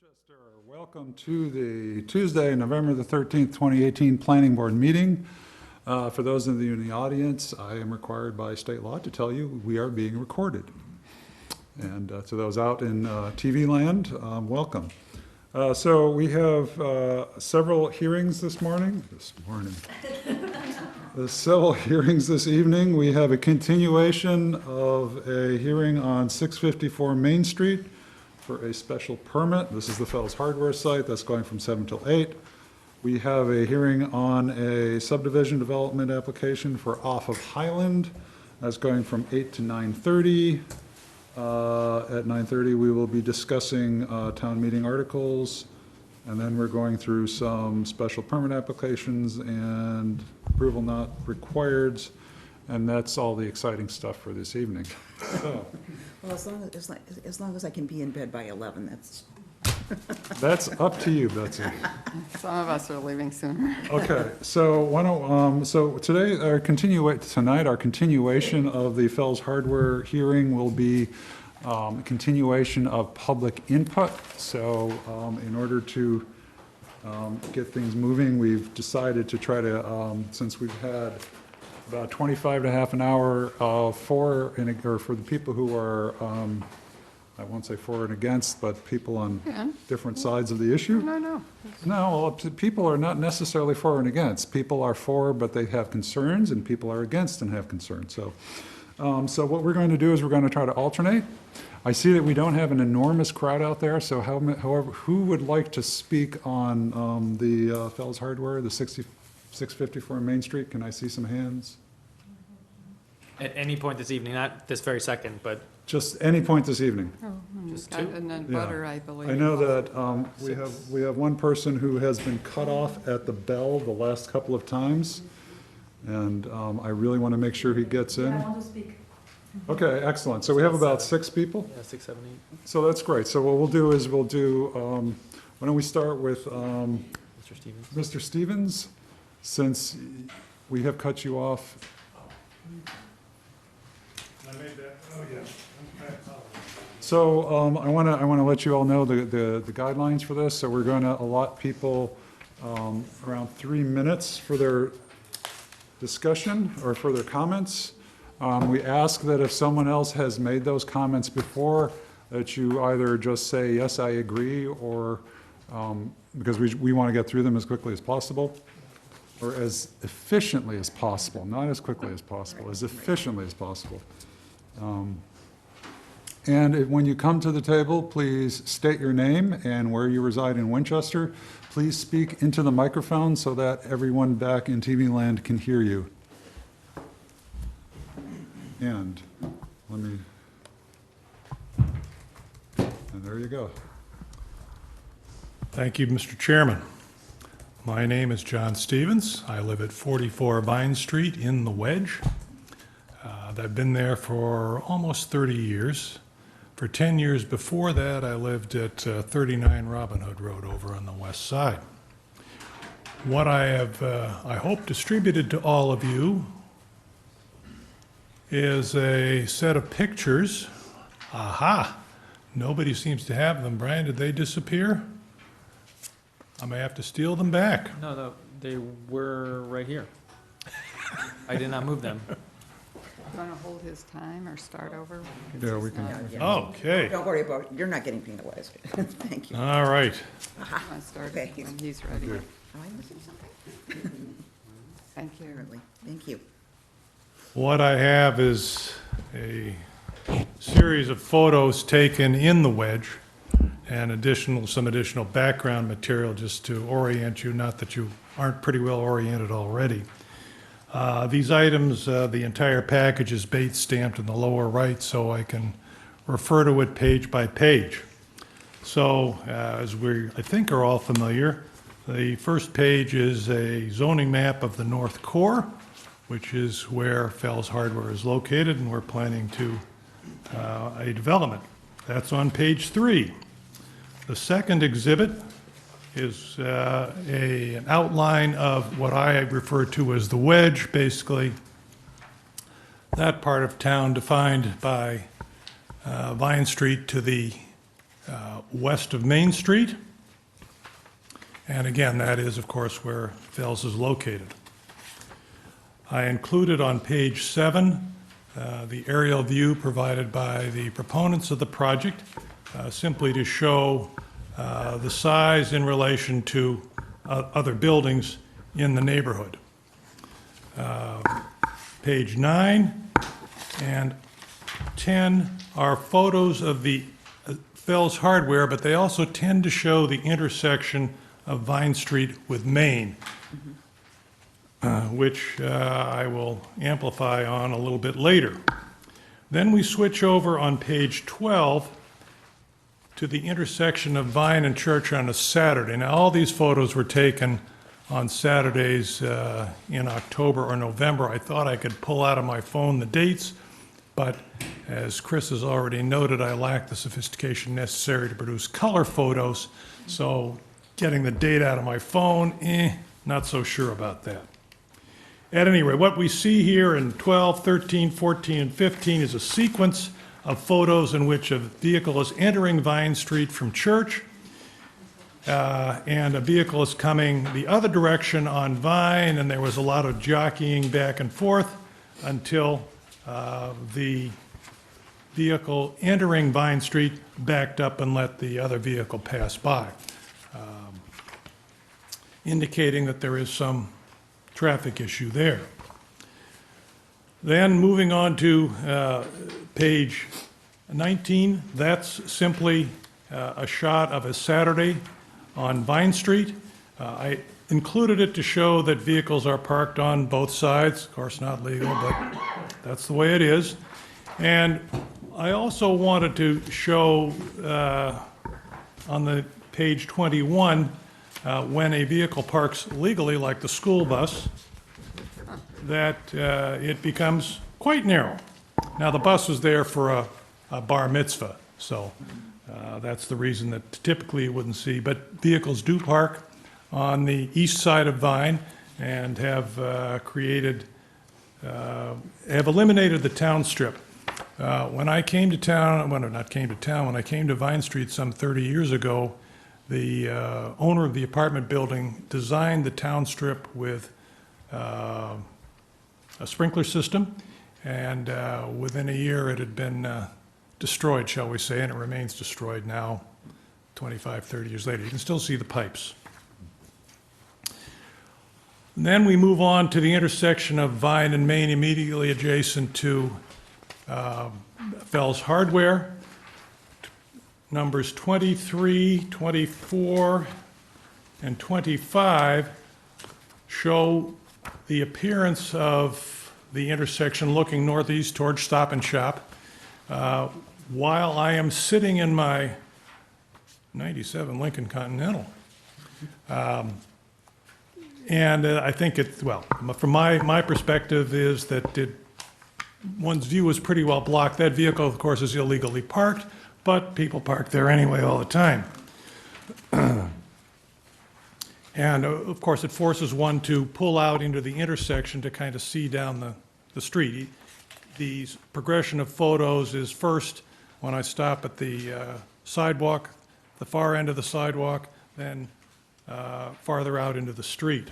Winchester, welcome to the Tuesday, November the 13th, 2018 Planning Board meeting. For those of you in the audience, I am required by state law to tell you we are being recorded. And to those out in TV land, welcome. So we have several hearings this morning. There's several hearings this evening. We have a continuation of a hearing on 654 Main Street for a special permit. This is the Fells Hardware site. That's going from 7 till 8. We have a hearing on a subdivision development application for off of Highland. That's going from 8 to 9:30. At 9:30, we will be discussing town meeting articles, and then we're going through some special permit applications and approval not required, and that's all the exciting stuff for this evening. So, Well, as long as I can be in bed by 11, that's. that's up to you, Betsy. Some of us are leaving sooner. Okay, so why don't, so today, tonight, our continuation of the Fells Hardware hearing will be a continuation of public input. So in order to get things moving, we've decided to try to, since we've had about 25 to half an hour for the people who are, I won't say for and against, but people on different sides of the issue. No. No, well, people are not necessarily for and against. People are for, but they have concerns, and people are against and have concerns. So, so what we're going to do is we're going to try to alternate. I see that we don't have an enormous crowd out there, so however, who would like to speak on the Fells Hardware, the 654 Main Street? Can I see some hands? At any point this evening, not this very second, but Just any point this evening. Just two? And then Yeah. butter, I believe. I know that we have one person who has been cut off at the bell the last couple of times, and I really want to make sure he gets in. I want to speak. Okay, excellent. So we have about 6 people. yeah, 6, 7, 8. So that's great. So what we'll do is why don't we start with Mr. Stevens. Mr. Stevens, since we have cut you off. I made that. Oh, yeah. So I want to let you all know the guidelines for this. So we're going to allot people around 3 minutes for their discussion or for their comments. We ask that if someone else has made those comments before, that you either just say, yes, I agree, or because we want to get through them as quickly as possible, or as efficiently as possible, not as quickly as possible, as efficiently as possible. And when you come to the table, please state your name and where you reside in Winchester. Please speak into the microphone so that everyone back in TV land can hear you. And and there you go. Thank you, Mr. Chairman. My name is John Stevens. I live at 44 Vine Street in the Wedge. I've been there for almost 30 years. For 10 years before that, I lived at 39 Robin Hood Road over on the west side. What I have, I hope, distributed to all of you is a set of pictures. Aha! Nobody seems to have them. Brian, did they disappear? I may have to steal them back. No, they were right here. I did not move them. You want to hold his time or start over? Yeah, we can. Okay. Don't worry about it. You're not getting penalized. Thank you. All right. You want to start Okay. when he's ready? Am I missing something? Thank you. Apparently. Thank you. What I have is a series of photos taken in the Wedge and some additional background material just to orient you, not that you aren't pretty well oriented already. These items, the entire package is bait stamped in the lower right, so I can refer to it page by page. So, as I think are all familiar, the first page is a zoning map of the North Core, which is where Fells Hardware is located, and we're planning to a development. That's on page 3. The second exhibit is an outline of what I refer to as the Wedge, basically that part of town defined by Vine Street to the west of Main Street. And again, that is, of course, where Fells is located. I included on page 7 the aerial view provided by the proponents of the project, simply to show the size in relation to other buildings in the neighborhood. Page 9 and 10 are photos of the Fells Hardware, but they also tend to show the intersection of Vine Street with Main, which I will amplify on a little bit later. Then we switch over on page 12 to the intersection of Vine and Church on a Saturday. Now, all these photos were taken on Saturdays in October or November. I thought I could pull out of my phone the dates, but as Chris has already noted, I lack the sophistication necessary to produce color photos, so getting the date out of my phone, not so sure about that. At any rate, what we see here in 12, 13, 14, and 15 is a sequence of photos in which a vehicle is entering Vine Street from Church, and a vehicle is coming the other direction on Vine, and there was a lot of jockeying back and forth until the vehicle entering Vine Street backed up and let the other vehicle pass by, indicating that there is some traffic issue there. Then moving on to page 19, that's simply a shot of a Saturday on Vine Street. I included it to show that vehicles are parked on both sides. Of course, not legal, but that's the way it is. And I also wanted to show on the page 21, when a vehicle parks legally, like the school bus, that it becomes quite narrow. Now, the bus was there for a bar mitzvah, so that's the reason that typically you wouldn't see. But vehicles do park on the east side of Vine and have have eliminated the town strip. When I came to town, when I came to Vine Street some 30 years ago, the owner of the apartment building designed the town strip with a sprinkler system, and within a year it had been destroyed, shall we say, and it remains destroyed now, 25, 30 years later. You can still see the pipes. And then we move on to the intersection of Vine and Main, immediately adjacent to Fells Hardware. Numbers 23, 24, and 25 show the appearance of the intersection looking northeast towards Stop and Shop. While I am sitting in my 97 Lincoln Continental. And I think from my perspective is that one's view is pretty well blocked. That vehicle, of course, is illegally parked, but people park there anyway all the time. And of course, it forces one to pull out into the intersection to kind of see down the street. The progression of photos is first when I stop at the sidewalk, the far end of the sidewalk, then farther out into the street.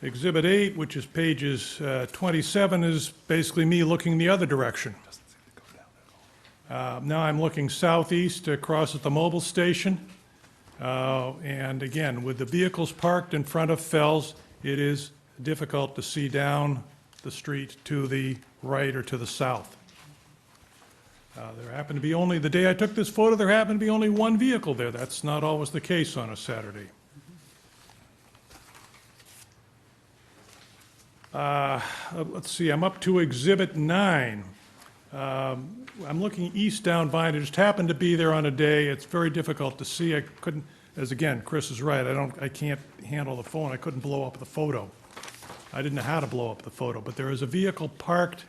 Exhibit 8, which is pages 27, is basically me looking the other direction. Now I'm looking southeast across at the mobile station. And again, with the vehicles parked in front of Fells, it is difficult to see down the street to the right or to the south. There happened to be only, the day I took this photo, there happened to be only one vehicle there. That's not always the case on a Saturday. Let's see, I'm up to Exhibit 9. I'm looking east down Vine. It just happened to be there on a day. It's very difficult to see. I couldn't, as again, Chris is right, I can't handle the phone. I couldn't blow up the photo. I didn't know how to blow up the photo, but there is a vehicle parked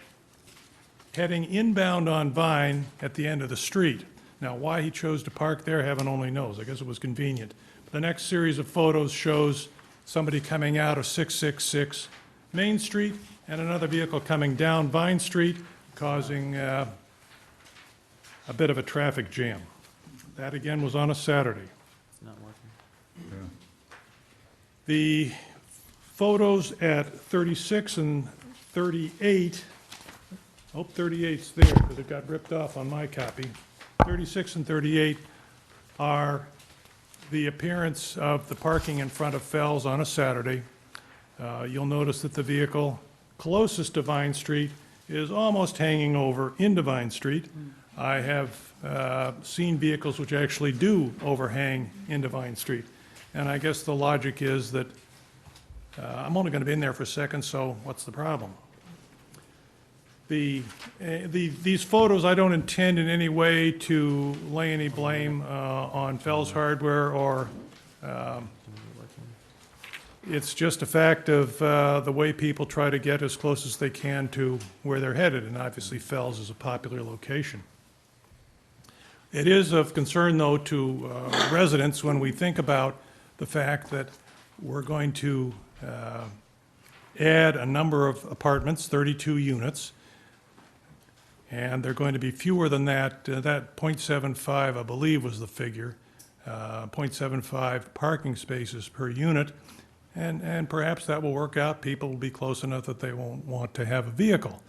heading inbound on Vine at the end of the street. Now, why he chose to park there, heaven only knows. I guess it was convenient. The next series of photos shows somebody coming out of 666 Main Street and another vehicle coming down Vine Street, causing a bit of a traffic jam. That again was on a Saturday. It's not working. Yeah. The photos at 36 and 38, 38's there because it got ripped off on my copy. 36 and 38 are the appearance of the parking in front of Fells on a Saturday. You'll notice that the vehicle closest to Vine Street is almost hanging over into Vine Street. I have seen vehicles which actually do overhang into Vine Street. And I guess the logic is that I'm only going to be in there for a second, so what's the problem? These photos, I don't intend in any way to lay any blame on Fells Hardware or it's just a fact of the way people try to get as close as they can to where they're headed, and obviously Fells is a popular location. It is of concern, though, to residents when we think about the fact that we're going to add a number of apartments, 32 units, and they're going to be fewer than that. That .75, I believe, was the figure, 0.75 parking spaces per unit. And perhaps that will work out. People will be close enough that they won't want to have a vehicle.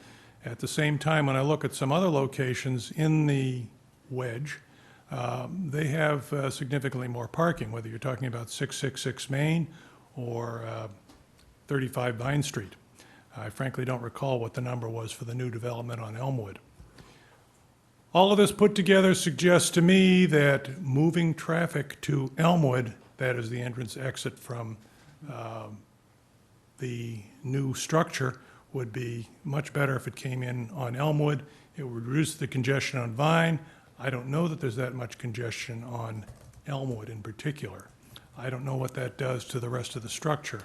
At the same time, when I look at some other locations in the wedge, they have significantly more parking, whether you're talking about 666 Main or 35 Vine Street. I frankly don't recall what the number was for the new development on Elmwood. All of this put together suggests to me that moving traffic to Elmwood, that is the entrance exit from the new structure, would be much better if it came in on Elmwood. It would reduce the congestion on Vine. I don't know that there's that much congestion on Elmwood in particular. I don't know what that does to the rest of the structure,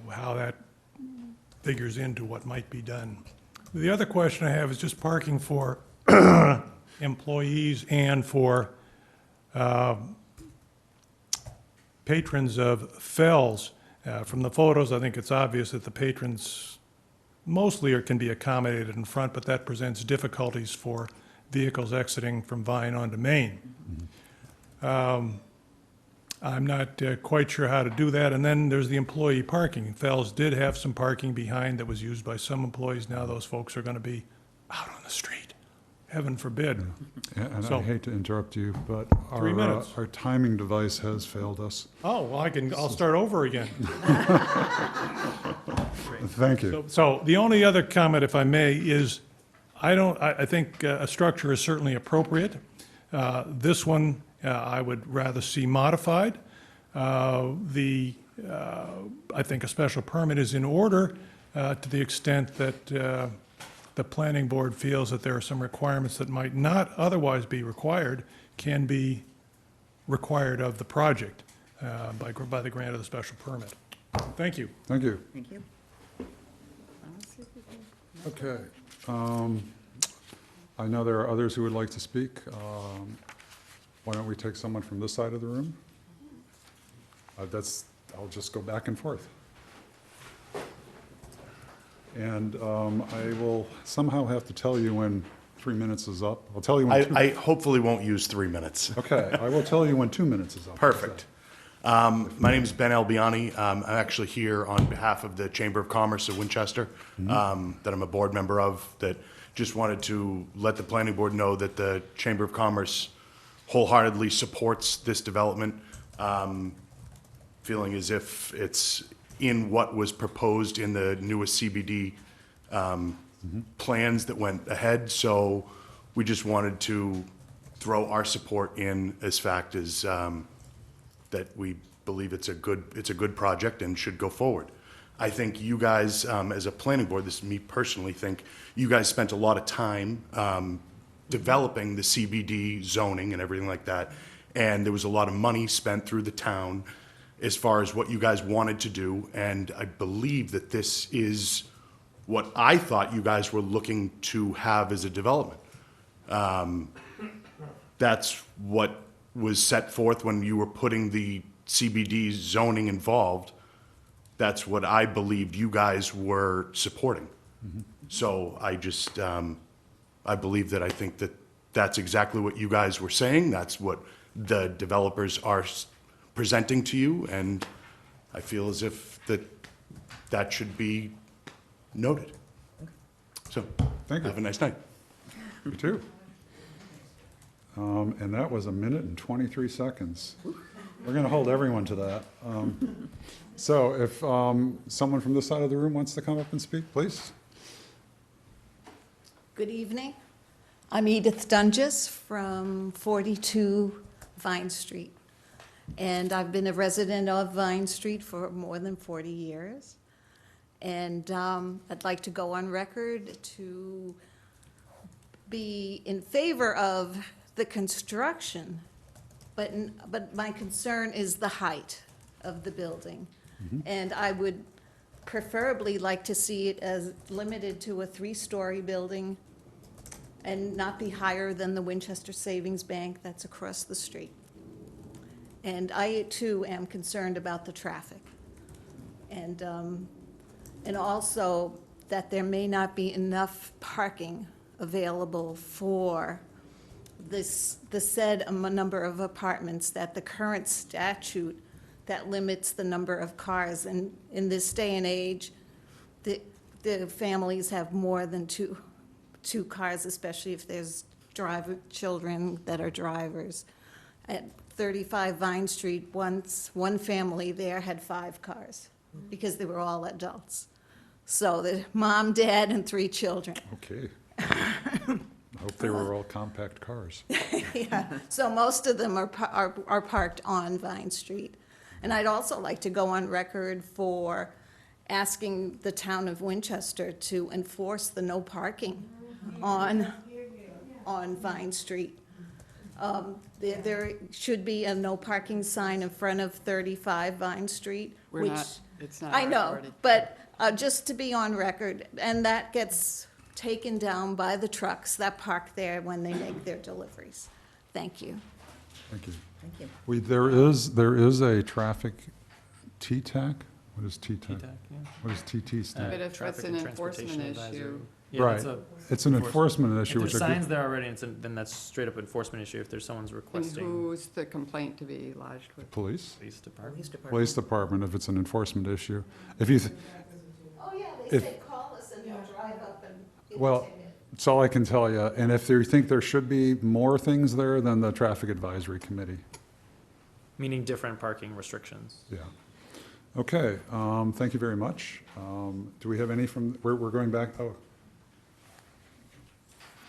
how that figures into what might be done. The other question I have is just parking for employees and for patrons of Fells. From the photos, I think it's obvious that the patrons mostly can be accommodated in front, but that presents difficulties for vehicles exiting from Vine onto Main. I'm not quite sure how to do that. And then there's the employee parking. Fells did have some parking behind that was used by some employees. Now those folks are going to be out on the street. Heaven forbid. And I So- hate to interrupt you, but 3 minutes. our timing device has failed us. Oh, well, I'll start over again. Thank you. So the only other comment, if I may, is I think a structure is certainly appropriate. This one, I would rather see modified. I think a special permit is in order to the extent that the planning board feels that there are some requirements that might not otherwise be required, can be required of the project by the grant of the special permit. Thank you. Thank you. Thank you. Okay. I know there are others who would like to speak. Why don't we take someone from this side of the room? I'll just go back and forth. And I will somehow have to tell you when 3 minutes is up. I'll tell you when I hopefully won't use 3 minutes. Okay, I will tell you when 2 minutes is up. Perfect. My name is Ben Albiani. I'm actually here on behalf of the Chamber of Commerce of Winchester, that I'm a board member of, that just wanted to let the planning board know that the Chamber of Commerce wholeheartedly supports this development, feeling as if it's in what was proposed in the newest CBD plans that went ahead. So we just wanted to throw our support in as fact as that we believe it's a good project and should go forward. I think you guys, as a planning board, this is me personally, think you guys spent a lot of time developing the CBD zoning and everything like that. And there was a lot of money spent through the town as far as what you guys wanted to do. And I believe that this is what I thought you guys were looking to have as a development. That's what was set forth when you were putting the CBD zoning involved. That's what I believed you guys were supporting. So I just, I believe that I think that that's exactly what you guys were saying. That's what the developers are presenting to you, and I feel as if that should be noted. So, Thank you. have a nice night. You too. And that was 1 minute and 23 seconds. We're going to hold everyone to that. So if someone from this side of the room wants to come up and speak, please. Good evening. I'm Edith Dunges from 42 Vine Street. And I've been a resident of Vine Street for more than 40 years. And I'd like to go on record to be in favor of the construction, but my concern is the height of the building. And I would preferably like to see it as limited to a 3-story building and not be higher than the Winchester Savings Bank that's across the street. And I, too, am concerned about the traffic. And also that there may not be enough parking available for the said number of apartments, that the current statute that limits the number of cars. And in this day and age, the families have more than two cars, especially if there's children that are drivers. At 35 Vine Street, once one family there had 5 cars because they were all adults. So the mom, dad, and 3 children. Okay. I hope they were all compact cars. Yeah, so most of them are parked on Vine Street. And I'd also like to go on record for asking the town of Winchester to enforce the no parking on Vine Street. There should be a no parking sign in front of 35 Vine Street, We're which. not, it's not I our know, authority. but just to be on record, and that gets taken down by the trucks that park there when they make their deliveries. Thank you. Thank you. Thank you. There is a traffic T-TAC? What is T-TAC? TTAC, yeah. What does TT stand? But if Traffic it's and an enforcement Transportation issue, Advisory. Yeah, Right. that's a- It's an enforcement If issue, there's which I signs could, there already, then that's straight up enforcement issue if there's someone's and requesting who's the complaint to be lodged with? police, police department. Police department. police department, if it's an enforcement issue. If you, Oh, yeah, they If- say call us and they'll drive up and. well, that's all I can tell you. And if you think there should be more things there, then the traffic advisory committee. Meaning different parking restrictions. Yeah. Okay, thank you very much. Do we have any from, we're going back, oh.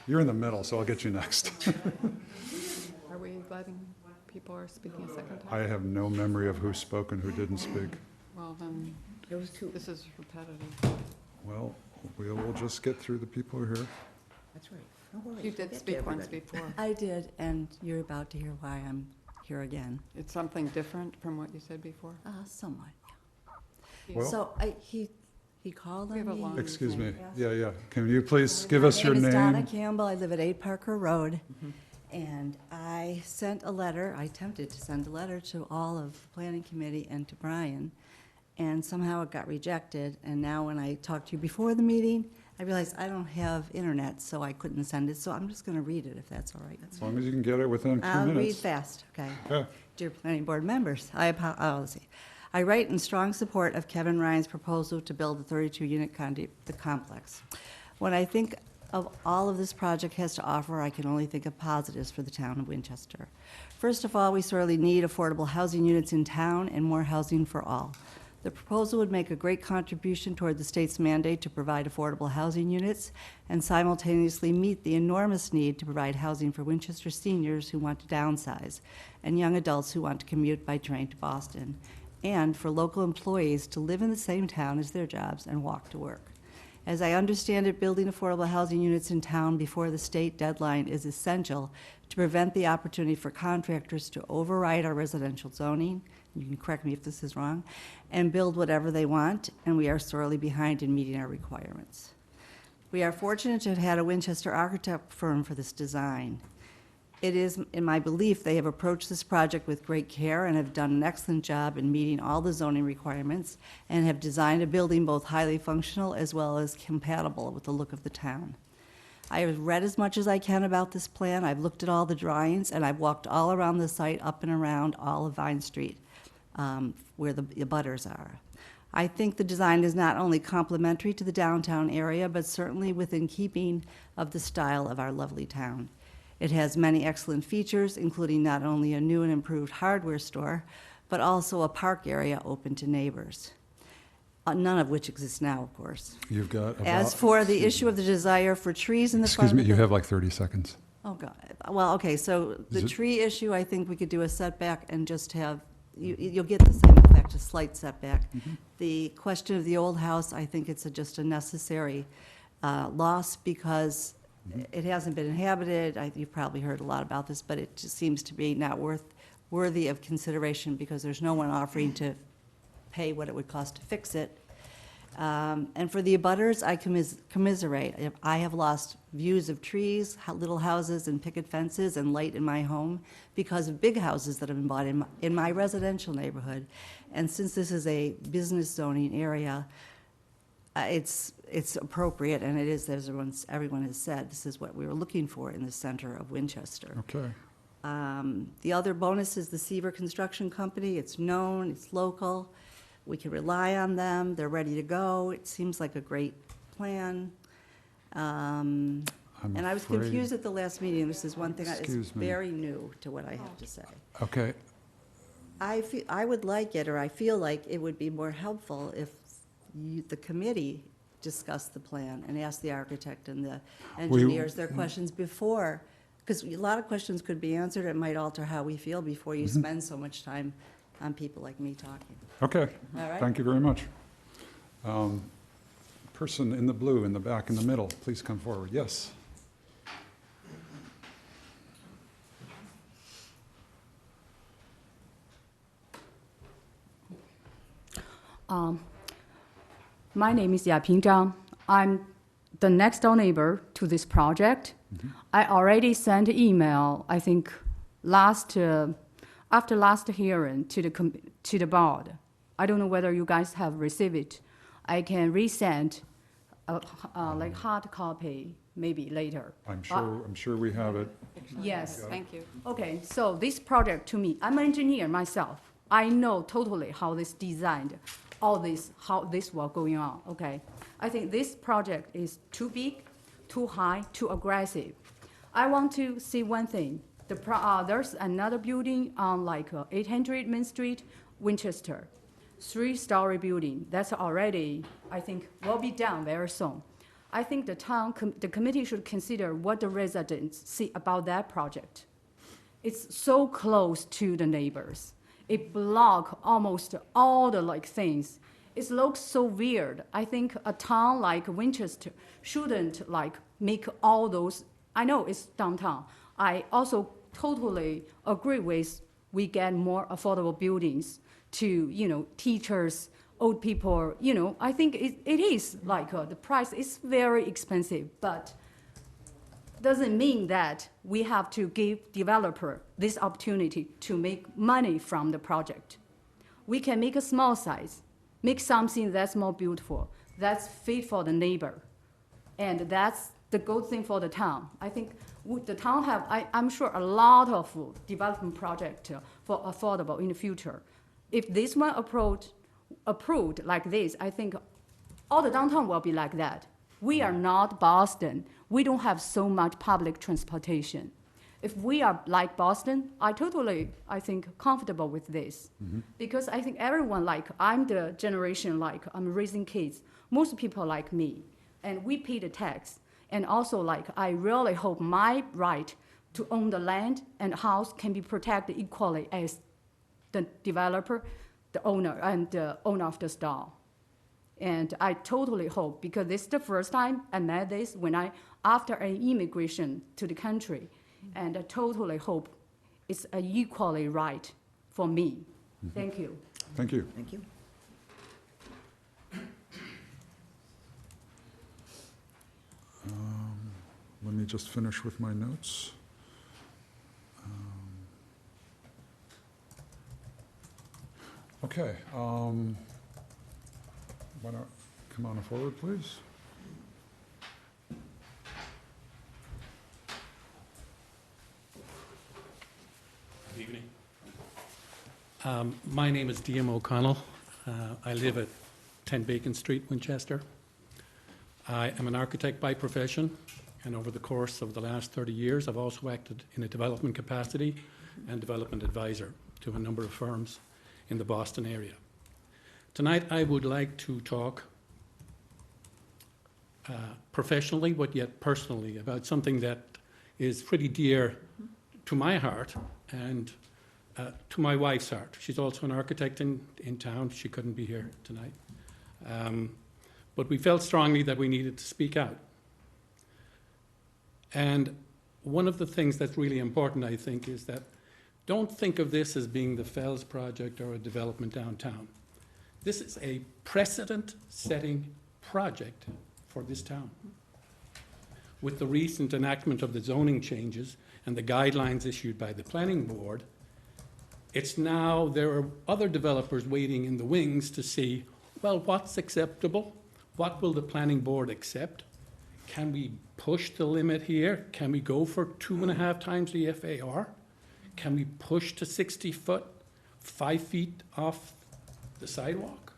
You're in the middle, so I'll get you next. Are we letting people are speaking a second time? I have no memory of who spoke and who didn't speak. Well, then, There was 2. this is repetitive. Well, we will just get through the people who are here. That's right. No worries. You We'll did get to speak once everybody. before. I did, and you're about to hear why I'm here again. It's something different from what you said before? Somewhat. Well- So he called We have a on me. long- Excuse me. Yes. Yeah. Can you please give us your My name is Donna name? Campbell. I live at 8 Parker Road. And I sent a letter, I attempted to send a letter to all of the planning committee and to Brian, and somehow it got rejected. And now when I talked to you before the meeting, I realized I don't have internet, so I couldn't send it. So I'm just going to read it, if that's all right. As long as you can get it within a few I'll read minutes. fast, okay? Yeah. Dear planning board members, let's see. I write in strong support of Kevin Ryan's proposal to build a 32-unit the complex. When I think of all of this project has to offer, I can only think of positives for the town of Winchester. First of all, we sorely need affordable housing units in town and more housing for all. The proposal would make a great contribution toward the state's mandate to provide affordable housing units and simultaneously meet the enormous need to provide housing for Winchester seniors who want to downsize and young adults who want to commute by train to Boston, and for local employees to live in the same town as their jobs and walk to work. As I understand it, building affordable housing units in town before the state deadline is essential to prevent the opportunity for contractors to override our residential zoning, you can correct me if this is wrong, and build whatever they want, and we are sorely behind in meeting our requirements. We are fortunate to have had a Winchester architect firm for this design. It is, in my belief, they have approached this project with great care and have done an excellent job in meeting all the zoning requirements and have designed a building both highly functional as well as compatible with the look of the town. I have read as much as I can about this plan. I've looked at all the drawings, and I've walked all around the site, up and around all of Vine Street, where the abutters are. I think the design is not only complementary to the downtown area, but certainly within keeping of the style of our lovely town. It has many excellent features, including not only a new and improved hardware store, but also a park area open to neighbors, none of which exists now, of course. You've got about... As for the issue of the desire for trees in the front Excuse of me, the you building- have like 30 seconds. Oh, God. Well, okay, so the Is it- tree issue, I think we could do a setback and just have, you'll get the same effect, a slight setback. The question of the old house, I think it's just a necessary loss because it hasn't been inhabited. You've probably heard a lot about this, but it just seems to be not worthy of consideration because there's no one offering to pay what it would cost to fix it. And for the abutters, I commiserate. I have lost views of trees, little houses and picket fences and light in my home because of big houses that have been bought in my residential neighborhood. And since this is a business zoning area, it's appropriate, and it is, as everyone has said, this is what we were looking for in the center of Winchester. Okay. The other bonus is the Seaver Construction Company. It's known, it's local. We can rely on them. They're ready to go. It seems like a great plan. And I was afraid- confused at the last meeting. This is one thing that is Excuse me. very new to what I have to say. Okay, I would like it, or I feel like it would be more helpful if the committee discussed the plan and asked the architect and the engineers their questions before, because a lot of questions could be answered. It might alter how we feel before you spend so much time on people like me talking. okay. All right. Thank you very much. Person in the blue, in the back, in the middle, please come forward. Yes. My name is Yaping Zhang. I'm the next door neighbor to this project. I already sent email, I think, after last hearing to the board. I don't know whether you guys have received it. I can resend like hard copy maybe later. I'm sure we have it. Yes. Thank you. Okay, so this project to me, I'm an engineer myself. I know totally how this designed, all this, how this was going on, okay? I think this project is too big, too high, too aggressive. I want to see one thing. There's another building on like 800 Main Street, Winchester, 3-story building. That's already, I think, will be done very soon. I think the committee should consider what the residents see about that project. It's so close to the neighbors. It blocks almost all the like things. It looks so weird. I think a town like Winchester shouldn't like make all those. I know it's downtown. I also totally agree with we get more affordable buildings to teachers, old people. I think it is like the price is very expensive, but doesn't mean that we have to give developer this opportunity to make money from the project. We can make a small size, make something that's more beautiful, that's fit for the neighbor. And that's the good thing for the town. I think the town have, I'm sure, a lot of development project for affordable in the future. If this one approved like this, I think all the downtown will be like that. We are not Boston. We don't have so much public transportation. If we are like Boston, I think, comfortable with this. Because I think everyone, like, I'm the generation, like, I'm raising kids. Most people like me, and we pay the tax. And also, like, I really hope my right to own the land and house can be protected equally as the developer, the owner, and the owner of the stall. And I totally hope, because this is the first time I met this after an immigration to the country, and I totally hope it's equally right for me. Thank you. Thank you. Thank you. Let me just finish with my notes. Okay. Why don't come on forward, please? My name is D.M. O'Connell. I live at 10 Bacon Street, Winchester. I am an architect by profession, and over the course of the last 30 years, I've also acted in a development capacity and development advisor to a number of firms in the Boston area. Tonight, I would like to talk professionally, but yet personally, about something that is pretty dear to my heart and to my wife's heart. She's also an architect in town. She couldn't be here tonight. But we felt strongly that we needed to speak out. And one of the things that's really important, I think, is that don't think of this as being the Fells project or a development downtown. This is a precedent-setting project for this town. With the recent enactment of the zoning changes and the guidelines issued by the planning board, it's now, there are other developers waiting in the wings to see, well, what's acceptable? What will the planning board accept? Can we push the limit here? Can we go for 2.5 times the FAR? Can we push to 60 foot, 5 feet off the sidewalk?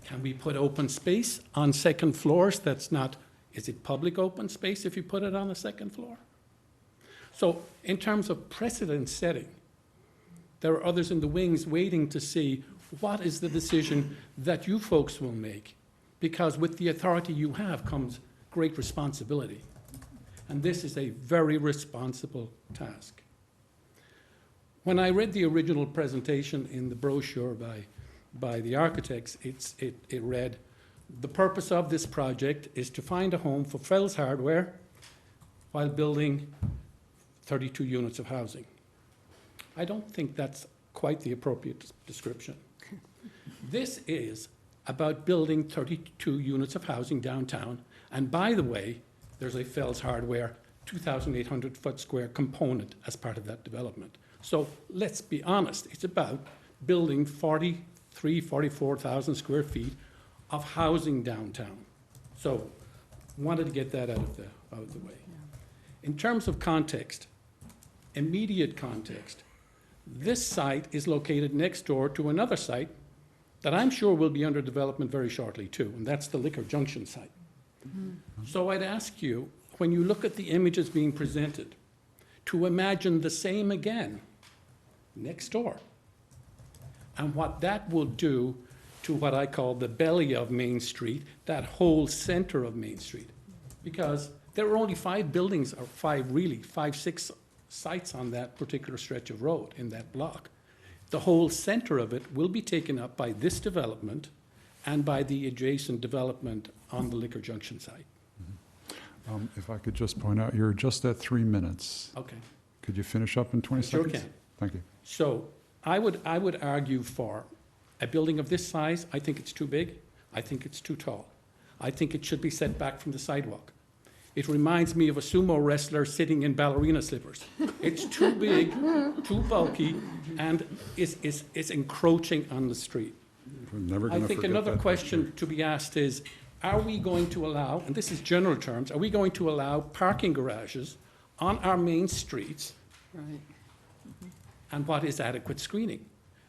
Can we put open space on second floors that's not, is it public open space if you put it on the second floor? So in terms of precedent setting, there are others in the wings waiting to see what is the decision that you folks will make, because with the authority you have comes great responsibility. And this is a very responsible task. When I read the original presentation in the brochure by the architects, it read, the purpose of this project is to find a home for Fells Hardware while building 32 units of housing. I don't think that's quite the appropriate description. This is about building 32 units of housing downtown. And by the way, there's a Fells Hardware 2,800 foot square component as part of that development. So let's be honest, it's about building 44,000 square feet of housing downtown. So wanted to get that out of the way. In terms of context, immediate context, this site is located next door to another site that I'm sure will be under development very shortly too, and that's the Liquor Junction site. So I'd ask you, when you look at the images being presented, to imagine the same again next door, and what that will do to what I call the belly of Main Street, that whole center of Main Street. Because there are only 5 buildings, or 6 sites on that particular stretch of road in that block. The whole center of it will be taken up by this development and by the adjacent development on the Liquor Junction site. If I could just point out, you're just at 3 minutes. Okay. Could you finish up in 20 Sure seconds? can. Thank you. So I would argue for a building of this size. I think it's too big. I think it's too tall. I think it should be set back from the sidewalk. It reminds me of a sumo wrestler sitting in ballerina slippers. It's too big, too bulky, and is encroaching on the street. We're never I going to think forget another that question picture. to be asked is, are we going to allow, and this is general terms, are we going to allow parking garages on our main streets? Right. And what is adequate screening?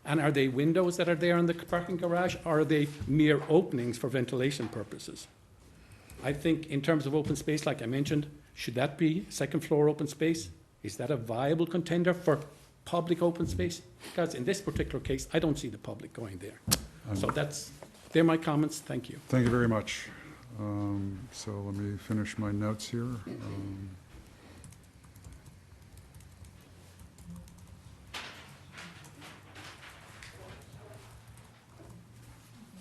And are they windows that are there in the parking garage, or are they mere openings for ventilation purposes? I think in terms of open space, like I mentioned, should that be second floor open space? Is that a viable contender for public open space? Because in this particular case, I don't see the public going there. So they're my comments. Thank you. Thank you very much. So let me finish my notes here.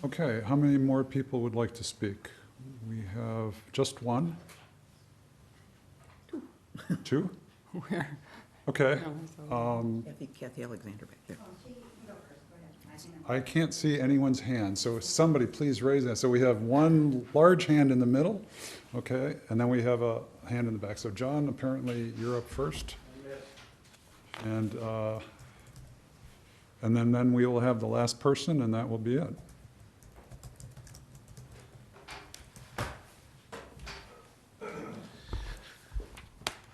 Okay, how many more people would like to speak? We have just one? Two? Where? Okay. Kathy Alexander back there. I can't see anyone's hand, so somebody please raise that. So we have one large hand in the middle, okay, and then we have a hand in the back. So John, apparently you're up first. And then we will have the last person, and that will be it.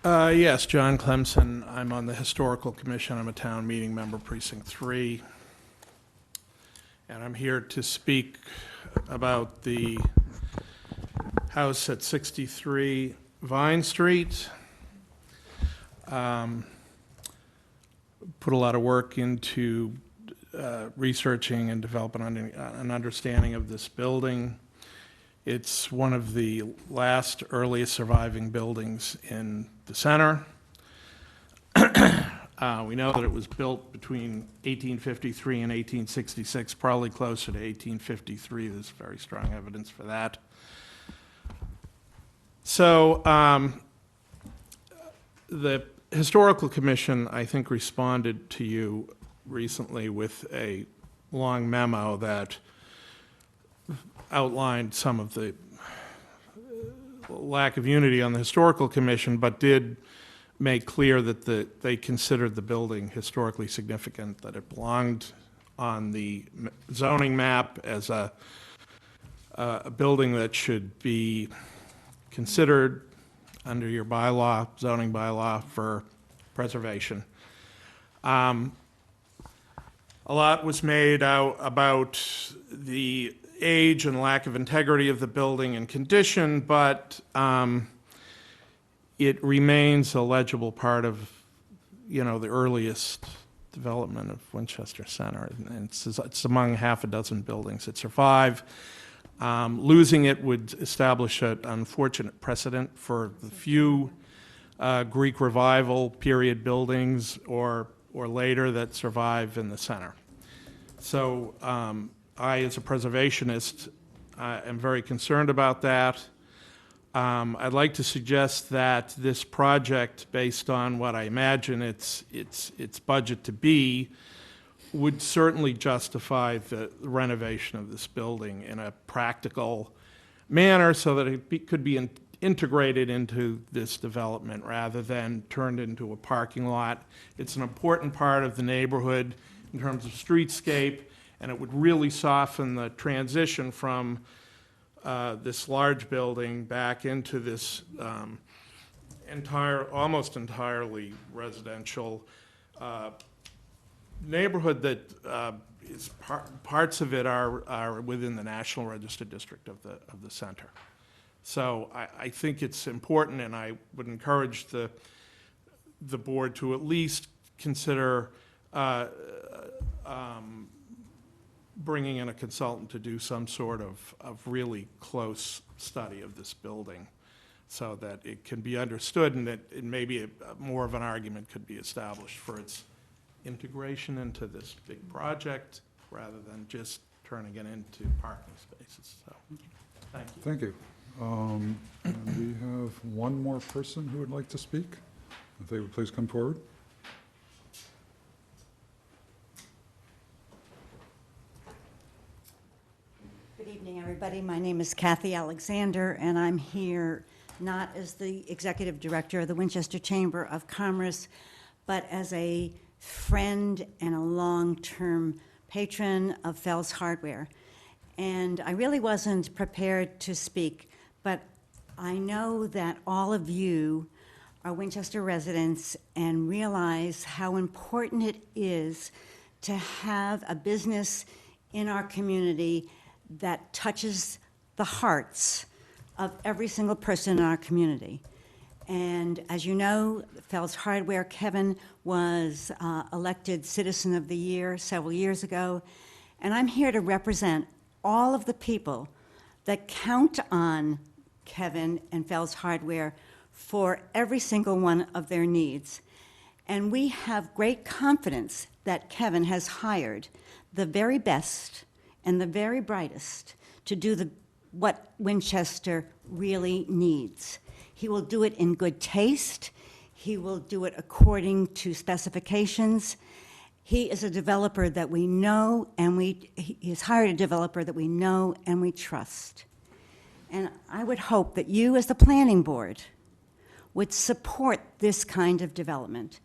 Yes, John Clemson. I'm on the Historical Commission. I'm a town meeting member, Precinct 3. And I'm here to speak about the house at 63 Vine Street. Put a lot of work into researching and developing an understanding of this building. It's one of the last earliest surviving buildings in the center. We know that it was built between 1853 and 1866, probably closer to 1853. There's very strong evidence for that. So the Historical Commission, I think, responded to you recently with a long memo that outlined some of the lack of unity on the Historical Commission, but did make clear that they considered the building historically significant, that it belonged on the zoning map as a building that should be considered under your bylaw, zoning bylaw, for preservation. A lot was made out about the age and lack of integrity of the building and condition, but it remains a legible part of, the earliest development of Winchester Center. And it's among half a dozen buildings that survive. Losing it would establish an unfortunate precedent for the few Greek Revival period buildings or later that survive in the center. So I, as a preservationist, am very concerned about that. I'd like to suggest that this project, based on what I imagine its budget to be, would certainly justify the renovation of this building in a practical manner so that it could be integrated into this development rather than turned into a parking lot. It's an important part of the neighborhood in terms of streetscape, and it would really soften the transition from this large building back into this almost entirely residential neighborhood that parts of it are within the National Register District of the center. So I think it's important, and I would encourage the board to at least consider bringing in a consultant to do some sort of really close study of this building so that it can be understood and that maybe more of an argument could be established for its integration into this big project rather than just turning it into parking spaces. So, thank you. Thank you. And we have one more person who would like to speak. If they would please come forward. Good evening, everybody. My name is Kathy Alexander, and I'm here not as the Executive Director of the Winchester Chamber of Commerce, but as a friend and a long-term patron of Fell's Hardware. And I really wasn't prepared to speak, but I know that all of you are Winchester residents and realize how important it is to have a business in our community that touches the hearts of every single person in our community. And as you know, Fell's Hardware, Kevin was elected Citizen of the Year several years ago, and I'm here to represent all of the people that count on Kevin and Fell's Hardware for every single one of their needs. And we have great confidence that Kevin has hired the very best and the very brightest to do what Winchester really needs. He will do it in good taste. He will do it according to specifications. He is a developer that we know, and he's hired a developer that we know and we trust. And I would hope that you, as the planning board, would support this kind of development.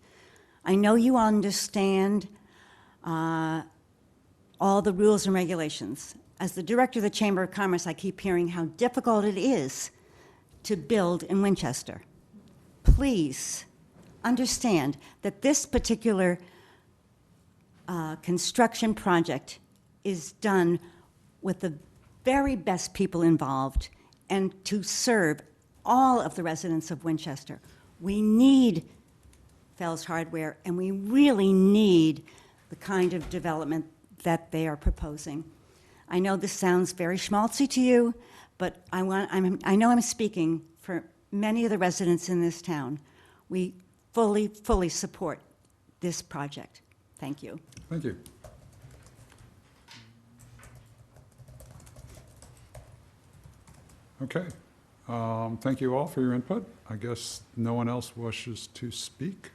I know you understand all the rules and regulations. As the director of the Chamber of Commerce, I keep hearing how difficult it is to build in Winchester. please understand that this particular construction project is done with the very best people involved and to serve all of the residents of Winchester. We need Fells Hardware, and we really need the kind of development that they are proposing. I know this sounds very schmaltzy to you, but I know I'm speaking for many of the residents in this town. We fully support this project. Thank you. Thank you. Okay. Thank you all for your input. I guess no one else wishes to speak.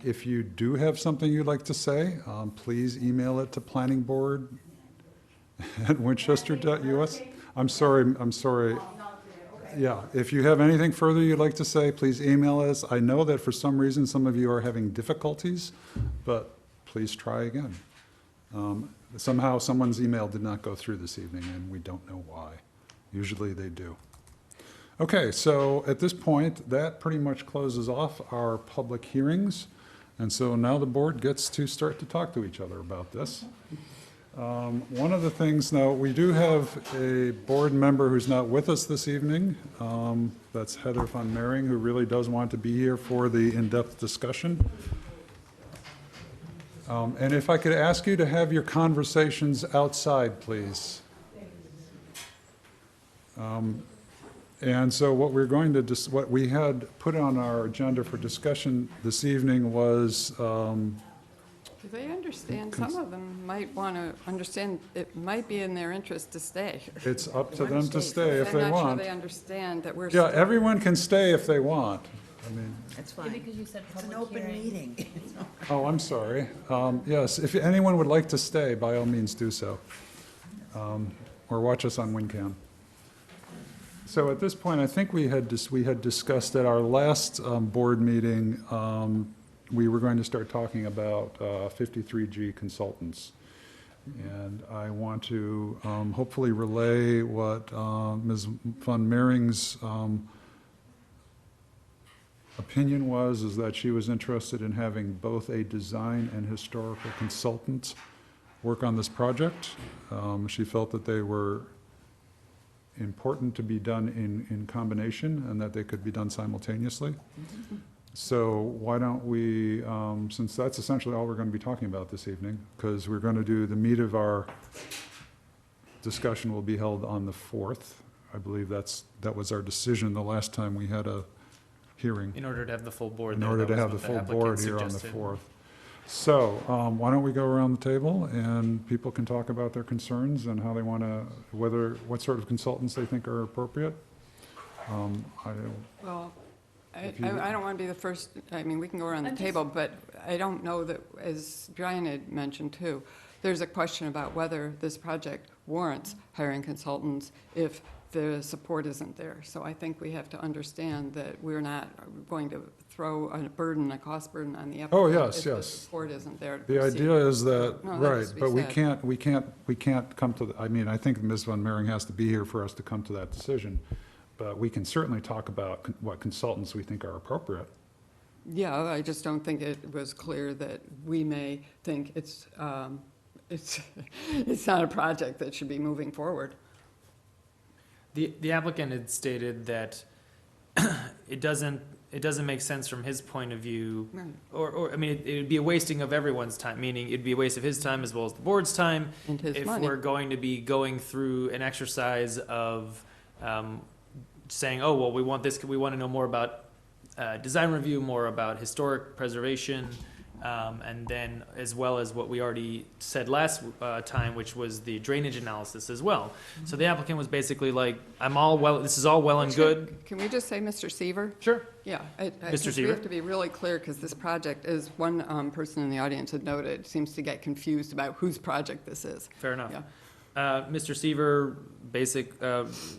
If you do have something you'd like to say, please email it to planningboard@winchester.us. I'm sorry. Yeah, if you have anything further you'd like to say, please email us. I know that for some reason, some of you are having difficulties, but please try again. Somehow, someone's email did not go through this evening, and we don't know why. Usually they do. Okay, so at this point, that pretty much closes off our public hearings. And so now the board gets to start to talk to each other about this. One of the things, now, we do have a board member who's not with us this evening. That's Heather von Mering, who really does want to be here for the in-depth discussion. And if I could ask you to have your conversations outside, please. And so what we're going to, what we had put on our agenda for discussion this evening was, Do they understand? Some of them might want to understand, it might be in their interest to stay. it's up to them to stay if they I'm not sure want. they understand that we're. Yeah, everyone can stay if they want. I mean, That's fine. Because you said It's an open meeting. oh, I'm sorry. Yes, if anyone would like to stay, by all means do so. Or watch us on WinCam. So at this point, I think we had discussed at our last board meeting, we were going to start talking about 53G consultants. And I want to hopefully relay what Ms. von Mering's opinion was, is that she was interested in having both a design and historical consultant work on this project. She felt that they were important to be done in combination and that they could be done simultaneously. So why don't we, since that's essentially all we're going to be talking about this evening, because we're going to do the meat of our discussion will be held on the 4th. I believe that was our decision the last time we had a hearing. In order to have the full board In there, order that to was have the what full applicant board here on the suggested. 4th. So, why don't we go around the table and people can talk about their concerns and how they want to, what sort of consultants they think are appropriate? Well, If you- I don't want to be the first, I mean, we can go around the table, but I don't know that, as Brian had mentioned too, there's a question about whether this project warrants hiring consultants if the support isn't there. So I think we have to understand that we're not going to throw a burden, a cost burden on the applicant. yes, if the yes. support isn't there to The proceed. idea is that, No, that right, has to be but we said. can't come to, I mean, I think Ms. von Mering has to be here for us to come to that decision. But we can certainly talk about what consultants we think are appropriate. Yeah, I just don't think it was clear that we may think it's not a project that should be moving forward. The applicant had stated that it doesn't make sense from his point of view, Right. or I mean, it would be a wasting of everyone's time, meaning it'd be a waste of his time as well as the board's time. And his If money. we're going to be going through an exercise of saying, oh, well, we want to know more about design review, more about historic preservation, and then as well as what we already said last time, which was the drainage analysis as well. So the applicant was basically like, this is all well and good. Can we just say Mr. Seaver? Sure. Yeah. Mr. We Seaver? have to be really clear, because this project, as one person in the audience had noted, seems to get confused about whose project this is. Fair enough. Yeah. Mr. Seaver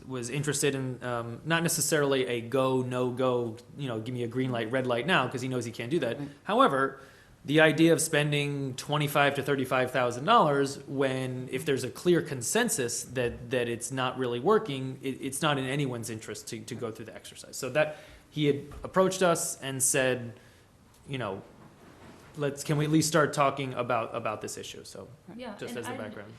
was interested in not necessarily a go, no go, give me a green light, red light now, because he knows he can't do that. Right. However, the idea of spending $25,000 to $35,000 when, if there's a clear consensus that it's not really working, it's not in anyone's interest to go through the exercise. So he had approached us and said, you know, can we at least start talking about this issue? So Yeah, just and as the I- background.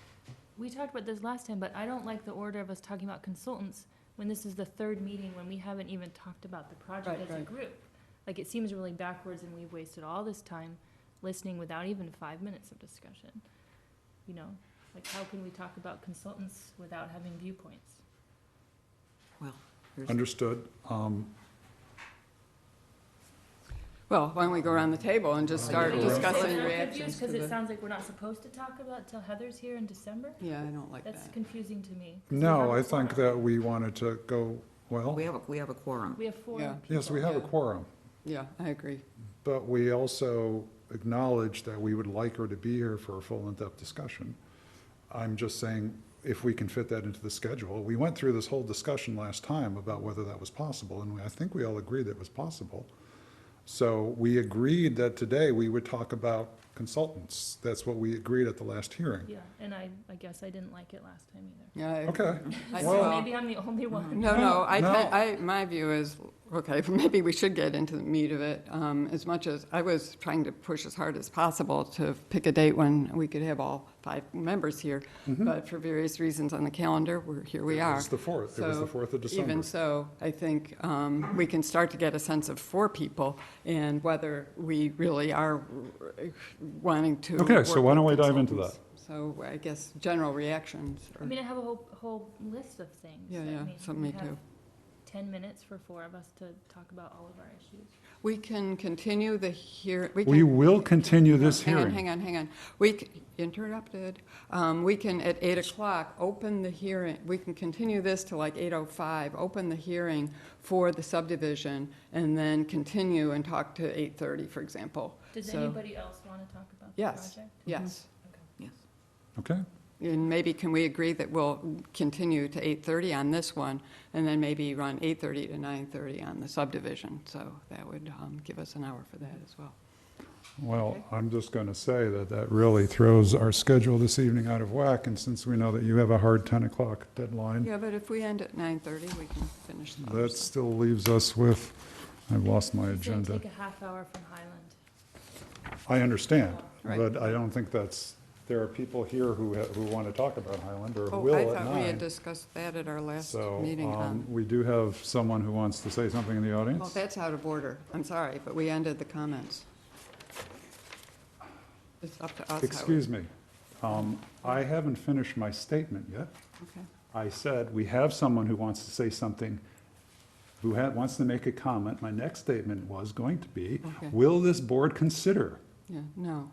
We talked about this last time, but I don't like the order of us talking about consultants when this is the third meeting, when we haven't even talked about the project Right, as a right. group. Like, it seems really backwards, and we've wasted all this time listening without even 5 minutes of discussion. You know, like, how can we talk about consultants without having viewpoints? Well, there's- Understood. Well, why don't we go around the table and just start discussing reactions to Because it the... sounds like we're not supposed to talk about till Heather's here in December? Yeah, I don't like That's that. confusing to me. 'cause we No, have a I think quorum. that we wanted to go, well, we have a quorum. We have 4 Yeah. people. yes, we have a Yeah. quorum, Yeah, I agree. but we also acknowledge that we would like her to be here for a full in-depth discussion. I'm just saying, if we can fit that into the schedule. We went through this whole discussion last time about whether that was possible, and I think we all agreed that it was possible. So we agreed that today we would talk about consultants. That's what we agreed at the last hearing. Yeah, and I guess I didn't like it last time either. Yeah, I Okay. I- So Well- maybe I'm the only one. No, No. my view is, okay, maybe we should get into the meat of it. As much as, I was trying to push as hard as possible to pick a date when we could have all 5 members here, but for various reasons on the calendar, here we It are. was the 4th. It was the 4th of December. Even so, I think we can start to get a sense of 4 people and whether we really are wanting to. Okay, so work why don't with we dive into consultants. So I guess general reactions. I mean, I have a whole list of things. Yeah, I yeah, mean, so we me have too. 10 minutes for 4 of us to talk about all of our issues. We can continue the We will continue this Hang on, hearing. hang on. Interrupted. We can, at 8 o'clock, open the hearing. We can continue this to like 8:05, open the hearing for the subdivision, and then continue and talk to 8:30, for example. Does So- anybody else want to talk about the Yes, project? yes. Yes. Okay, And maybe can we agree that we'll continue to 8:30 on this one, and then maybe run 8:30 to 9:30 on the subdivision? So that would give us an hour for that as well. well, I'm just going to say that that really throws our schedule this evening out of whack, and since we know that you have a hard 10 o'clock deadline, Yeah, but if we end at 9:30, we can finish the other that stuff. still leaves us with, I've lost my It's going to agenda. take a half hour from Highland. I understand, Right. but I don't think there are people here who want to talk about Highland, or who Oh, will I at thought we had 9. discussed that at our last So, meeting. we do have someone who wants to say something in the Well, audience. that's out of order. I'm sorry, but we ended the comments. It's up to us. how we- Excuse me, I haven't finished my statement yet. Okay. I said, we have someone who wants to say something, who wants to make a comment. My next statement was going to be, Okay. will this board consider? Yeah, no.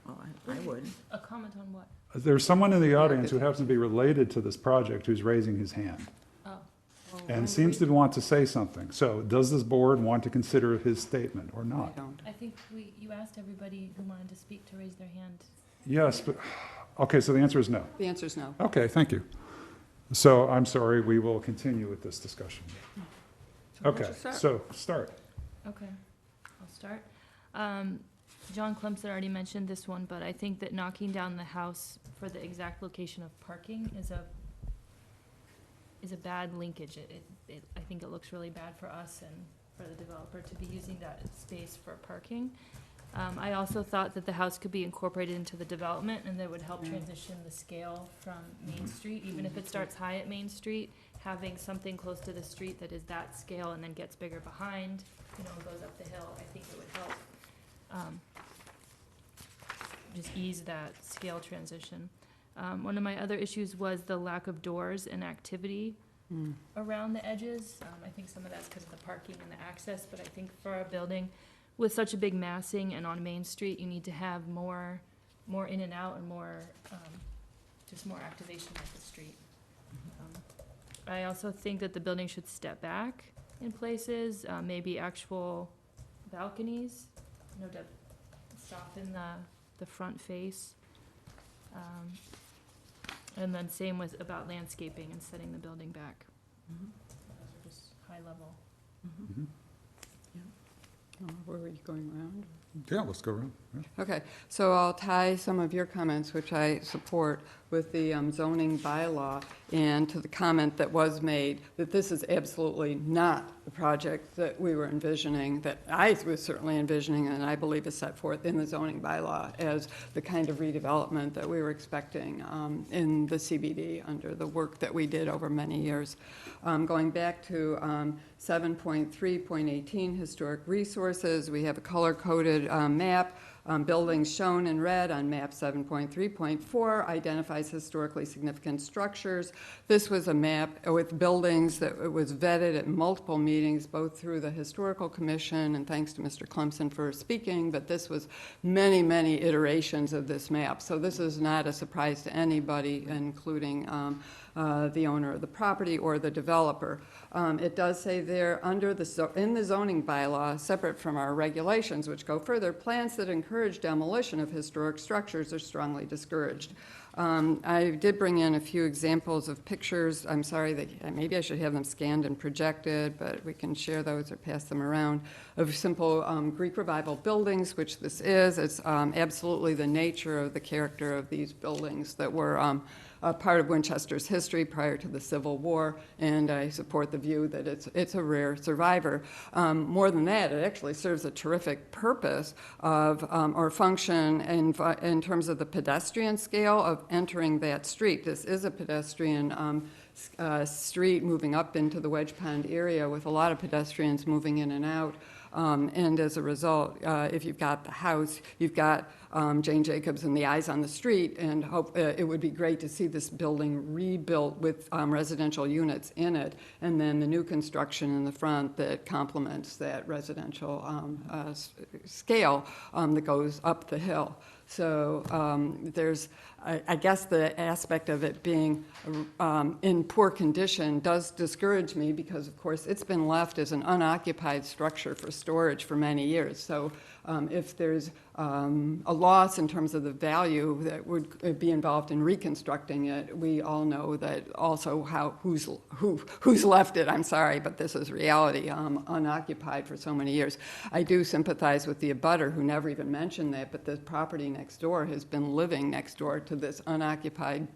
Well, I would. A comment on what? There's someone in the audience who good. happens to be related to this project who's raising his hand Oh, and seems to want to say something. So does this board want to consider his statement or I not? don't. I think you asked everybody who wanted to speak to raise their hand. Yes, but, okay, so the answer is no. The answer is no. Okay, thank you. So I'm sorry, we will continue with this discussion. why don't Okay, you start? so start. Okay, I'll start. John Clemson already mentioned this one, but I think that knocking down the house for the exact location of parking is a bad linkage. I think it looks really bad for us and for the developer to be using that space for parking. I also thought that the house could be incorporated into the development, and that would help transition the scale from Main Street, even if it starts high at Main Street, having something close to the street that is that scale and then gets bigger behind, goes up the hill, I think it would help just ease that scale transition. One of my other issues was the lack of doors and activity around the edges. I think some of that's because of the parking and the access, but I think for a building with such a big massing and on Main Street, you need to have more in and out and more activation of the street. I also think that the building should step back in places, maybe actual balconies, to soften the front face. And then same with about landscaping and setting the building back. Those are just high level. Where were you going around? Yeah, let's go around. Yeah. Okay, so I'll tie some of your comments, which I support, with the zoning bylaw and to the comment that was made that this is absolutely not the project that we were envisioning, that I was certainly envisioning, and I believe is set forth in the zoning bylaw as the kind of redevelopment that we were expecting in the CBD under the work that we did over many years. Going back to 7.3.18, historic resources, we have a color-coded map. Buildings shown in red on map 7.3.4 identifies historically significant structures. This was a map with buildings that was vetted at multiple meetings, both through the Historical Commission, and thanks to Mr. Clemson for speaking, but this was many, many iterations of this map. So this is not a surprise to anybody, including the owner of the property or the developer. It does say there in the zoning bylaw, separate from our regulations, which go further, plans that encourage demolition of historic structures are strongly discouraged. I did bring in a few examples of pictures. I'm sorry that maybe I should have them scanned and projected, but we can share those or pass them around, of simple Greek Revival buildings, which this is. It's absolutely the nature of the character of these buildings that were a part of Winchester's history prior to the Civil War, and I support the view that it's a rare survivor. More than that, it actually serves a terrific purpose of, or function in terms of the pedestrian scale of entering that street. This is a pedestrian street moving up into the Wedge Pond area with a lot of pedestrians moving in and out. And as a result, if you've got the house, you've got Jane Jacobs and the eyes on the street, and it would be great to see this building rebuilt with residential units in it, and then the new construction in the front that complements that residential scale that goes up the hill. So there's, I guess the aspect of it being in poor condition does discourage me because, of course, it's been left as an unoccupied structure for storage for many years. So if there's a loss in terms of the value that would be involved in reconstructing it, we all know that also who's left it. I'm sorry, but this is reality. Unoccupied for so many years. I do sympathize with the abutter who never even mentioned that, but the property next door has been living next door to this unoccupied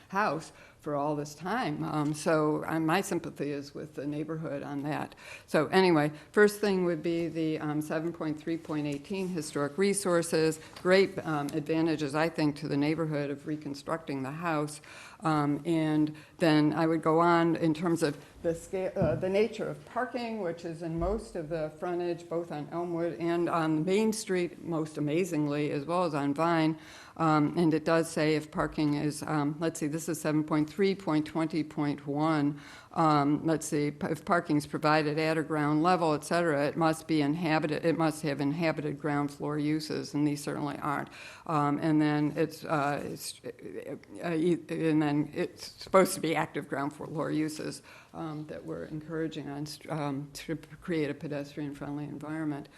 house for all this time. So my sympathy is with the neighborhood on that. So anyway, first thing would be the 7.3.18 historic resources. Great advantages, I think, to the neighborhood of reconstructing the house. And then I would go on in terms of the scale, the nature of parking, which is in most of the frontage, both on Elmwood and on Main Street, most amazingly, as well as on Vine. And it does say if parking is, let's see, this is 7.3.20.1. Let's see, if parking is provided at or ground level, et cetera, it must be inhabited, it must have inhabited ground floor uses, and these certainly aren't. And then it's supposed to be active ground floor uses that we're encouraging on to create a pedestrian-friendly environment.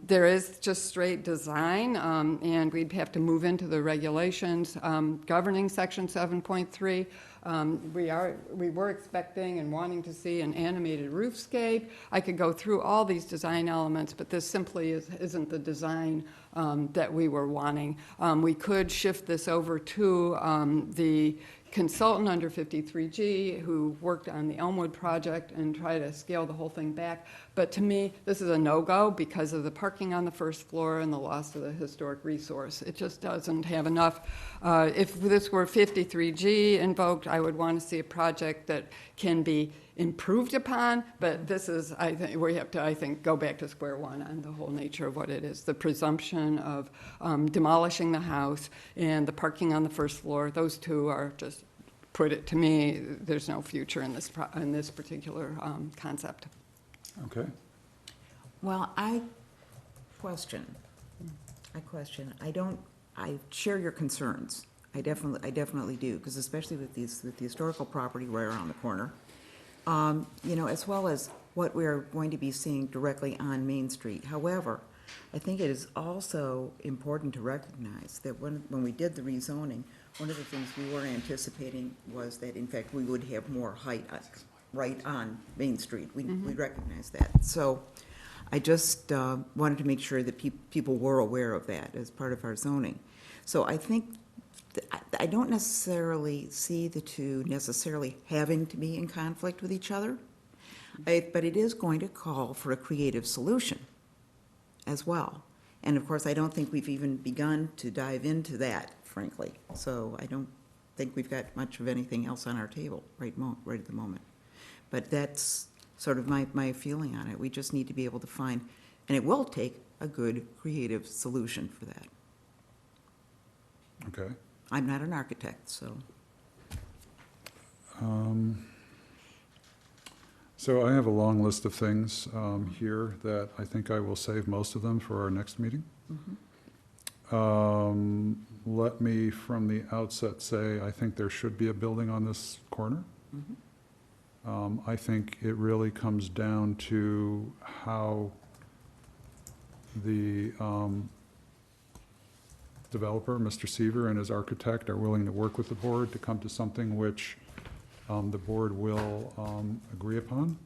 There is just straight design, and we'd have to move into the regulations governing Section 7.3. We were expecting and wanting to see an animated roofscape. I could go through all these design elements, but this simply isn't the design that we were wanting. We could shift this over to the consultant under 53G who worked on the Elmwood project and try to scale the whole thing back. But to me, this is a no-go because of the parking on the first floor and the loss of the historic resource. It just doesn't have enough. If this were 53G invoked, I would want to see a project that can be improved upon, but this is, I think, we have to, I think, go back to square one on the whole nature of what it is. The presumption of demolishing the house and the parking on the first floor, those two are just, put it to me, there's no future in this particular concept. Okay. Well, I share your concerns. I definitely do, because especially with the historical property right around the corner, as well as what we're going to be seeing directly on Main Street. However, I think it is also important to recognize that when we did the rezoning, one of the things we were anticipating was that, in fact, we would have more height right on Main Street. We recognize that. So I just wanted to make sure that people were aware of that as part of our zoning. So I think I don't necessarily see the two necessarily having to be in conflict with each other, but it is going to call for a creative solution as well. And of course, I don't think we've even begun to dive into that, frankly. So I don't think we've got much of anything else on our table right at the moment. But that's sort of my feeling on it. We just need to be able to find, and it will take a good creative solution for that. Okay. I'm not an architect, so. So I have a long list of things here that I think I will save most of them for our next meeting. Let me, from the outset, say I think there should be a building on this corner. I think it really comes down to how the developer, Mr. Seaver, and his architect are willing to work with the board to come to something which the board will agree upon.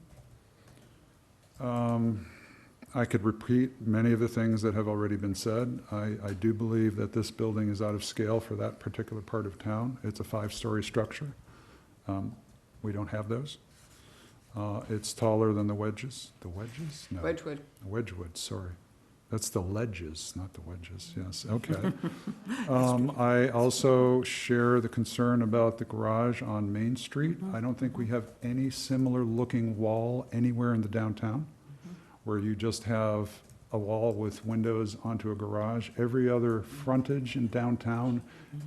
I could repeat many of the things that have already been said. I do believe that this building is out of scale for that particular part of town. It's a 5-story structure. We don't have those. It's taller than the wedges. The wedges? No. Wedgwood. Wedgwood, sorry. That's the ledges, not the wedges, yes, okay. I also share the concern about the garage on Main Street. I don't think we have any similar looking wall anywhere in the downtown, where you just have a wall with windows onto a garage. Every other frontage in downtown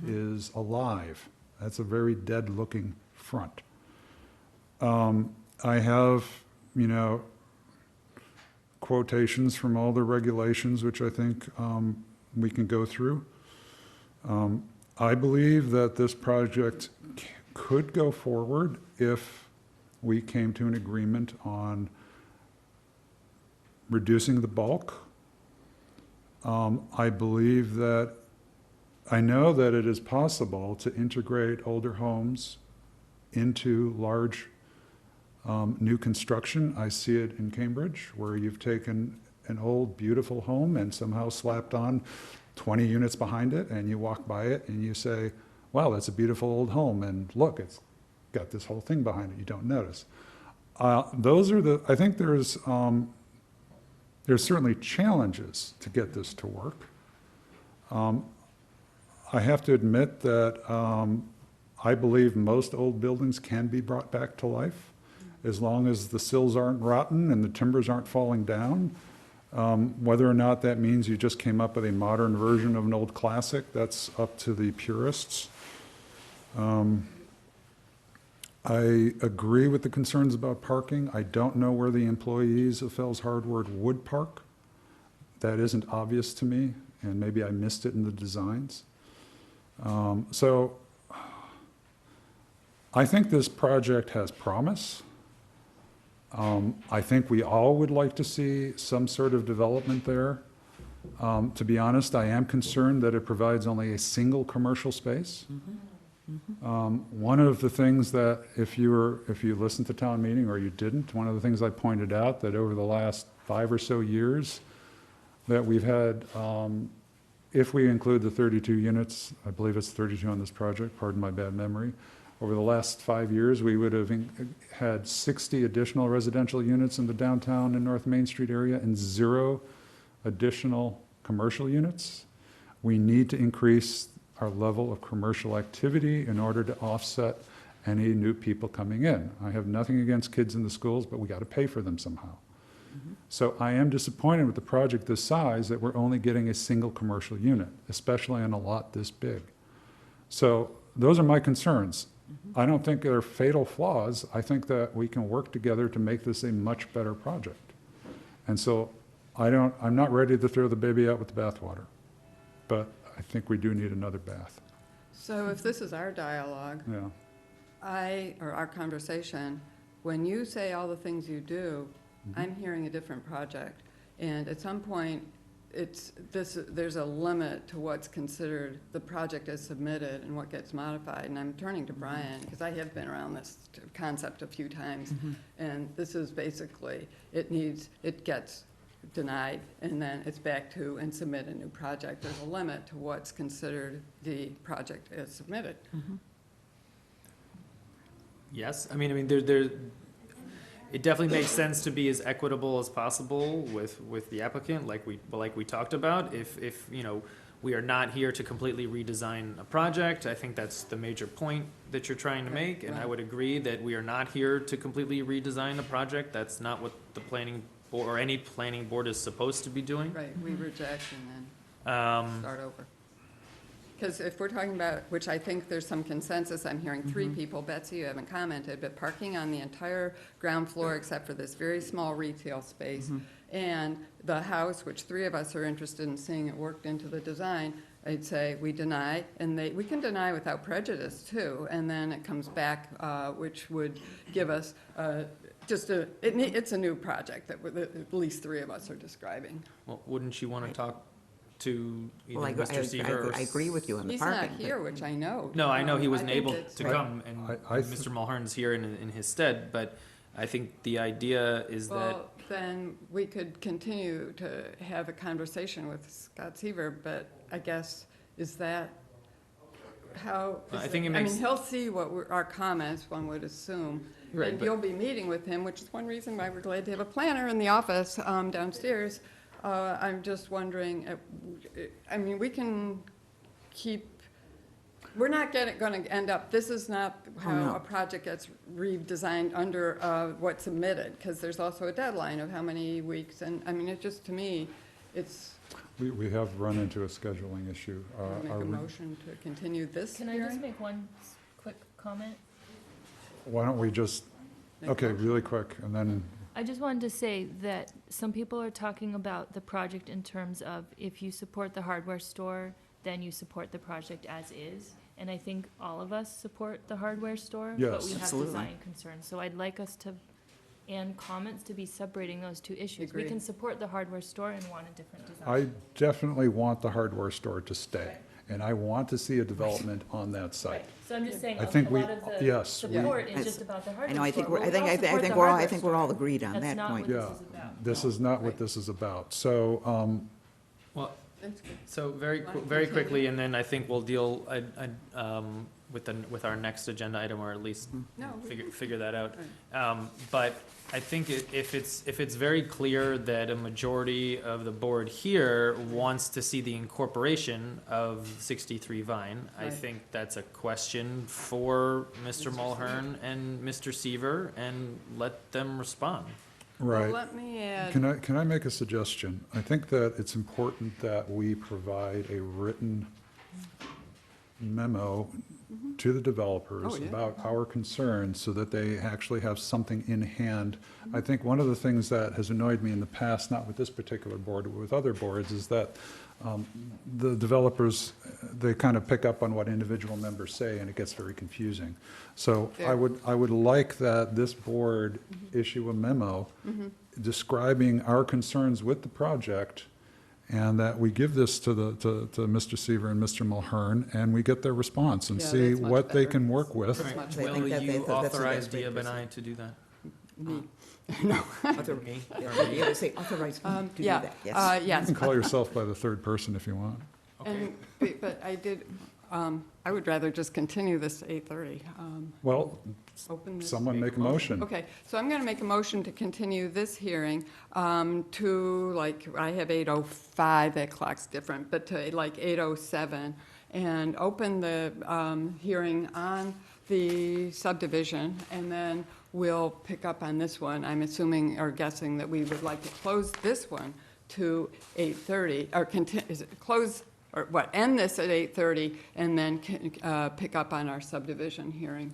is alive. That's a very dead-looking front. I have, quotations from all the regulations, which I think we can go through. I believe that this project could go forward if we came to an agreement on reducing the bulk. I believe that, I know that it is possible to integrate older homes into large new construction. I see it in Cambridge, where you've taken an old, beautiful home and somehow slapped on 20 units behind it, and you walk by it and you say, wow, that's a beautiful old home, and look, it's got this whole thing behind it. You don't notice. Those are I think there's certainly challenges to get this to work. I have to admit that I believe most old buildings can be brought back to life, as long as the sills aren't rotten and the timbers aren't falling down. Whether or not that means you just came up with a modern version of an old classic, that's up to the purists. I agree with the concerns about parking. I don't know where the employees of Fells Hardware would park. That isn't obvious to me, and maybe I missed it in the designs. So I think this project has promise. I think we all would like to see some sort of development there. To be honest, I am concerned that it provides only a single commercial space. One of the things that, if you listened to town meeting or you didn't, one of the things I pointed out that over the last 5 or so years that we've had, if we include the 32 units, I believe it's 32 on this project, pardon my bad memory, over the last 5 years, we would have had 60 additional residential units in the downtown and North Main Street area and 0 additional commercial units. We need to increase our level of commercial activity in order to offset any new people coming in. I have nothing against kids in the schools, but we got to pay for them somehow. So I am disappointed with the project this size that we're only getting a single commercial unit, especially on a lot this big. So those are my concerns. I don't think they're fatal flaws. I think that we can work together to make this a much better project. And so I'm not ready to throw the baby out with the bathwater, but I think we do need another bath. So if this is our dialogue, Yeah. or our conversation, when you say all the things you do, I'm hearing a different project. And at some point, there's a limit to what's considered the project as submitted and what gets modified. And I'm turning to Brian, because I have been around this concept a few times. And this is basically, it gets denied, and then it's back to and submit a new project. There's a limit to what's considered the project as submitted. Yes, I mean, it definitely makes sense to be as equitable as possible with the applicant, like we talked about. If, you know, we are not here to completely redesign a project, I think that's the major point that you're trying to make, and I would agree that we are not here to completely redesign a project. That's not what the planning board, or any planning board, is supposed to be doing. Right, we reject and then start over. Because if we're talking about, which I think there's some consensus, I'm hearing three people, Betsy, you haven't commented, but parking on the entire ground floor except for this very small retail space, and the house, which three of us are interested in seeing it worked into the design, I'd say we deny, and we can deny without prejudice too, and then it comes back, which would give us it's a new project that at least three of us are describing. Well, wouldn't you want to talk to either Well, Mr. Seaver or? I agree with you on the He's parking. not here, which I know. No, I know he I wasn't think able it's- to come, and Mr. Mulhern's here in his stead, but I think the idea is that, Well, then we could continue to have a conversation with Scott Seaver, but I guess, is that how? I is think it I makes- mean, he'll see what our comments, one would assume. Right, And but- you'll be meeting with him, which is one reason why we're glad to have a planner in the office downstairs. I'm just wondering, I mean, we can keep, we're not going to end up, this is not how no. a project gets redesigned under what's submitted, because there's also a deadline of how many weeks, and, I mean, it just, to me, it's, We have run into a scheduling issue. make Are a we- motion to continue this Can I just hearing. make one quick comment? Why don't we just, Make a okay, motion. really quick, and then, I just wanted to say that some people are talking about the project in terms of if you support the hardware store, then you support the project as is. And I think all of us support the hardware store, but Yes. we have Absolutely. design concerns. So I'd like us to, and comments to be separating those two issues. We Agreed. can support the hardware store and want a different design. I definitely want the hardware store to stay, and I want to see a development on that site. Right, so I'm just saying, I a think we- lot of the yes, we- support Yes. is just about the I hardware know, I think store. we're, I Well, think, we all I support think the we're all, I hardware think we're all store. agreed on That's that not point. what Yeah, this is about. this is not what this is about. So, well, That's good. so very Why don't we very take quickly, and then I think we'll deal with our next agenda item, or at least No, we- figure that out. But I think if it's very clear that a majority of the board here wants to see the incorporation of 63 Vine, I Right. think that's a question for Mr. Mulhern and Mr. Seaver, and let them respond. Well, right. let me add. Can I make a suggestion? I think that it's important that we provide a written memo to the developers Oh, yeah. about our concerns so that they actually have something in hand. I think one of the things that has annoyed me in the past, not with this particular board, but with other boards, is that the developers, they kind of pick up on what individual members say, and it gets very confusing. So Fair. I would like that this board issue a memo describing our concerns with the project, and that we give this to Mr. Seaver and Mr. Mulhern, and we get their response and Yeah, see that's much what they better. can work with. That's much I better. think Will that- you that's a authorize great Diab and I perspective. to do that? Me. Author- Me? Yeah, you gotta say authorize me to do Yeah, that, yes. You yes. can call yourself by the third person if you want. And, but I did, I would rather just continue this to 8:30. Well, Open this. someone make a motion. Okay, so I'm going to make a motion to continue this hearing to, like, I have 8:05, that clock's different, but to like 8:07, and open the hearing on the subdivision, and then we'll pick up on this one. I'm assuming or guessing that we would like to close this one to 8:30, or is it close, or what, end this at 8:30, and then pick up on our subdivision hearing.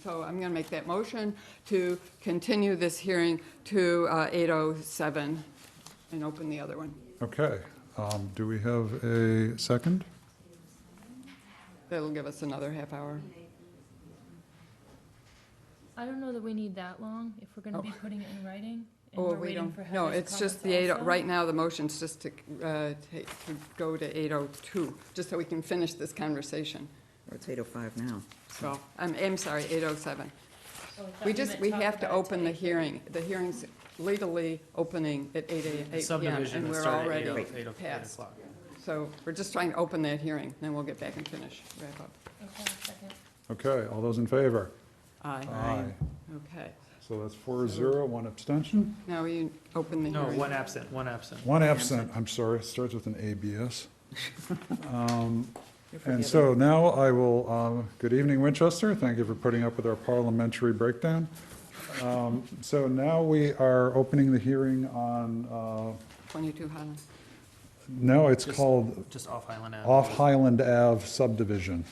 So I'm going to make that motion to continue this hearing to 8:07 and open the other one. Okay, do we have a second? That'll give us another half hour. I don't know that we need that long, if we're gonna be putting it in writing, and Or we're Oh. we waiting don't, for no, Heather's it's just comments the also. right now, the motion's just to go to 8:02, just so we can finish this conversation. Or it's 8:05 now. So, I'm sorry, 8:07. Oh, I thought We you just, meant we talk have to about it open the today. hearing. The hearing's legally opening at 8 p.m. Subdivision and will we're start at already 8 past. o'clock. So we're just trying to open that hearing, then we'll get back and finish, wrap up. Okay, second. Okay, all those in favor? Aye. Aye. Okay. So that's 4-0, one abstention. Now you open the No, hearing. one absent, one absent. One absent, I'm sorry, starts with an ABS. You're And forgiven. so now I will, good evening, Winchester. Thank you for putting up with our parliamentary breakdown. So now we are opening the hearing on, 22 Highland. no, it's Just- called Just off Highland Ave. Off Highland Ave subdivision.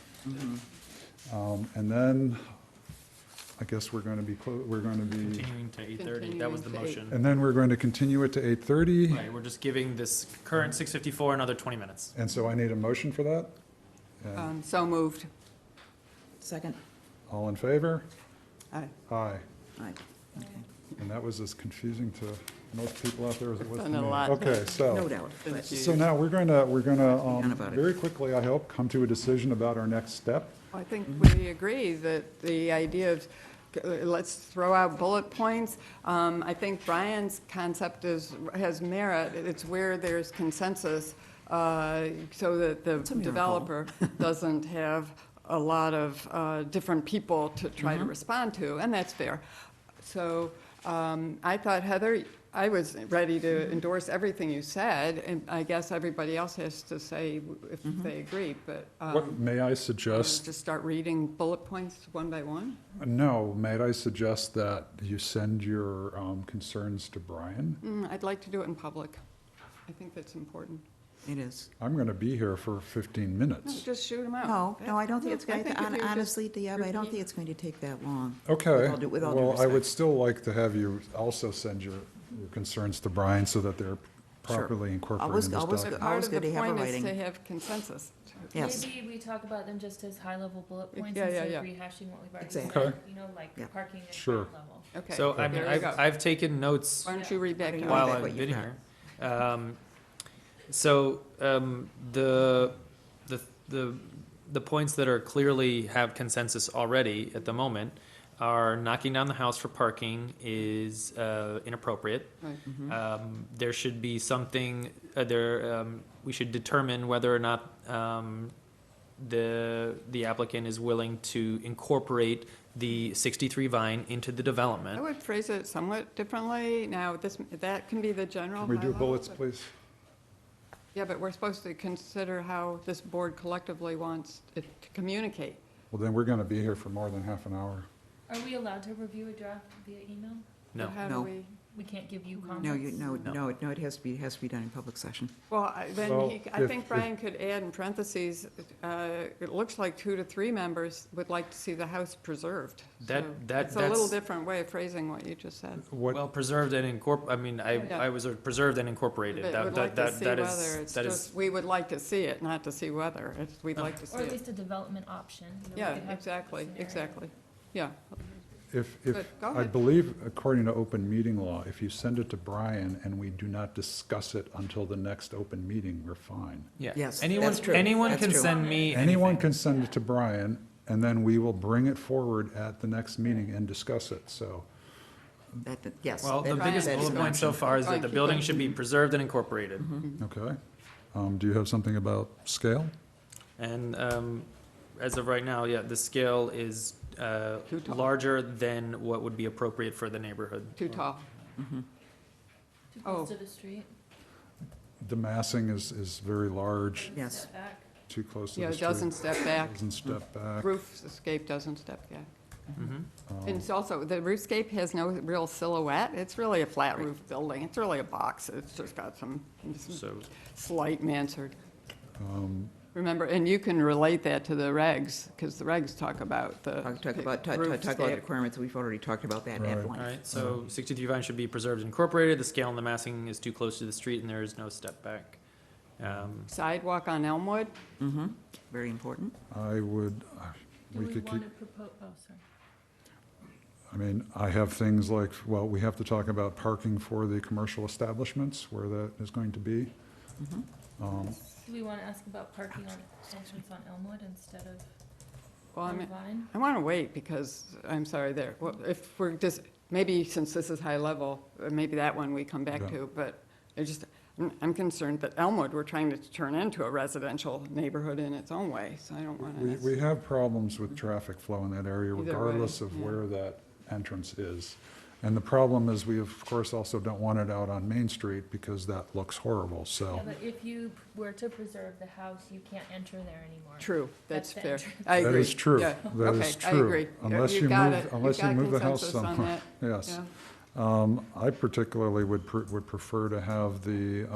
And then, I guess we're going to be, we're going to be, Continuing to 8:30, that was the Continuing to motion. and then we're going to continue it to 8:30. Right, we're just giving this current 654 another 20 minutes. And so I need a motion for that. And So moved. Second? all in favor? Aye. Aye. Aye. Okay. And that was as confusing to most people out there as it was to Done me. a lot. Okay, so. No doubt, but So now we're going to, on about it. very quickly, I hope, come to a decision about our next step. I think we agree that the idea of, let's throw out bullet points. I think Brian's concept has merit. It's where there's consensus, so that the a miracle. developer doesn't have a lot of different people to try to respond to, and that's fair. So I thought, Heather, I was ready to endorse everything you said, and I guess everybody else has to say if they agree, but What, may I suggest, just start reading bullet points one by one? no, may I suggest that you send your concerns to Brian? I'd like to do it in public. I think that's important. It is. I'm going to be here for 15 No, minutes. just shoot them out. No, I don't think it's I going think to, if you just honestly, Deb, I don't repeat- think it's going to take that long. Okay, with all due well, I would respect. still like to have you also send your concerns to Brian so that they're properly incorporated in this Always document. Part always of the good to have a point is writing. to have consensus. Yes. Maybe we talk about them just as high-level bullet points Yeah, yeah, instead of yeah. rehashing what we've already Exactly. said. Okay. You know, like Yeah. parking at Sure. ground level. Okay. So, I mean, there you go. I've taken notes Why don't you read back to Why while back me? what I've you've been got. here. So, the points that are clearly have consensus already at the moment are knocking down the house for parking is inappropriate. Right. There should be something, we should determine whether or not the applicant is willing to incorporate the 63 Vine into the I development. would phrase it somewhat differently. Now, that can be the general. Can we do high bullets, level, but- please? Yeah, but we're supposed to consider how this board collectively wants it to communicate. Well, then we're going to be here for more than half an hour. Are we allowed to review a draft via email? No. How do No. we? We can't give you comments? No, it has to be done in public session. Well, then Well, I if- think Brian could add in parentheses, it looks like 2 to 3 members would like to see the house preserved. That- So that- It's a little that's- different way of phrasing what you just said. What, Well, preserved and I mean, Yeah. I was preserved and incorporated. But That would like to see that whether is, it's that is, just, we would like to see it, not to see whether. We'd like to see Or at it. least a development option. You know, we Yeah, could have exactly, scenario. exactly. Yeah, if, Good, go I ahead. believe, according to open meeting law, if you send it to Brian and we do not discuss it until the next open meeting, we're fine. yeah. Yes, Anyone, that's true. anyone That's can true. send me Anyone anything. can send it to Brian, and then we will bring it forward at the next meeting and discuss it, so. Yes. Well, the that- biggest that is bullet an point so option. far is Fine, that the keep building going. should be preserved and incorporated. Okay. Do you have something about scale? And as of right now, yeah, the scale is Too tall. larger than what would be appropriate for the neighborhood. too tall. Too Oh. close to the street, The massing is very large, Yes. step back. too close to Yeah, the it street. doesn't step back. Doesn't step back. Roof escape doesn't step back. Mhm. And it's also, the roofscape has no real silhouette. It's really a flat roof building. It's really a box. It's just got some So, slight mansard. Um, Remember, and you can relate that to the regs, because the regs talk about the Talk about the roofscape. requirements, we've already talked about that at Right. all length. right, so 63 Vine should be preserved and incorporated. The scale and the massing is too close to the street and there is no step back. Sidewalk on Elmwood. Mm-hmm, very important. I would, Do we we could keep, want to propose, oh, sorry. I mean, I have things like, well, we have to talk about parking for the commercial establishments, where that is going to be. Mm-hmm. Um, Do we want to ask about parking on entrance on Elmwood instead of Well, I on mean, Vine? I want to wait because, I'm sorry, well, if we're just, maybe since this is high level, maybe that one we come back Yeah. to, but I'm concerned that Elmwood, we're trying to turn into a residential neighborhood in its own way, so I don't want to. We have problems with traffic flow in that area Either way, regardless of yeah. where that entrance is. And the problem is we, of course, also don't want it out on Main Street because that looks horrible, Yeah, so. but if you were to preserve the house, you can't enter there anymore. True, that's the fair. entrance. I That agree. is true. Yeah. That is Okay, I true. agree. Unless You you got move, it. unless you got move the house consensus on somewhere. that. Yes. Yeah. I particularly would prefer to have the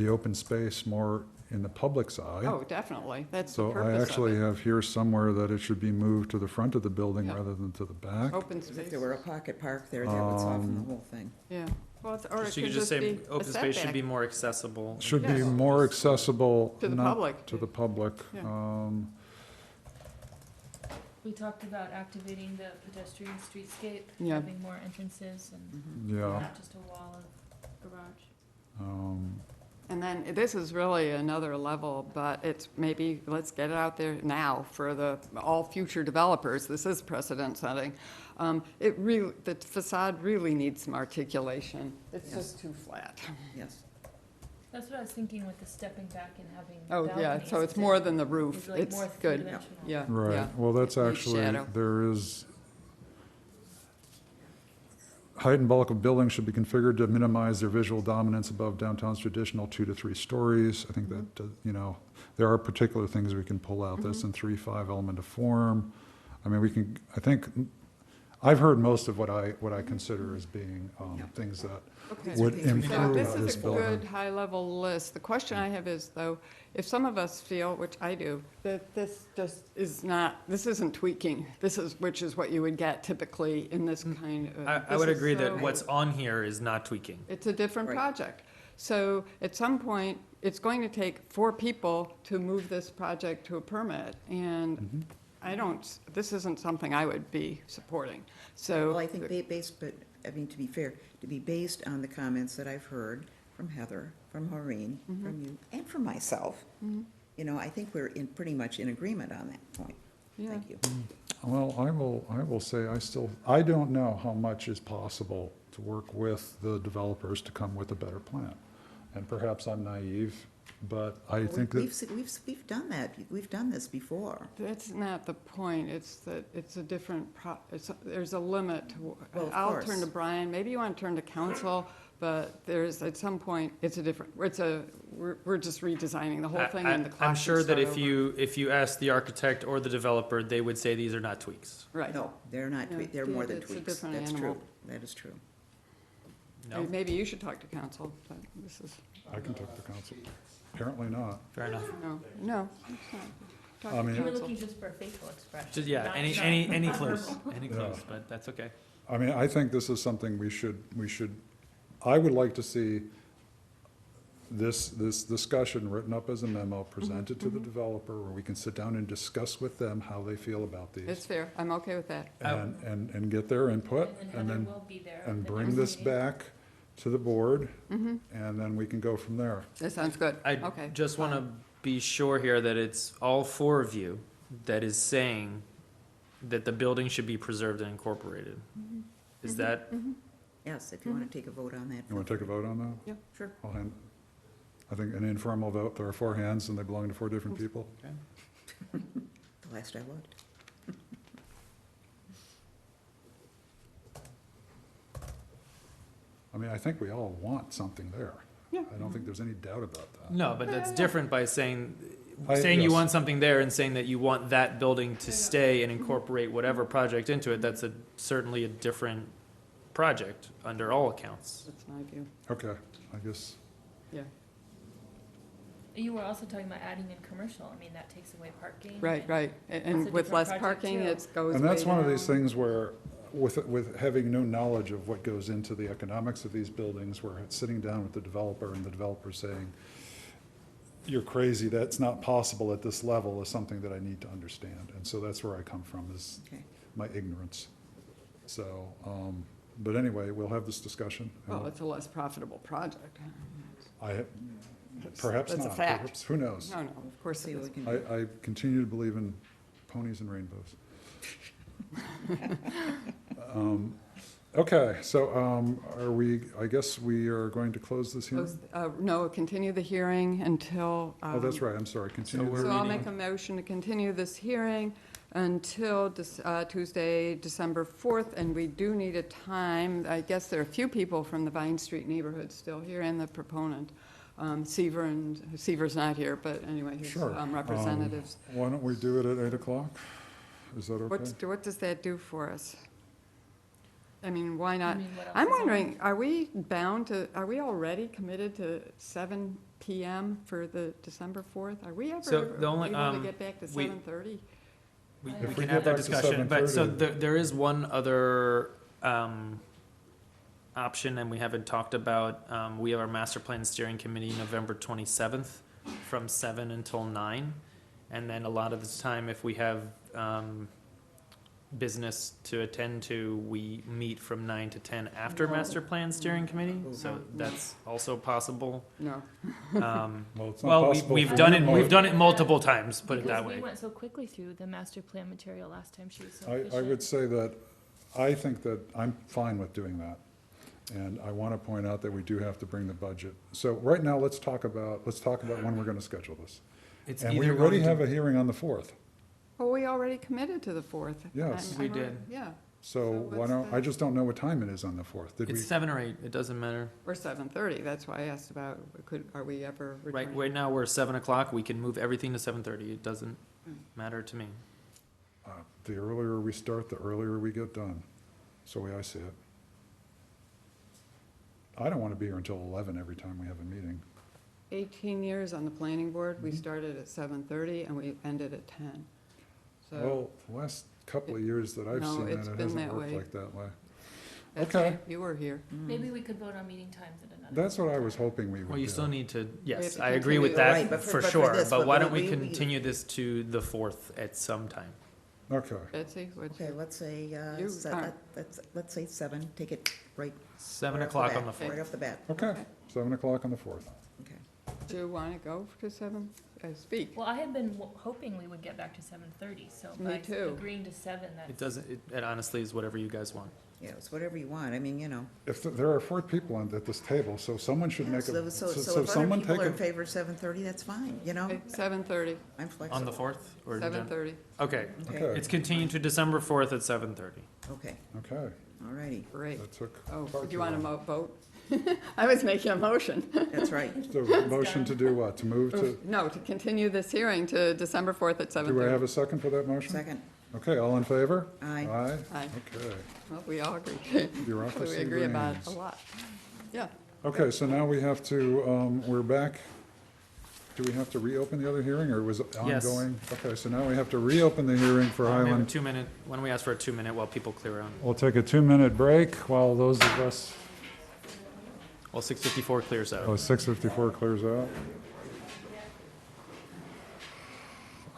open space more in the public's eye. Oh, definitely, that's the So I purpose of actually it. have here somewhere that it should be moved to the front of the building Yeah. rather than to the back. Open If space, there were a pocket park there, that would soften the whole thing. yeah. Well, or it So you could could just say be a open space should setback. be more accessible. Should be Yes. more accessible. To the not public. To the public. Yeah. We talked about activating the pedestrian streetscape, Yeah. having more entrances and Yeah. not just a wall of garage. And then, this is really another level, but it's maybe, let's get it out there now for all future developers. This is precedent setting. The facade really needs some articulation. It's Yes. just too flat. Yes. That's what I was thinking with the stepping back and having Oh, yeah, balconies so it's to- more than the roof. It's like It's more good. three-dimensional. Yeah, yeah. Right, well, that's It needs actually, shadow. there is, height and bulk of buildings should be configured to minimize their visual dominance above downtown's traditional 2 to 3 stories. I think that, there are particular things we can pull out. That's in 3.5 element of form. I mean, I think, I've heard most of what I consider as being things that Okay. would So So improve this this is a good building. high-level list. The question I have is, though, if some of us feel, which I do, that this just is not, this isn't tweaking, which is what you would get typically in this kind of. I this would is agree so- that what's on here is not tweaking. It's a different Right. project. So at some point, it's going to take 4 people to move this project to a permit, and this isn't something I would be supporting, so. Well, I think to be fair, to be based on the comments that I've heard from Heather, from Maureen, from you, and from myself, I think we're pretty much in agreement on that point. Yeah. Thank you. Well, I will say, I don't know how much is possible to work with the developers to come with a better plan. And perhaps I'm naive, but I think that, We've done that, we've done this before. That's not the point, it's that it's a different, there's a limit to, Well, of I'll course. turn to Brian, maybe you want to turn to council, but at some point, we're just redesigning the whole thing and the clock I'm can sure that start over. if you ask the architect or the developer, they would say these are not tweaks. Right. No, they're not, Yeah, they're more than it's a tweaks. different That's animal. true, that is true. No, Maybe you should talk to council, but this is, I can talk to council. Apparently not. fair enough. no, it's not. Talk I to mean- You were council. looking just for a facial expression. Just, yeah, not- any clues, any clues, but that's okay. I mean, I think this is something we should, I would like to see this discussion written up as a memo, presented to the developer, where we can sit down and discuss with them how they feel about It's these. fair, I'm okay with that. And get their input, And and Heather then, will be there. and at the bring next this meeting. back to the board, and then we can go from there. That sounds good, I okay. just want to be sure here that it's all 4 of you that is saying that the building should be preserved and incorporated. Is that, Yes, if you want to take a vote on that. You want to take a vote on that? Yeah, sure. I'll hand, I think an informal vote, there are 4 hands, and they belong to 4 different people. The last I looked. I mean, I think we all want something there. Yeah. I don't think there's any doubt about that. no, but that's different by saying I- you yes. want something there and saying that you want that building to stay and incorporate whatever project into it, that's certainly a different project under all accounts. That's my view, Okay, I guess, yeah. You were also talking about adding in commercial. I mean, that takes away parking. Right, and- right, That's and a with different less project, parking, too. it goes way and that's one of these down. things where, with having no knowledge of what goes into the economics of these buildings, where it's sitting down with the developer and the developer saying, you're crazy, that's not possible at this level, is something that I need to understand. And so that's where I come from, is Okay. my ignorance. So, but anyway, we'll have this discussion. and Well, it's a less profitable project. Perhaps That's a not, fact. perhaps, who knows? No, no, of course See it what is. we can do. I continue to believe in ponies and rainbows. Okay, so are we, I guess we are going to close this hearing? No, continue the hearing until. Oh, that's right, I'm sorry, continue. we're So I'll reading- make a motion to continue this hearing until Tuesday, December 4th, and we do need a time. I guess there are a few people from the Vine Street neighborhood still here and the proponent. Seaver's not here, but anyway, his Sure. representatives. Why don't we do it at 8 o'clock? Is that okay? What does that do for us? I mean, why not? mean, what else I'm is on? wondering, are we already committed to 7 PM for the December 4th? Are we So ever the only, able to get back to we- 7:30? We If we can get have that back to discussion, but so 7:30. there is one other, option, and we haven't talked about, we have our master plan steering committee November 27th from 7 until 9. And then a lot of the time, if we have, business to attend to, we meet from 9 to 10 after master plan steering committee, so that's also possible. No. Well, it's not Well, possible we've for done you, it, Mark. we've done it multiple times, put it that Because way. we went so quickly through the master plan material last time, she was so I efficient. would say that, I think that I'm fine with doing that. And I want to point out that we do have to bring the budget. So right now, let's talk about when we're going to schedule this. It's And we either already going have to, a hearing on the 4th. Well, we already committed to the 4th. Yes. I We heard- did. Yeah, So So why what's don't, the- I just don't know what time it is on the 4th. Did we? it's 7 or 8, it doesn't matter. or 7:30, that's why I asked about, are we ever Right, returning? right now, we're 7 o'clock, we can move everything to 7:30, it doesn't matter to me. The earlier we start, the earlier we get done. That's the way I see it. I don't want to be here until 11 every time we have a meeting. 18 years on the planning board, Mm-hmm. we started at 7:30 and we ended at 10. So Well, the last couple of years that I've No, seen it's that, it been hasn't that worked way. like that way. that's okay. right, you were here. Maybe we could vote on meeting times at another. That's what I was hoping we would do. Well, you still need to, have yes, to I agree with continue- that, Right, but for for sure, this, but but why we- don't we we- continue this to the 4th at some time? Okay, Betsy, what's Okay, let's say, You are- let's say 7, take it right. 7 right off o'clock bat, on the 4th. Right off the bat, okay, 7 o'clock on the 4th. okay. do you want to go to 7? Speak. Well, I had been hoping we would get back to 7:30, so Me by too. agreeing to 7, that's. It doesn't, it honestly is whatever you guys want. Yeah, it's whatever you want, I mean, you know. If there are 4 people at this table, so someone should Yeah, make a, so if so other someone people take are in a, favor of 7:30, that's fine, you know? Okay, 7:30, I'm flexible. On the 4th, or in general? 7:30. Okay, Okay, okay, it's continued to December 4th at 7:30. okay, okay, all righty, Great. that took Oh, far do too you want to long. vote? I was making a motion. that's right. So motion to do what, to move to, No, to continue this hearing to December 4th at 7:30. do I have a second for that motion? Second, Okay, all in favor? aye. Aye? Aye. Okay, Well, we all agree. bureaucracy We agree about reigns. a lot. Yeah. Okay, so now we have to, we're back. Do we have to reopen the other hearing, or was it Yes. ongoing? Okay, so now we have to reopen the hearing for We have a Highland. 2-minute, why don't we ask for a 2-minute while people clear out? We'll take a 2-minute break while those of us, While 6:54 clears out. 6:54 clears out.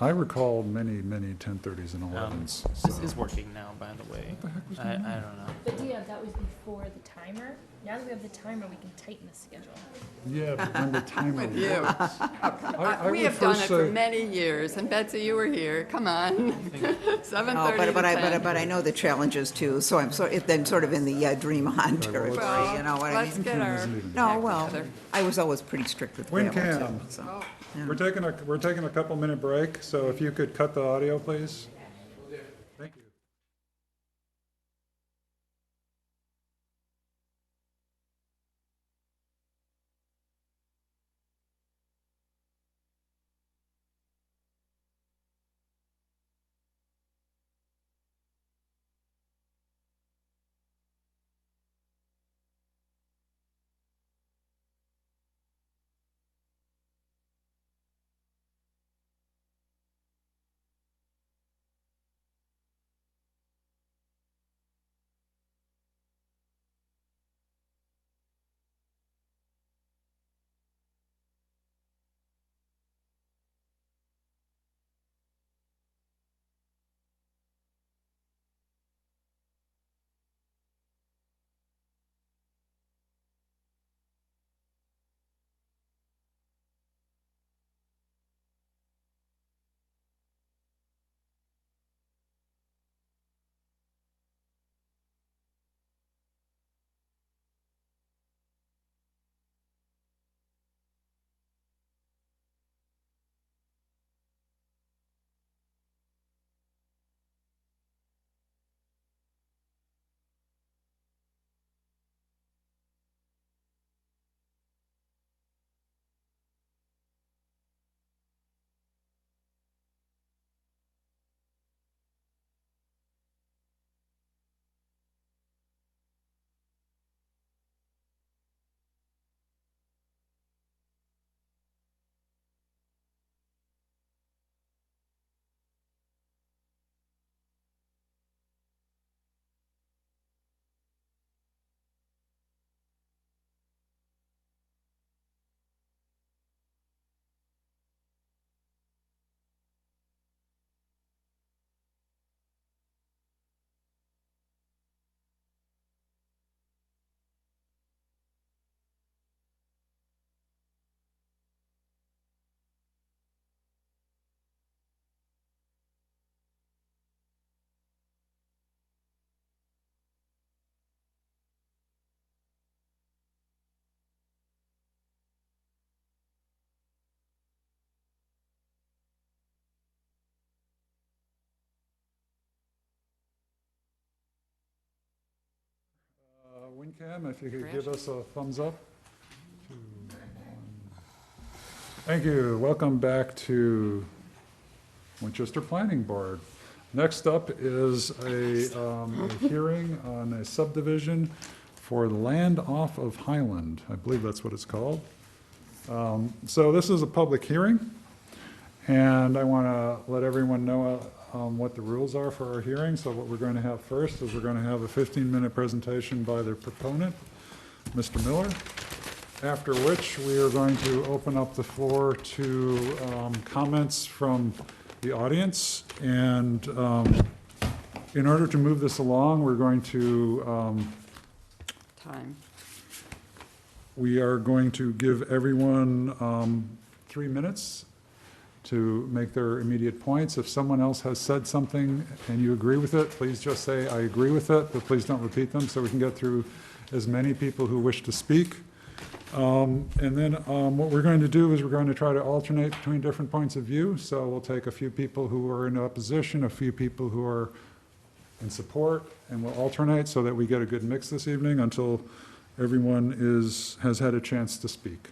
I recall many, many 10:30s and 11s. This so- is working now, by the way. I don't know. But yeah, that was before the timer. Now that we have the timer, we can tighten the schedule. Yeah, but when the timer With you. works. I We would have done first it for say- many years, and Betsy, you were here, come on. 7:30 No, to but 10. I know the challenges too, so I'm then sort of in the dream on territory, Well, you know what I let's mean? get our Isn't even- No, act well, together. I was always pretty strict with travel WinCam. too, so. Oh. yeah. We're taking a couple minute break, so if you could cut the audio, please. Thank you. Cam, if you could give us a thumbs up. 2, 1. Thank you. Welcome back to Winchester Planning Board. Next up is a hearing on a subdivision for the land off of Highland. I believe that's what it's called. So this is a public hearing, and I want to let everyone know what the rules are for our hearing. So what we're going to have first is we're going to have a 15-minute presentation by the proponent, Mr. Miller, after which we are going to open up the floor to comments from the audience. And in order to move this along, we're going to we are going to give everyone 3 minutes to make their immediate points. If someone else has said something and you agree with it, please just say, I agree with it, but please don't repeat them so we can get through as many people who wish to speak. And then what we're going to do is we're going to try to alternate between different points of view. So we'll take a few people who are in opposition, a few people who are in support, and we'll alternate so that we get a good mix this evening until everyone has had a chance to speak.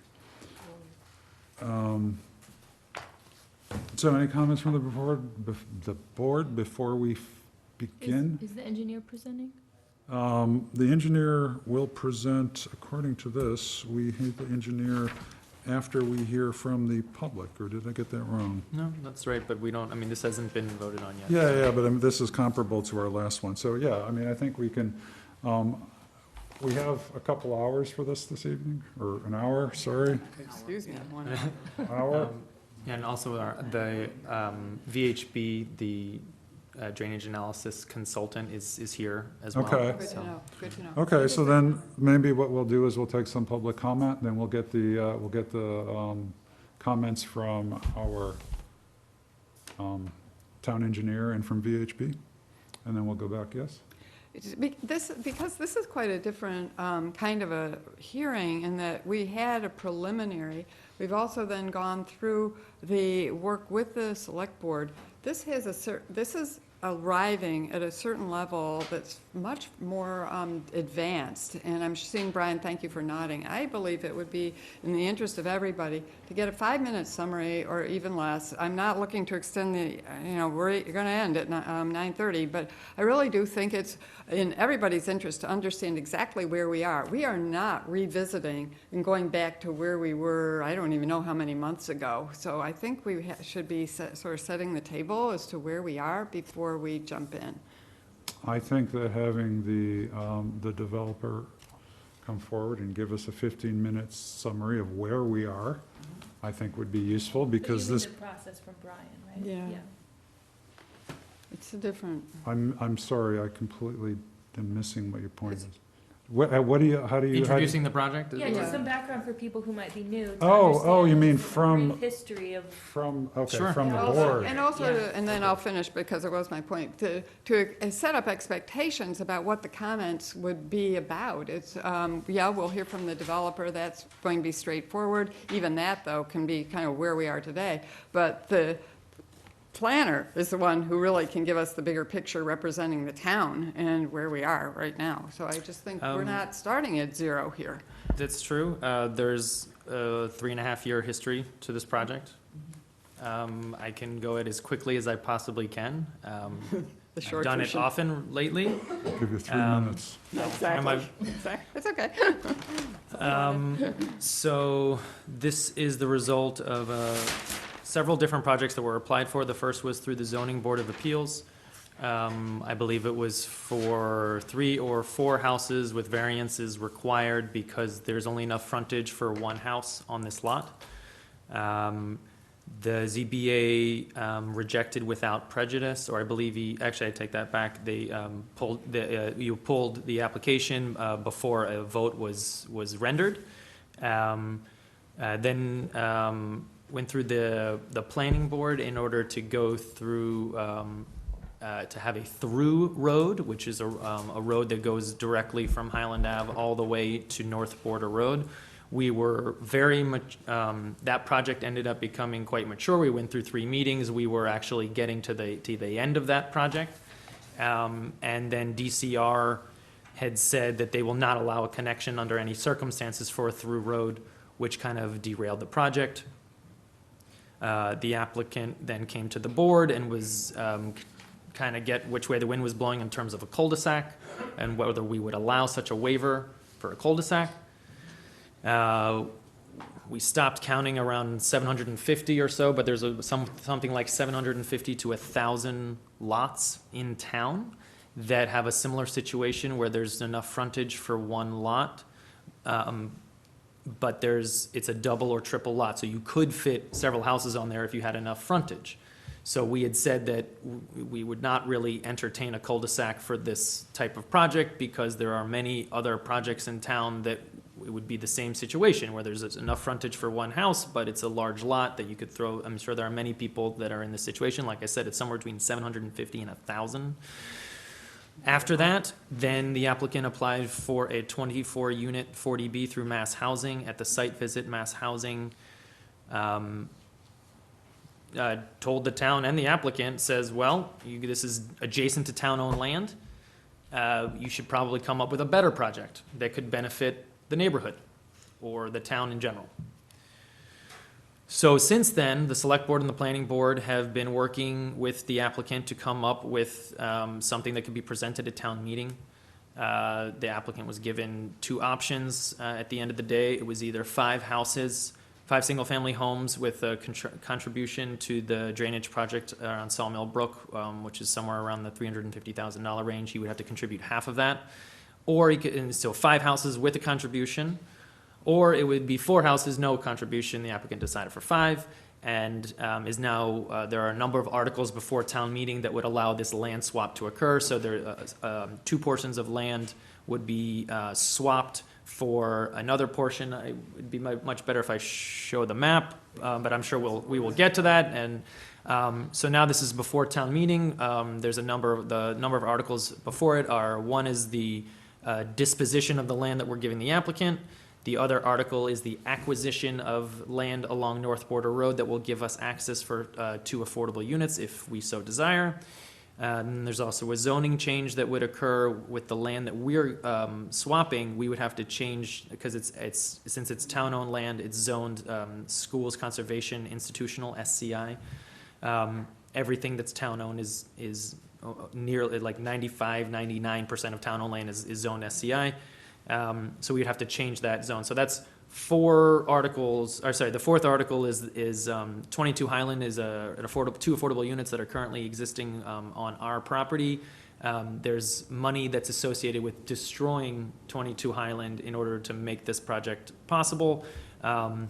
So any comments from the board before we begin? Is the engineer presenting? The engineer will present, according to this, we have the engineer after we hear from the public, or did I get that wrong? No, that's right, but we don't, I mean, this hasn't been voted on yet. Yeah, but I mean, this is comparable to our last one. So, yeah, I mean, I think we can, we have a couple hours for this evening, or an hour, sorry. Excuse me, 1 hour. Hour? Yeah, and also the VHB, the drainage analysis consultant is here as well. Okay. Good to know, good to know. Okay, so then maybe what we'll do is we'll take some public comment, then we'll get the comments from our town engineer and from VHB, and then we'll go back, yes? Because this is quite a different kind of a hearing in that we had a preliminary. We've also then gone through the work with the select board. This is arriving at a certain level that's much more advanced. And I'm seeing, Brian, thank you for nodding. I believe it would be in the interest of everybody to get a 5-minute summary or even less. I'm not looking to extend the, we're going to end at 9:30, but I really do think it's in everybody's interest to understand exactly where we are. We are not revisiting and going back to where we were, I don't even know how many months ago. So I think we should be sort of setting the table as to where we are before we jump in. I think that having the developer come forward and give us a 15-minute summary of where we are, I think would be useful, because this, the process from Brian, right? Yeah. It's a different. I'm sorry, I completely am missing what your point is. What do you, how do you? Introducing the project? Yeah, just some background for people who might be new. to Oh, you understand mean the from, brief history of, okay, Sure. from the And also- board. And also, Yeah. and then I'll finish because it was my point, to set up expectations about what the comments would be about. It's, we'll hear from the developer, that's going to be straightforward. Even that, though, can be kind of where we are today. But the planner is the one who really can give us the bigger picture representing the town and where we are right now. So I just think we're not starting at zero here. That's true. There's a 3.5-year history to this project. I can go it as quickly as I possibly can. The I've short done it version. often lately. Give you 3 minutes. Exactly. It's okay. So this is the result of several different projects that were applied for. The first was through the Zoning Board of Appeals. I believe it was for 3 or 4 houses with variances required because there's only enough frontage for 1 house on this lot. The ZBA rejected without prejudice, or I believe actually I take that back. They you pulled the application before a vote was rendered. Then went through the planning board in order to go through to have a through road, which is a road that goes directly from Highland Ave all the way to North Border Road. We were very much, that project ended up becoming quite mature. We went through 3 meetings. We were actually getting to the end of that project. And then DCR had said that they will not allow a connection under any circumstances for a through road, which kind of derailed the project. The applicant then came to the board and was kind of get which way the wind was blowing in terms of a cul-de-sac and whether we would allow such a waiver for a cul-de-sac. We stopped counting around 750 or so, but there's something like 750 to 1,000 lots in town that have a similar situation where there's enough frontage for one lot, but it's a double or triple lot, so you could fit several houses on there if you had enough frontage. So we had said that we would not really entertain a cul-de-sac for this type of project because there are many other projects in town that it would be the same situation where there's enough frontage for one house, but it's a large lot that you could throw. I'm sure there are many people that are in this situation. Like I said, it's somewhere between 750 and 1,000. After that, then the applicant applied for a 24-unit 40B through Mass Housing. At the site visit, Mass Housing told the town and the applicant, says, well, this is adjacent to town-owned land. You should probably come up with a better project that could benefit the neighborhood or the town in general. So since then, the select board and the planning board have been working with the applicant to come up with something that could be presented at town meeting. The applicant was given two options at the end of the day. It was either 5 single-family homes with a contribution to the drainage project on Sawmill Brook, which is somewhere around the $350,000 range. He would have to contribute half of that. Or he could, and so 5 houses with a contribution, or it would be 4 houses, no contribution. The applicant decided for 5, and is now, there are a number of articles before town meeting that would allow this land swap to occur. So there, 2 portions of land would be swapped for another portion. It would be much better if I show the map, but I'm sure we will get to that. And so now this is before town meeting. There's the number of articles before it are, one is the disposition of the land that we're giving the applicant. The other article is the acquisition of land along North Border Road that will give us access for 2 affordable units if we so desire. And there's also a zoning change that would occur with the land that we're swapping. We would have to change, because since it's town-owned land, it's zoned schools, conservation, institutional, SCI. Everything that's town-owned is nearly like 99% of town-owned land is zoned SCI. So we'd have to change that zone. So that's 4 articles, or sorry, the 4th article is 22 Highland is 2 affordable units that are currently existing on our property. There's money that's associated with destroying 22 Highland in order to make this project possible. So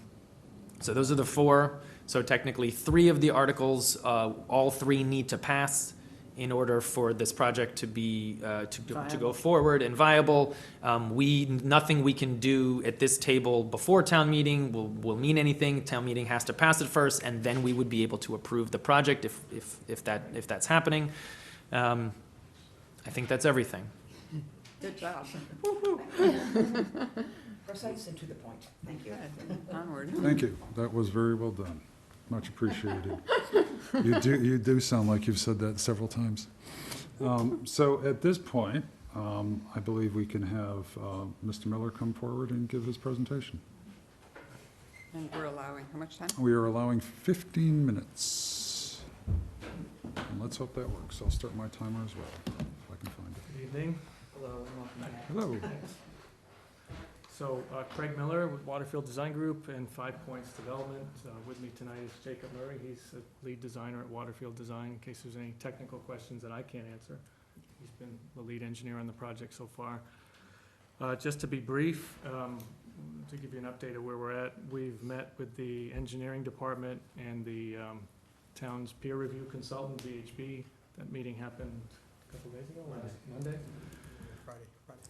those are the 4. So technically 3 of the articles, all 3 need to pass in order for this project to be, to go forward and viable. Nothing we can do at this table before town meeting will mean anything. Town meeting has to pass it first, and then we would be able to approve the project if that's happening. I think that's everything. Good job. Precise and to the point. Thank you. Onward. Thank you. That was very well done. Much appreciated. You do sound like you've said that several times. So at this point, I believe we can have Mr. Miller come forward and give his presentation. And we're allowing how much time? We are allowing 15 minutes. And let's hope that works. I'll start my timer as well, if I can find it. Good evening. Hello, and welcome back. Hello. So Craig Miller with Waterfield Design Group and 5 Points Development. With me tonight is Jacob Murray. He's a lead designer at Waterfield Design, in case there's any technical questions that I can't answer. He's been the lead engineer on the project so far. Just to be brief, to give you an update of where we're at, we've met with the engineering department and the town's peer review consultant, VHB. That meeting happened a couple days ago, last Monday?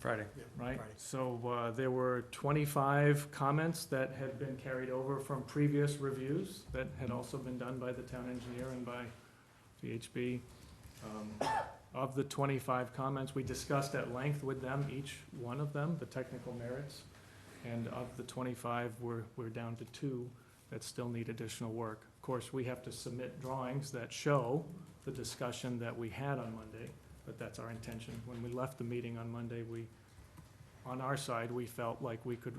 Friday. Right, so there were 25 comments that had been carried over from previous reviews that had also been done by the town engineer and by VHB. Of the 25 comments, we discussed at length with them, each one of them, the technical merits. And of the 25, we're down to 2 that still need additional work. Of course, we have to submit drawings that show the discussion that we had on Monday, but that's our intention. When we left the meeting on Monday, we on our side, we felt like we could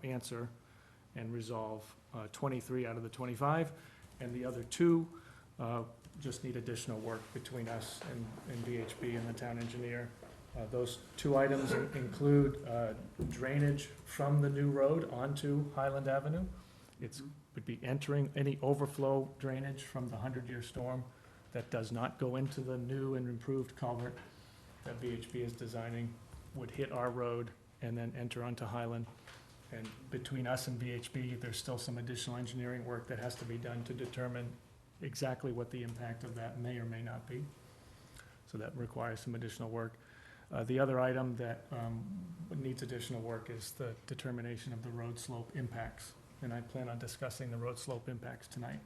answer and resolve 23 out of the 25, and the other two just need additional work between us and VHB and the town engineer. Those two items include drainage from the new road onto Highland Avenue. It would be entering any overflow drainage from the 100-year storm that does not go into the new and improved culvert that VHB is designing, would hit our road and then enter onto Highland. And between us and VHB, there's still some additional engineering work that has to be done to determine exactly what the impact of that may or may not be. So that requires some additional work. The other item that needs additional work is the determination of the road slope impacts, and I plan on discussing the road slope impacts tonight.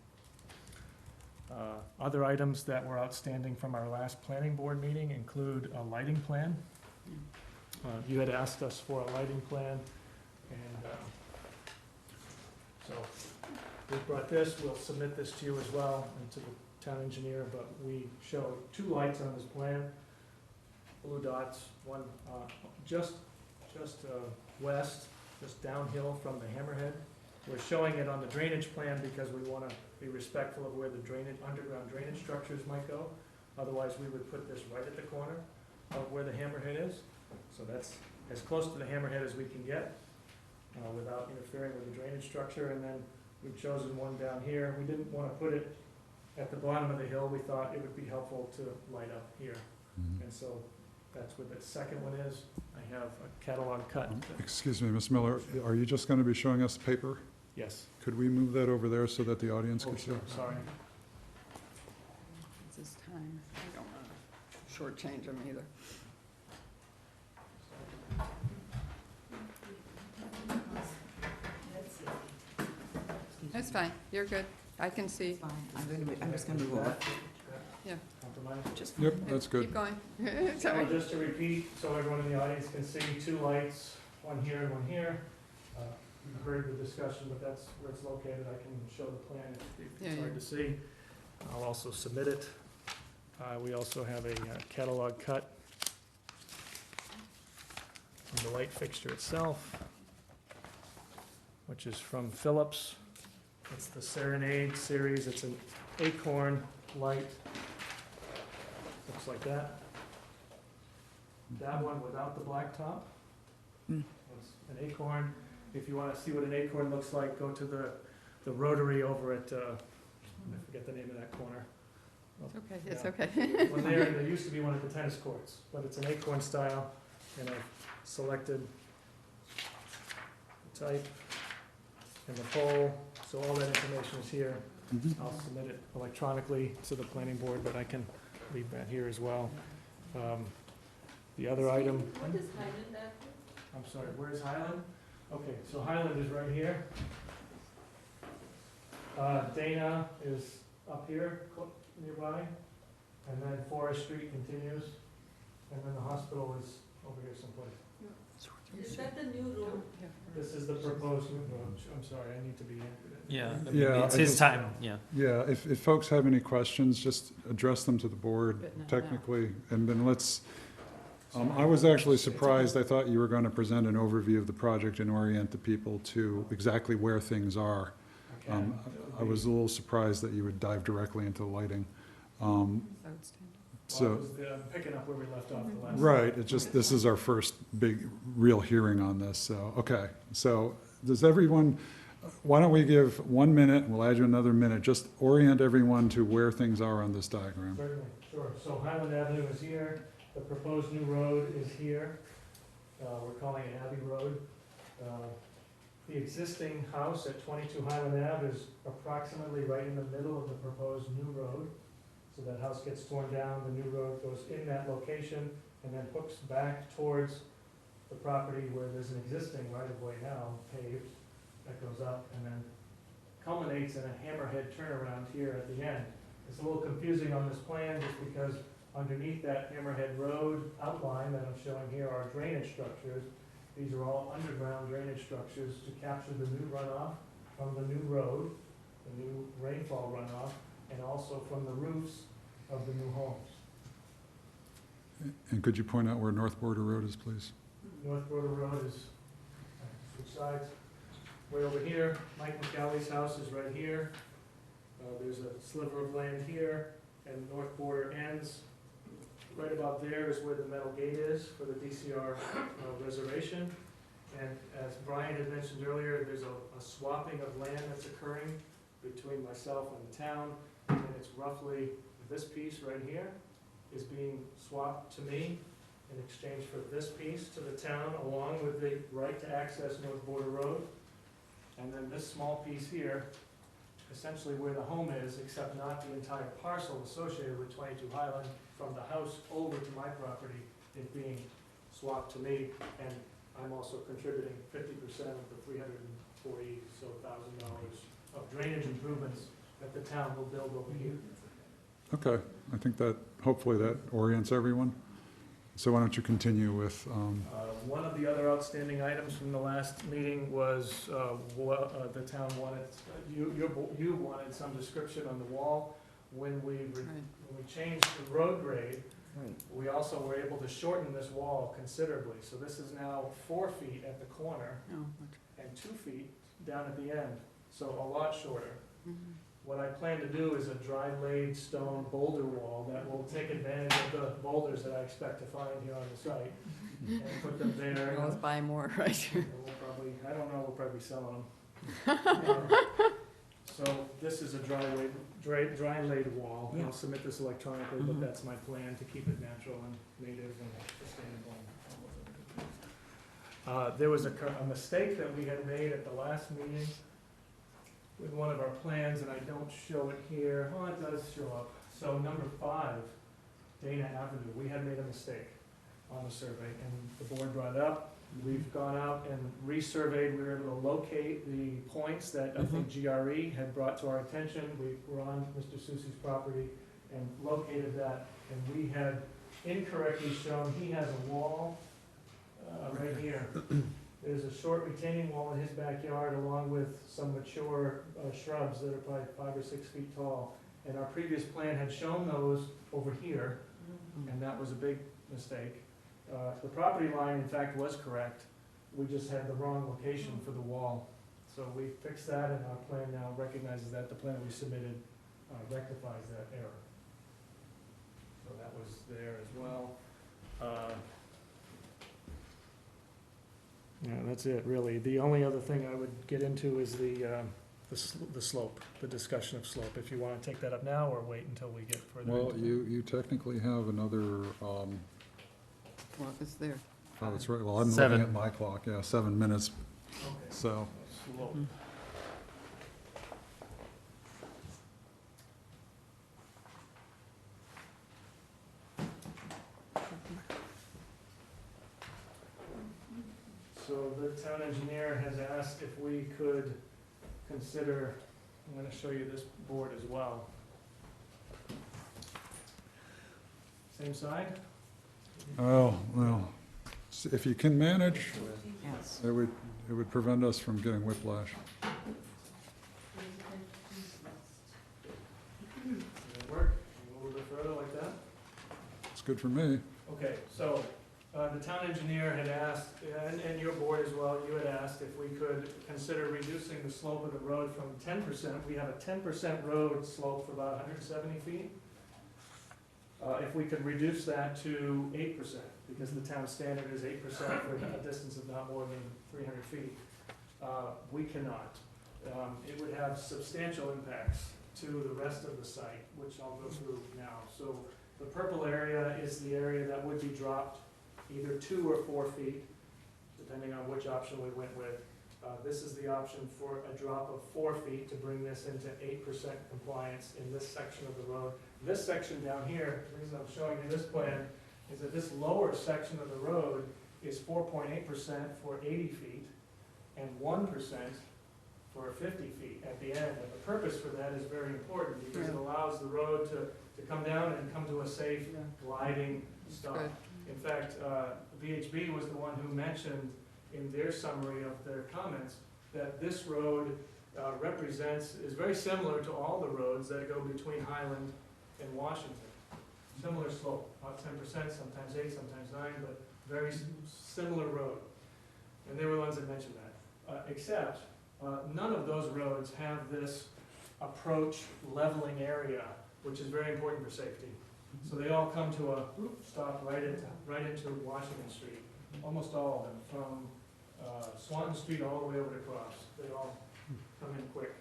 Other items that were outstanding from our last planning board meeting include a lighting plan. You had asked us for a lighting plan, and so we brought this. We'll submit this to you as well and to the town engineer, but we show 2 lights on this plan. Blue dots, one just west, just downhill from the hammerhead. We're showing it on the drainage plan because we want to be respectful of where the underground drainage structures might go. Otherwise, we would put this right at the corner of where the hammerhead is. So that's as close to the hammerhead as we can get without interfering with the drainage structure. And then we've chosen one down here. We didn't want to put it at the bottom of the hill. We thought it would be helpful to light up here. And so that's where the second one is. I have a catalog cut. Excuse me, Ms. Miller, are you just going to be showing us paper? Yes. Could we move that over there so that the audience Oh, can see? sure, sorry. This is time. I don't want to shortchange them either. That's fine. You're good. I can see. Fine, I'm just gonna move over. Yeah. Compromise? Just Yep, that's good. Keep going. So just to repeat, so everyone in the audience can see, 2 lights, one here and one here. You've heard the discussion, but that's where it's located. I can show the plan if Yeah, it's hard to see. I'll also submit it. We also have a catalog cut of the light fixture itself, which is from Philips. It's the Serenade series. It's an acorn light. Looks like that. That one without the black top. Mm. It's an acorn. If you want to see what an acorn looks like, go to the Rotary over at, I forget the name of that corner. It's okay. It's Yeah. okay. When there used to be one of the tennis courts, but it's an acorn style, and I've selected the type and the pole, so all that information is here. I'll submit it electronically to the planning board, but I can leave that here as well. The other item. What is Highland Avenue? I'm sorry, where is Highland? Okay, so Highland is right here. Dana is up here nearby, and then Forest Street continues, and then the hospital is over here someplace. Is that the new road? This is the proposed new road. I'm sorry, I need to be. Yeah, Yeah, it's I his just- time, yeah. Yeah, if folks have any questions, just address them to the board But not technically, and then let's, I was actually surprised. I thought you were going to present an overview of the project and orient the people to exactly where things are. Okay. I was a little surprised that you would dive directly into the lighting. Outstanding. Well, I So, was picking up where we left off the last. right, it just, this is our first big, real hearing on this, so, okay. So, does everyone, why don't we give 1 minute, and we'll add you another minute, just orient everyone to where things are on this diagram. Certainly, sure. So Highland Avenue is here, the proposed new road is here. We're calling it Abbey Road. The existing house at 22 Highland Ave is approximately right in the middle of the proposed new road. So that house gets torn down, the new road goes in that location, and then hooks back towards the property where there's an existing right-of-way now paved that goes up, and then culminates in a hammerhead turnaround here at the end. It's a little confusing on this plan just because underneath that hammerhead road outline that I'm showing here are drainage structures. These are all underground drainage structures to capture the new runoff from the new road, the new rainfall runoff, and also from the roofs of the new homes. And could you point out where North Border Road is, please? North Border Road is, switch sides, way over here. Mike McCally's house is right here. There's a sliver of land here, and North Border ends. Right about there is where the metal gate is for the DCR reservation. And as Brian had mentioned earlier, there's a swapping of land that's occurring between myself and the town. And it's roughly this piece right here is being swapped to me in exchange for this piece to the town, along with the right to access North Border Road. And then this small piece here, essentially where the home is, except not the entire parcel associated with 22 Highland, from the house over to my property is being swapped to me, and I'm also contributing 50% of the $340,000 of drainage improvements that the town will build over here. Okay, I think that, hopefully that orients everyone. So why don't you continue with, One of the other outstanding items from the last meeting was, the town wanted, you wanted some description on the wall. When we changed the road grade, Right. we also were able to shorten this wall considerably. So this is now 4 feet at the corner Oh, and 2 feet down at the end, so a lot shorter. mhm. What I plan to do is a dry laid stone boulder wall that will take advantage of the boulders that I expect to find here on the site and put them there. Let's buy more, right? And we'll probably, I don't know, we'll probably be selling them. So this is a dry laid wall. Yeah. I'll submit this electronically, but that's my plan to keep it natural and native and sustainable. There was a mistake that we had made at the last meeting with one of our plans, and I don't show it here. Oh, it does show up. So number 5, Dana Avenue, we had made a mistake on the survey, and the board brought it up. We've gone out and resurveyed, we were able to locate the points that I think GRE had brought to our attention. We were on Mr. Susi's property and located that, and we had incorrectly shown, he has a wall right here. There's a short retaining wall in his backyard along with some mature shrubs that are probably 5 or 6 feet tall. And our previous plan had shown those over here, and that was a big mistake. The property line, in fact, was correct. We just had the wrong location for the wall. So we fixed that, and our plan now recognizes that. The plan we submitted rectifies that error. So that was there as well. Yeah, that's it, really. The only other thing I would get into is the slope, the discussion of slope. If you want to take that up now or wait until we get further well, into it. you technically have another, Well, it's there. oh, that's right, well, I'm looking 7. at my clock, yeah, 7 minutes, Okay, so. slope. So the town engineer has asked if we could consider, I'm gonna show you this board as well. Same side? Oh, well, if you can manage, Yes. it would prevent us from getting whiplash. Does that work? A little bit further like that? It's good for me. Okay, so, the town engineer had asked, and your board as well, you had asked if we could consider reducing the slope of the road from 10%. We have a 10% road slope for about 170 feet. If we could reduce that to 8%, because the town standard is 8% for a distance of not more than 300 feet. We cannot. It would have substantial impacts to the rest of the site, which I'll go through now. So the purple area is the area that would be dropped either 2 or 4 feet, depending on which option we went with. This is the option for a drop of 4 feet to bring this into 8% compliance in this section of the road. This section down here, the reason I'm showing you this plan, is that this lower section of the road is 4.8% for 80 feet and 1% for 50 feet at the end. And the purpose for that is very important because it allows the road to come down and come to a safe gliding stop. Good. In fact, VHB was the one who mentioned in their summary of their comments that this road is very similar to all the roads that go between Highland and Washington. Similar slope, about 10%, sometimes 8, sometimes 9, but very similar road. And they were the ones that mentioned that. Except, none of those roads have this approach leveling area, which is very important for safety. So they all come to a stop right into Washington Street, almost all of them, from Swanton Street all the way over to Cross. They all come in quick.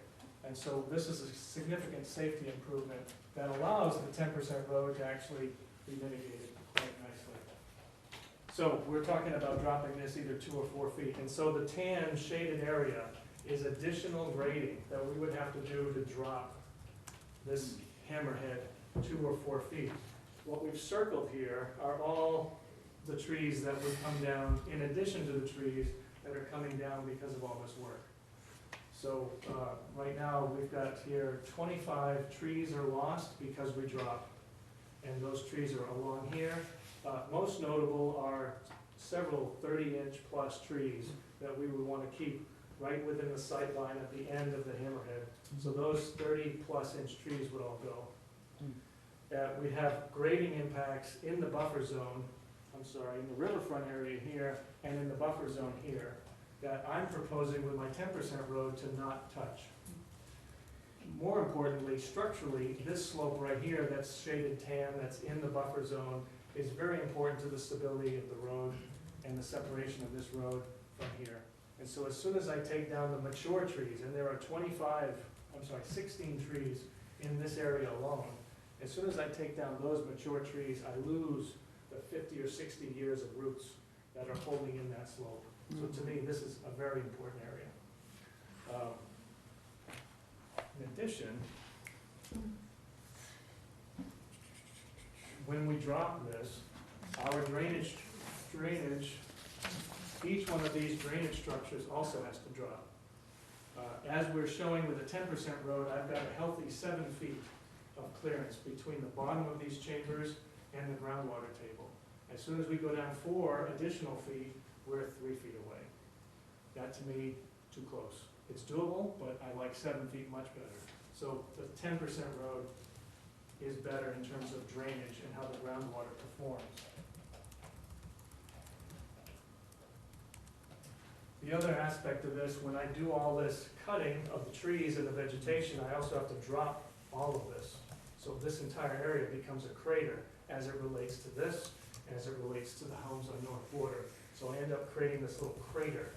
And so this is a significant safety improvement that allows the 10% road to actually be mitigated quite nicely. So we're talking about dropping this either 2 or 4 feet. And so the tan shaded area is additional grading that we would have to do to drop this hammerhead 2 or 4 feet. What we've circled here are all the trees that would come down in addition to the trees that are coming down because of all this work. So right now we've got here 25 trees are lost because we dropped, and those trees are along here. Most notable are several 30-inch plus trees that we would want to keep right within the sight line at the end of the hammerhead. So those 30-plus inch trees would all go. We have grading impacts in the buffer zone, in the riverfront area here, and in the buffer zone here, that I'm proposing with my 10% road to not touch. More importantly, structurally, this slope right here that's shaded tan, that's in the buffer zone, is very important to the stability of the road and the separation of this road from here. And so as soon as I take down the mature trees, and there are 16 trees in this area alone, as soon as I take down those mature trees, I lose the 50 or 60 years of roots that are holding in that slope. So to me, this is a very important area. In addition, when we drop this, our drainage, each one of these drainage structures also has to drop. As we're showing with a 10% road, I've got a healthy 7 feet of clearance between the bottom of these chambers and the groundwater table. As soon as we go down 4 additional feet, we're 3 feet away. That to me, too close. It's doable, but I like 7 feet much better. So the 10% road is better in terms of drainage and how the groundwater performs. The other aspect of this, when I do all this cutting of the trees and the vegetation, I also have to drop all of this. So this entire area becomes a crater as it relates to this, as it relates to the homes on North Border. So I end up creating this little crater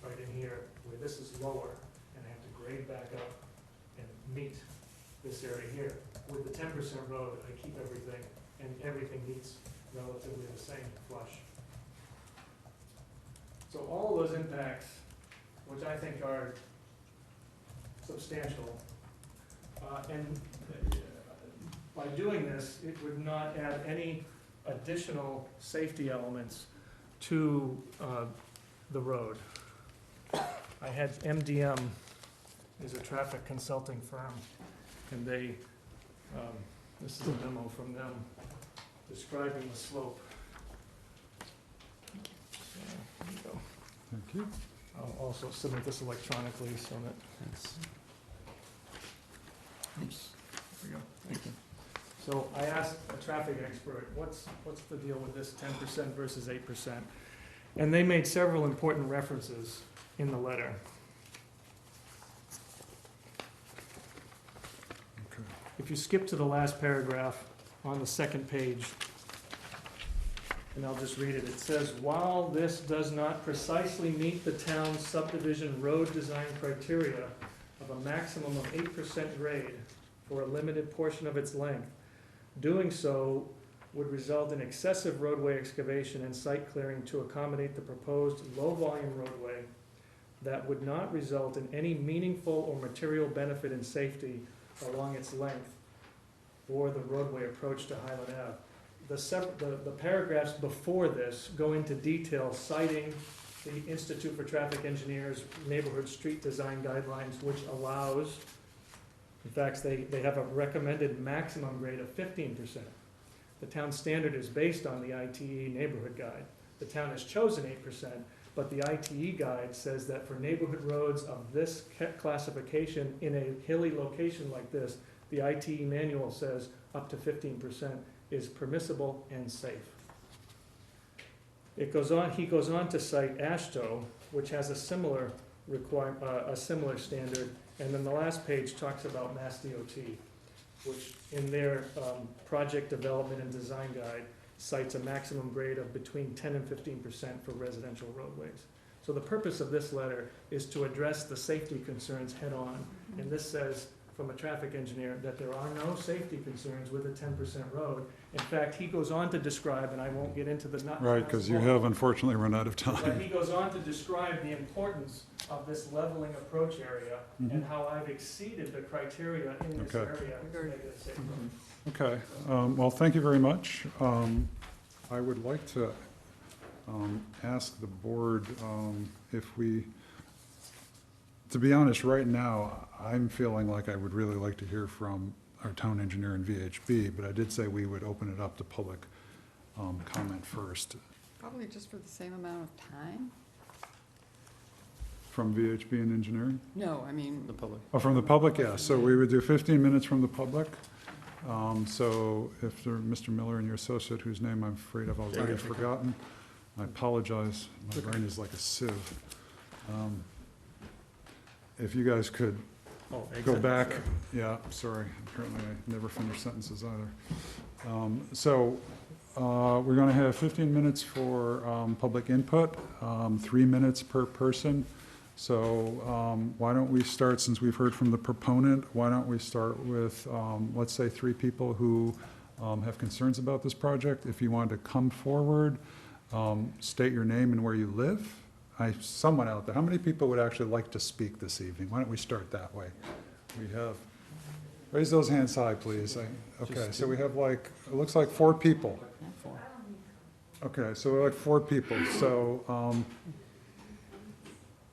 right in here where this is lower, and I have to grade back up and meet this area here. With the 10% road, I keep everything, and everything meets relatively the same flush. So all of those impacts, which I think are substantial, and by doing this, it would not add any additional safety elements to the road. I had MDM, is a traffic consulting firm, and they, this is a memo from them describing the slope. So, there you go. Thank you. I'll also submit this electronically so that it's, oops, there we go, thank you. So I asked a traffic expert, what's the deal with this 10% versus 8%? And they made several important references in the letter. Okay. If you skip to the last paragraph on the second page, and I'll just read it. It says, while this does not precisely meet the town's subdivision road design criteria of a maximum of 8% grade for a limited portion of its length, doing so would result in excessive roadway excavation and site clearing to accommodate the proposed low-volume roadway that would not result in any meaningful or material benefit in safety along its length or the roadway approach to Highland Ave. The paragraphs before this go into detail citing the Institute for Traffic Engineers Neighborhood Street Design Guidelines, which allows, in fact, they have a recommended maximum grade of 15%. The town standard is based on the ITE neighborhood guide. The town has chosen 8%, but the ITE guide says that for neighborhood roads of this classification in a hilly location like this, the ITE manual says up to 15% is permissible and safe. He goes on to cite ASHTO, which has a similar a similar standard, and then the last page talks about Mass DOT, which in their project development and design guide cites a maximum grade of between 10 and 15% for residential roadways. So the purpose of this letter is to address the safety concerns head-on, and this says, from a traffic engineer, that there are no safety concerns with a 10% road. In fact, he goes on to describe, and I won't get into the nuts. Right, because you have unfortunately run out of But time. he goes on to describe the importance of this leveling approach area and how I've exceeded the criteria in this Okay. area to make it a safe road. Okay, well, thank you very much. I would like to ask the board if we, to be honest, right now, I'm feeling like I would really like to hear from our town engineer and VHB, but I did say we would open it up to public comment first. Probably just for the same amount of time? From VHB and engineering? No, I mean, The public. Oh, from the public, yeah, so we would do 15 minutes from the public. So if there, Mr. Miller and your associate, whose name I'm afraid I've already forgotten, I apologize, my brain is like a sieve. If you guys could Oh, go exit, back, sure. yeah, sorry, apparently I never finish sentences either. We're gonna have 15 minutes for public input, 3 minutes per person. So why don't we start, since we've heard from the proponent, why don't we start with, let's say, 3 people who have concerns about this project. If you want to come forward, state your name and where you live. Someone out there, how many people would actually like to speak this evening? Why don't we start that way? We have, raise those hands high, please. Okay, so we have like, it looks like 4 people. Okay, so we're like 4 people, so,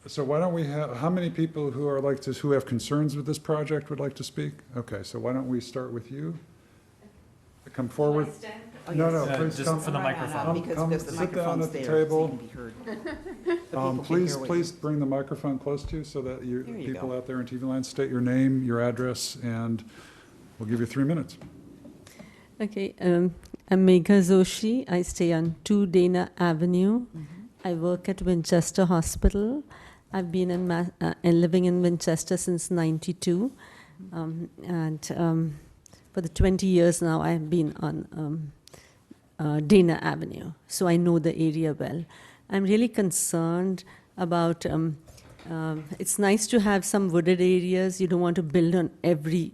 so why don't we have, how many people who are like to, who have concerns with this project would like to speak? Okay, so why don't we start with you? Come forward. Oh, No, yes. no, please just come. for the Right on microphone. up, Because Come, because the sit down microphone's at the there, so you table. can be heard. The people can Please, hear what please bring the microphone close to you so that you, There you people go. out there in TV land, state your name, your address, and we'll give you 3 minutes. Okay, I'm Megha Zoshi. I stay on 2 Dana Avenue. I work at Winchester Hospital. I've been in living in Winchester since '92, and for the 20 years now, I've been on Dana Avenue, so I know the area well. I'm really concerned about. It's nice to have some wooded areas. You don't want to build on every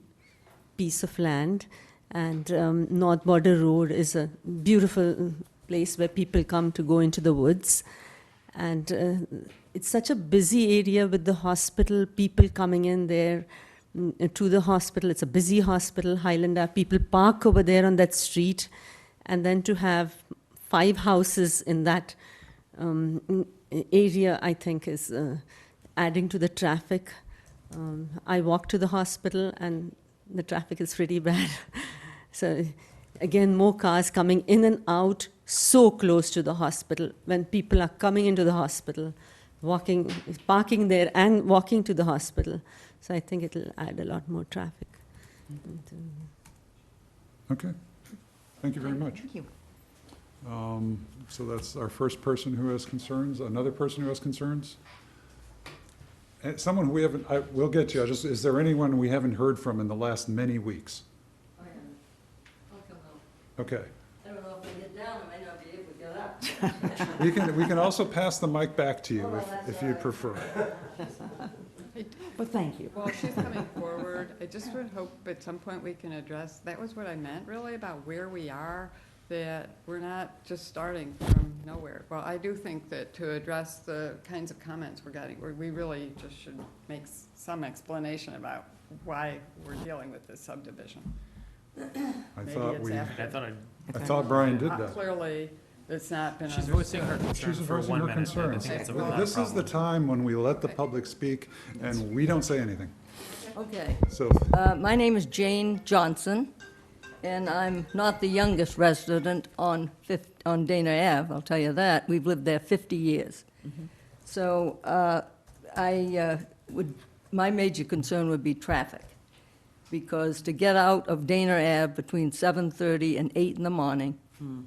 piece of land. And North Border Road is a beautiful place where people come to go into the woods. And it's such a busy area with the hospital, people coming in there to the hospital. It's a busy hospital, Highland Ave. People park over there on that street. And then to have 5 houses in that area, I think, is adding to the traffic. I walk to the hospital, and the traffic is pretty bad. So again, more cars coming in and out so close to the hospital. When people are coming into the hospital, parking there and walking to the hospital. So I think it'll add a lot more traffic. Okay, thank you very much. Thank you. So that's our first person who has concerns. Another person who has concerns? Someone who we haven't, we'll get to you. Is there anyone we haven't heard from in the last many weeks? Okay. I don't know if I get down, I might not be able to get up. We can also pass the mic back to you if you'd prefer. But thank you. well, she's coming forward. I just would hope at some point we can address, that was what I meant really about where we are, that we're not just starting from nowhere. Well, I do think that to address the kinds of comments we're getting, we really just should make some explanation about why we're dealing with this subdivision. I Maybe thought it's we, after. I thought Brian did that. Clearly, it's not been She's understood. voicing her concerns She's for voicing 1 her minute. I concerns. think it's a Well, not a This is the problem. time when we let the public speak and we don't say anything. Okay. So, My name is Jane Johnson, and I'm not the youngest resident on Dana Ave, I'll tell you that. We've lived there 50 years. So my major concern would be traffic, because to get out of Dana Ave between 7:30 and 8 in the morning,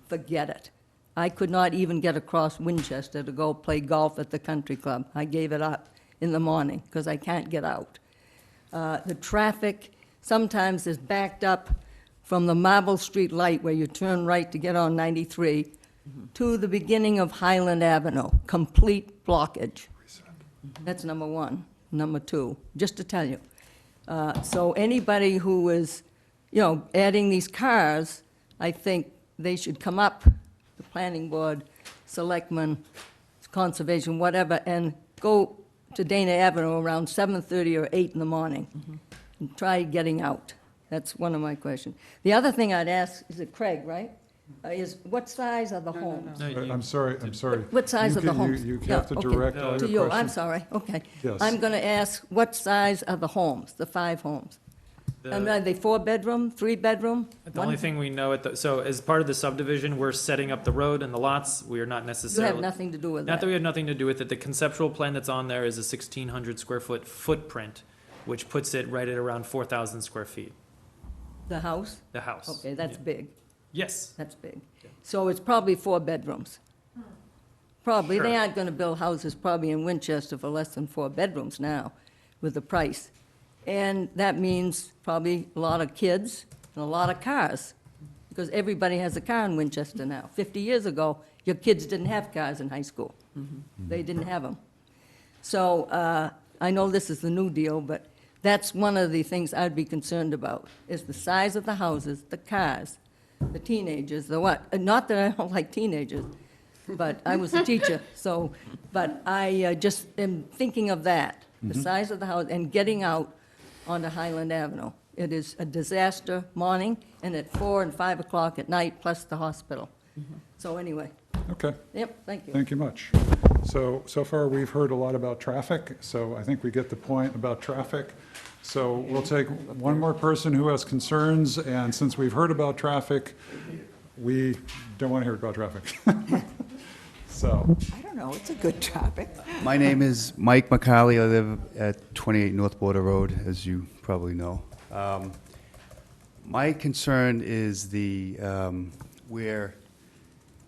forget it. I could not even get across Winchester to go play golf at the country club. I gave it up in the morning because I can't get out. The traffic sometimes is backed up from the Marble Street light where you turn right to get on 93 to the beginning of Highland Avenue, complete blockage. That's number one. Number two, just to tell you. So anybody who is, adding these cars, I think they should come up, the planning board, selectmen, conservation, whatever, and go to Dana Avenue around 7:30 or 8 in the morning. And try getting out. That's one of my questions. The other thing I'd ask, is it Craig, right? Is what size are the homes? No, you- I'm sorry. What size You are the can- homes? You Yeah, have to okay. direct all To your you, I'm questions. sorry, okay. Yes. I'm going to ask, what size are the homes, the 5 homes? Are they 4-bedroom, 3-bedroom? The only thing we know so as part of the subdivision, we're setting up the road and the lots. We are not You necessarily. have nothing to do with Not that we that. have nothing to do with it. The conceptual plan that's on there is a 1,600 square foot footprint, which puts it right at around 4,000 square feet, The house? the house. Okay, that's Yeah. big, Yes. that's big. So it's probably 4 bedrooms. Probably, they Sure. aren't going to build houses probably in Winchester for less than 4 bedrooms now with the price. And that means probably a lot of kids and a lot of cars, because everybody has a car in Winchester now. 50 years ago, your kids didn't have cars in high school. They didn't have them. So I know this is the new deal, but that's one of the things I'd be concerned about, is the size of the houses, the cars, the teenagers, the what. Not that I don't like teenagers, but I was a teacher, so, but I just am thinking of that, the size of the house, and getting out onto Highland Avenue. It is a disaster morning, and at 4 and 5 o'clock at night, plus the hospital. So anyway, Okay, yep, thank you. thank you much. So far, we've heard a lot about traffic, so I think we get the point about traffic. So we'll take one more person who has concerns, and since we've heard about traffic, we don't want to hear about traffic. So, I don't know, it's a good topic. My name is Mike McCarley. I live at 28 North Border Road, as you probably know. My concern is where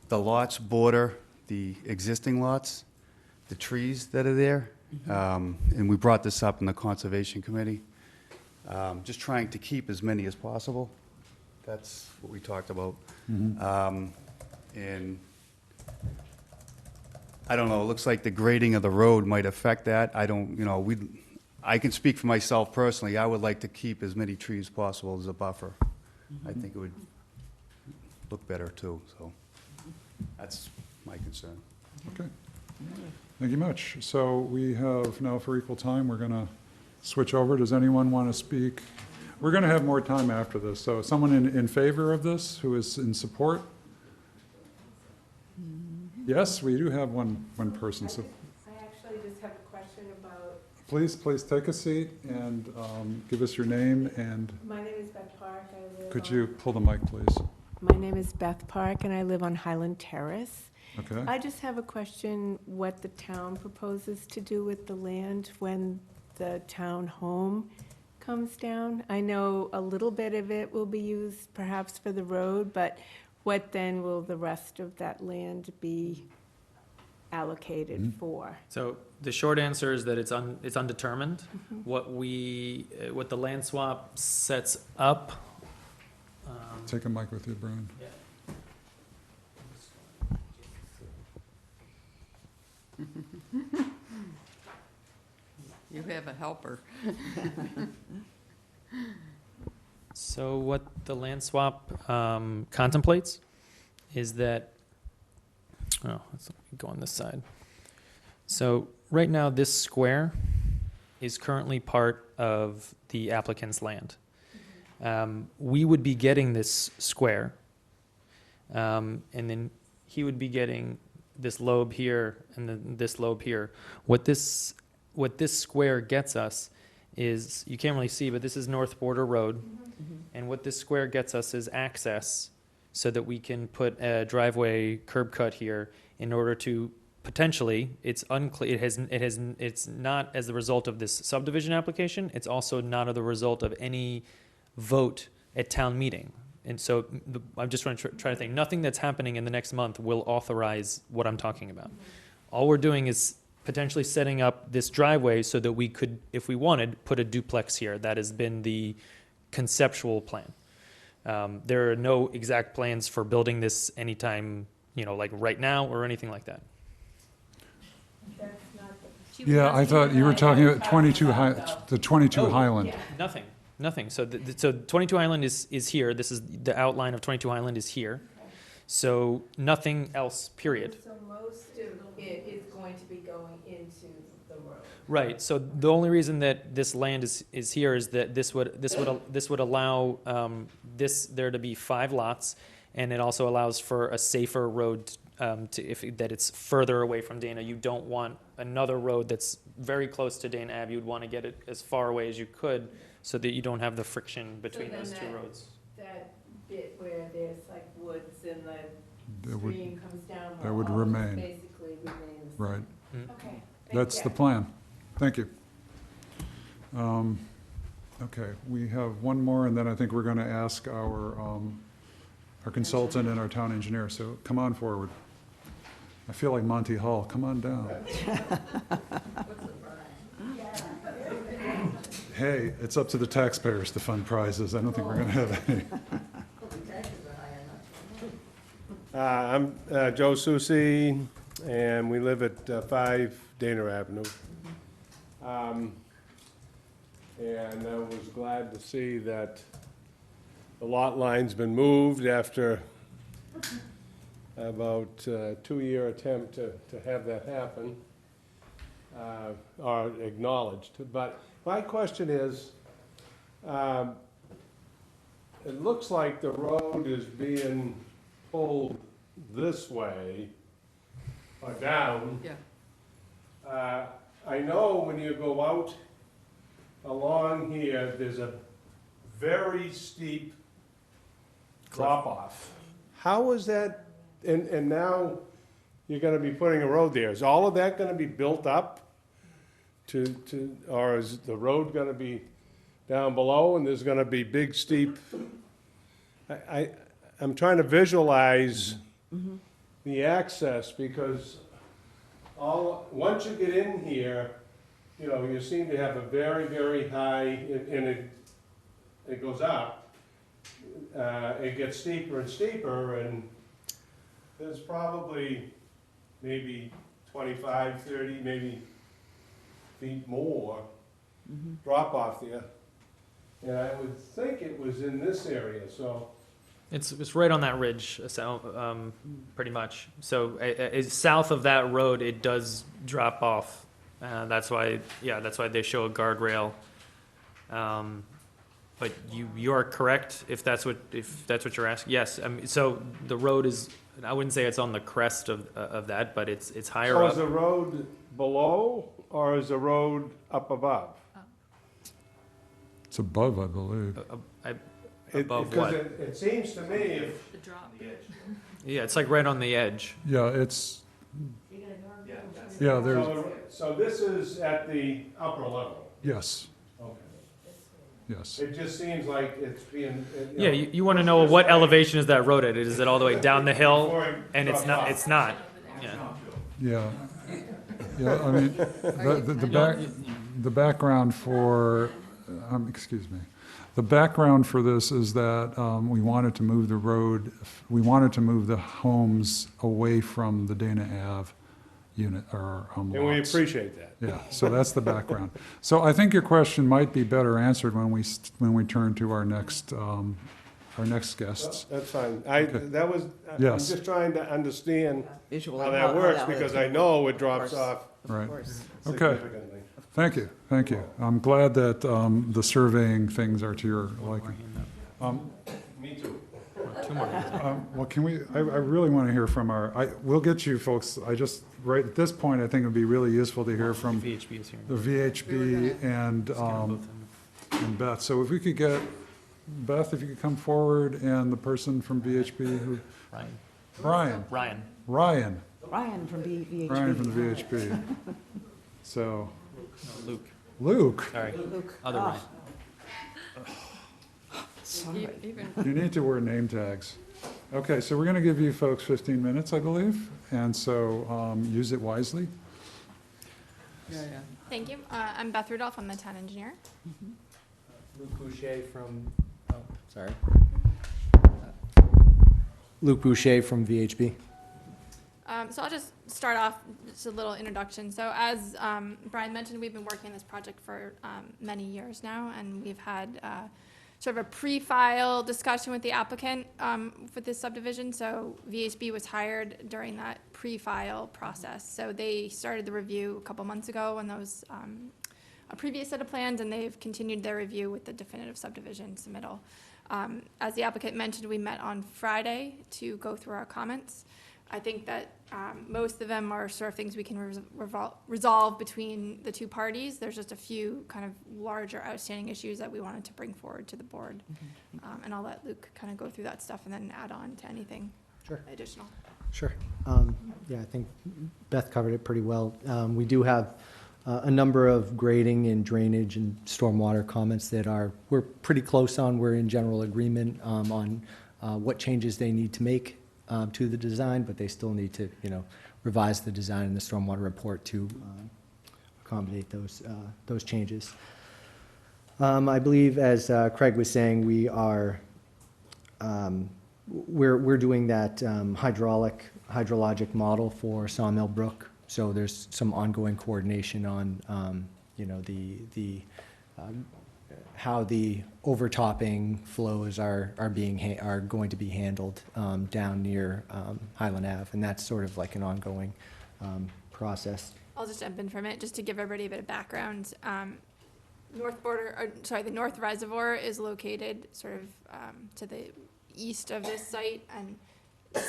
the lots border the existing lots, the trees that are there. And we brought this up in the Conservation Committee. Just trying to keep as many as possible. That's what we talked about. And I don't know, it looks like the grading of the road might affect that. I don't, I can speak for myself personally. I would like to keep as many trees as possible as a buffer. I think it would look better too, so that's my concern. okay. Thank you much. So we have now, for equal time, we're going to switch over. Does anyone want to speak? We're going to have more time after this. So someone in favor of this, who is in support? Yes, we do have one person. So I actually just have a question about, please take a seat and give us your name, and my name is Beth Park. I live could on- you pull the mic, please? My name is Beth Park, and I live on Highland Terrace. Okay. I just have a question, what the town proposes to do with the land when the town home comes down. I know a little bit of it will be used perhaps for the road, but what then will the rest of that land be allocated for? So the short answer is that it's undetermined. What the land swap sets up. Take a mic with you, Brian. You have a helper. So what the land swap contemplates is that, let's go on this side. So right now, this square is currently part of the applicant's land. We would be getting this square, and then he would be getting this lobe here and then this lobe here. What this square gets us is, you can't really see, but this is North Border Road. And what this square gets us is access so that we can put a driveway curb cut here in order to potentially, it's unclear, it's not as the result of this subdivision application. It's also not as the result of any vote at town meeting. And so I'm just trying to think, nothing that's happening in the next month will authorize what I'm talking about. All we're doing is potentially setting up this driveway so that we could, if we wanted, put a duplex here. That has been the conceptual plan. There are no exact plans for building this anytime, like right now or anything like that. Yeah, I thought you were talking about 22 Highland. Nothing. So, so 22 Highland is here. This is the outline of 22 Highland is here. So nothing else, period. So most of it is going to be going into the road. Right. So the only reason that this land is here is that this would allow there to be 5 lots, and it also allows for a safer road that it's further away from Dana. You don't want another road that's very close to Dana Ave. You'd want to get it as far away as you could so that you don't have the friction between those two roads. That bit where there's like woods and the That would- stream comes down. that would will all remain. Basically remain the same. Right. Okay. That's the plan. Thank you. Okay, we have one more, and then I think we're going to ask our consultant and our town engineer, so come on forward. I feel like Monty Hall, come on down. Hey, it's up to the taxpayers to fund prizes. I don't think we're going to have any. I'm Joe Susi, and we live at 5 Dana Avenue. And I was glad to see that the lot line's been moved after about a 2-year attempt to have that happen, or acknowledged. But my question is, it looks like the road is being pulled this way or down. Yeah. I know when you go out along here, there's a very steep drop-off. How is that, and now you're gonna be putting a road there. Is all of that gonna be built up or is the road gonna be down below and there's gonna be big steep? I'm trying to visualize the access because once you get in here, you seem to have a very, very high, and it goes up. It gets steeper and steeper, and there's probably maybe 25, 30, maybe feet more drop off there. And I would think it was in this area, so. It's right on that ridge, pretty much. So south of that road, it does drop off. That's why they show a guardrail. But you are correct if that's what you're asking. Yes. So the road is. I wouldn't say it's on the crest of that, but it's higher So up. is the road below or is the road up above? It's above, I believe. Above what? Because it seems to me if. The drop. Yeah, it's like right on the edge. Yeah, it's, yeah, there's, So this is at the upper level? yes, Okay. yes. It just seems like it's being. Yeah, you want to know what elevation is that road at? Is it all the way down the hill? And it's not. It's not. Yeah. Yeah, yeah, I mean, the background for, excuse me, the background for this is that we wanted to move the road, we wanted to move the homes away from the Dana Ave unit, or And we lots. appreciate that. Yeah, so that's the background. So I think your question might be better answered when we turn to our next guests. That's fine. Okay. I'm Yes. just trying to understand Visually how that works, would because work. I know it drops Of course. off Right. Of course. Okay. significantly. Thank you. I'm glad that the surveying things are to your liking. Me too. Two more. Well, can we, I really want to hear from we'll get you folks, right at this point, I think it'd be really useful to hear from VHB is here. the VHB and Beth. So if we could get, Beth, if you could come forward, and the person from VHB who, Ryan from the VHB. So, Luke. Luke. Sorry. Luke. Other Ryan. Even You need to wear name tags. Okay, so we're going to give you folks 15 minutes, I believe, and so use it wisely. Thank you. I'm Beth Rudolph. I'm the town engineer. Luke Boucher from, sorry. Luke Boucher from VHB. So I'll just start off, just a little introduction. So as Brian mentioned, we've been working on this project for many years now, and we've had sort of a pre-file discussion with the applicant for this subdivision. So VHB was hired during that pre-file process. So they started the review a couple months ago on those a previous set of plans, and they've continued their review with the definitive subdivision submittal. As the applicant mentioned, we met on Friday to go through our comments. I think that most of them are sort of things we can resolve between the two parties. There's just a few kind of larger outstanding issues that we wanted to bring forward to the board. And I'll let Luke kind of go through that stuff and then add on to anything additional. Sure. Yeah, I think Beth covered it pretty well. We do have a number of grading and drainage and stormwater comments that we're pretty close on. We're in general agreement on what changes they need to make to the design, but they still need to, revise the design in the stormwater report to accommodate those changes. I believe, as Craig was saying, we're doing that hydrologic model for Sawmill Brook. So there's some ongoing coordination on, how the overtopping flows are going to be handled down near Highland Ave, and that's sort of like an ongoing process. I'll just jump in for a minute just to give everybody a bit of background. The North Reservoir is located sort of to the east of this site, and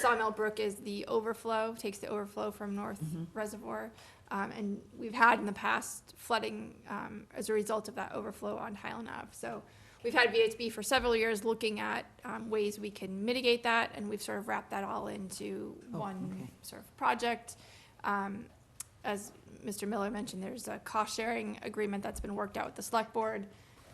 Sawmill Brook is the overflow, takes the overflow from North Reservoir. And we've had in the past flooding as a result of that overflow on Highland Ave. So we've had VHB for several years looking at ways we can mitigate that, and we've sort of wrapped that all into one sort of project. As Mr. Miller mentioned, there's a cost-sharing agreement that's been worked out with the select board.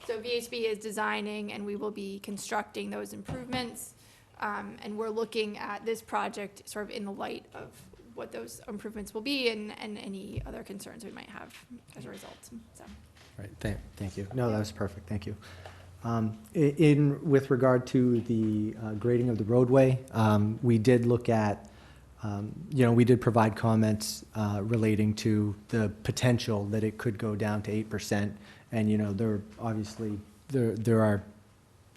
So VHB is designing, and we will be constructing those improvements. And we're looking at this project sort of in the light of what those improvements will be and any other concerns we might have as a result. So. Right, thank you. No, that was perfect, thank you. With regard to the grading of the roadway, we did look at, we did provide comments relating to the potential that it could go down to 8%. And, there obviously, there are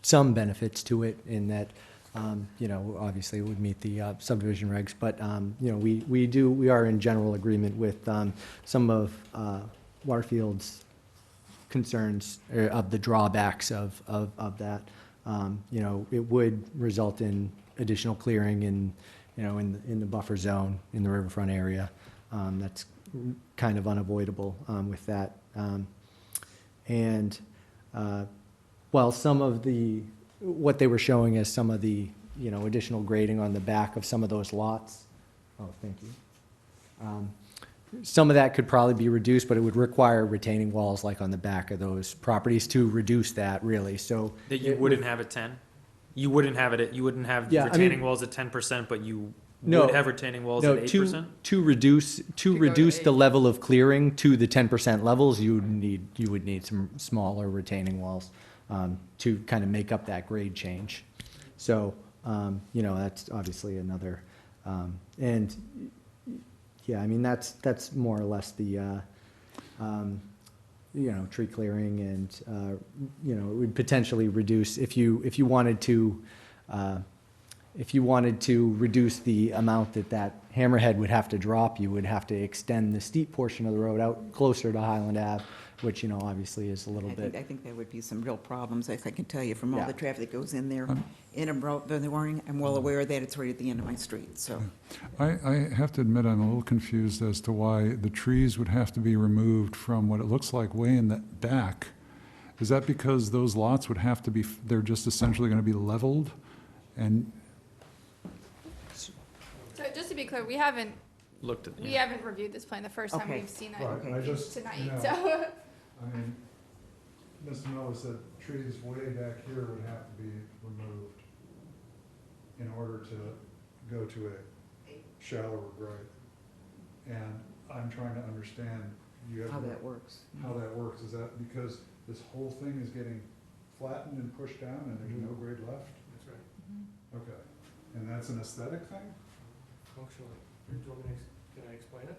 some benefits to it in that, obviously it would meet the subdivision regs, but, we are in general agreement with some of Waterfield's concerns of the drawbacks of that. It would result in additional clearing in the buffer zone in the riverfront area. That's kind of unavoidable with that. While some of what they were showing as some of the, additional grading on the back of some of those lots. Oh, thank you. Some of that could probably be reduced, but it would require retaining walls like on the back of those properties to reduce that really, so. That you wouldn't have at 10? You wouldn't have retaining walls at 10%, but you would have retaining walls at 8%? To reduce the level of clearing to the 10% levels, you would need some smaller retaining walls to kind of make up that grade change. So, that's obviously another, and yeah, I mean, that's more or less the, tree clearing and, it would potentially reduce, if you wanted to reduce the amount that hammerhead would have to drop, you would have to extend the steep portion of the road out closer to Highland Ave, which, obviously is a little bit. I think there would be some real problems, as I can tell you from all the traffic that goes in there in the morning. I'm well aware that it's right at the end of my street, so. I have to admit, I'm a little confused as to why the trees would have to be removed from what it looks like way in the back. Is that because those lots would have to be, they're just essentially going to be leveled? And So just to be clear, we haven't reviewed this plan the first time we've seen it tonight. So. I mean, Mr. Miller said trees way back here would have to be removed in order to go to a shallower grade. And I'm trying to understand, you have. How that works. How that works, is that because this whole thing is getting flattened and pushed down and there's no grade left? That's right. Okay, and that's an aesthetic thing? Functionally. Do you want me to, can I explain it?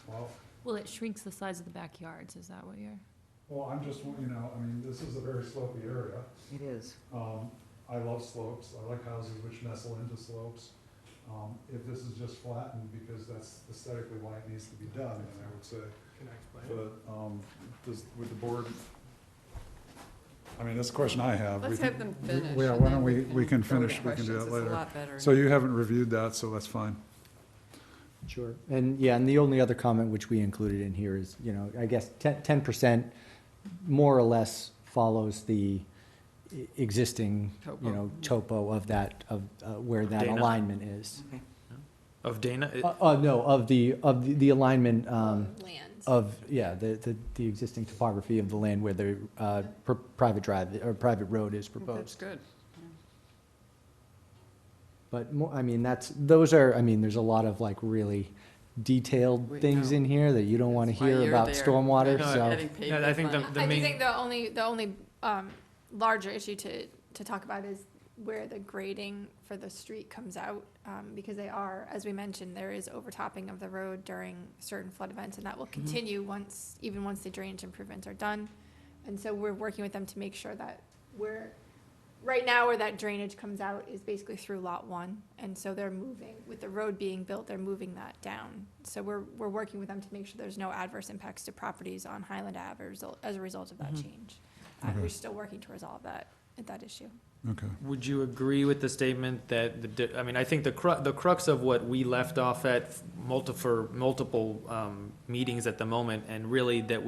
Well, Well, it shrinks the size of the backyards, is that what you're? well, I'm just, you know, I mean, this is a very slopey area. It is. I love slopes, I like houses which nestle into slopes. If this is just flattened because that's aesthetically why it needs to be done, then I would say. Can I explain it? But, would the board, I mean, that's a question I have. Let's have them finish. Yeah, and why then don't we can go to finish, we can do questions. that It's later. a lot better. So you haven't reviewed that, so that's fine. Sure. And yeah, and the only other comment which we included in here is, you know, I guess 10% more or less follows the existing, you know, topo of that, of where that Dana? alignment is. Okay. Of Dana? No, of the alignment, Lands. of, yeah, the existing topography of the land where the private drive, or private road is That's proposed. good. But more, I mean, those are, I mean, there's a lot of like really detailed things in here that you don't want to That's why hear you're about there. stormwater, No, so. Getting paid No, I think money. the I do main. think the only larger issue to talk about is where the grading for the street comes out, because they are, as we mentioned, there is overtopping of the road during certain flood events, and that will continue even once the drainage improvements are done. And so we're working with them to make sure that right now where that drainage comes out is basically through lot 1, and so they're moving, with the road being built, they're moving that down. So we're working with them to make sure there's no adverse impacts to properties on Highland Ave as a result of that change. We're still working to resolve that issue. Okay. Would you agree with the statement that, I mean, I think the crux of what we left off at multiple meetings at the moment, and really that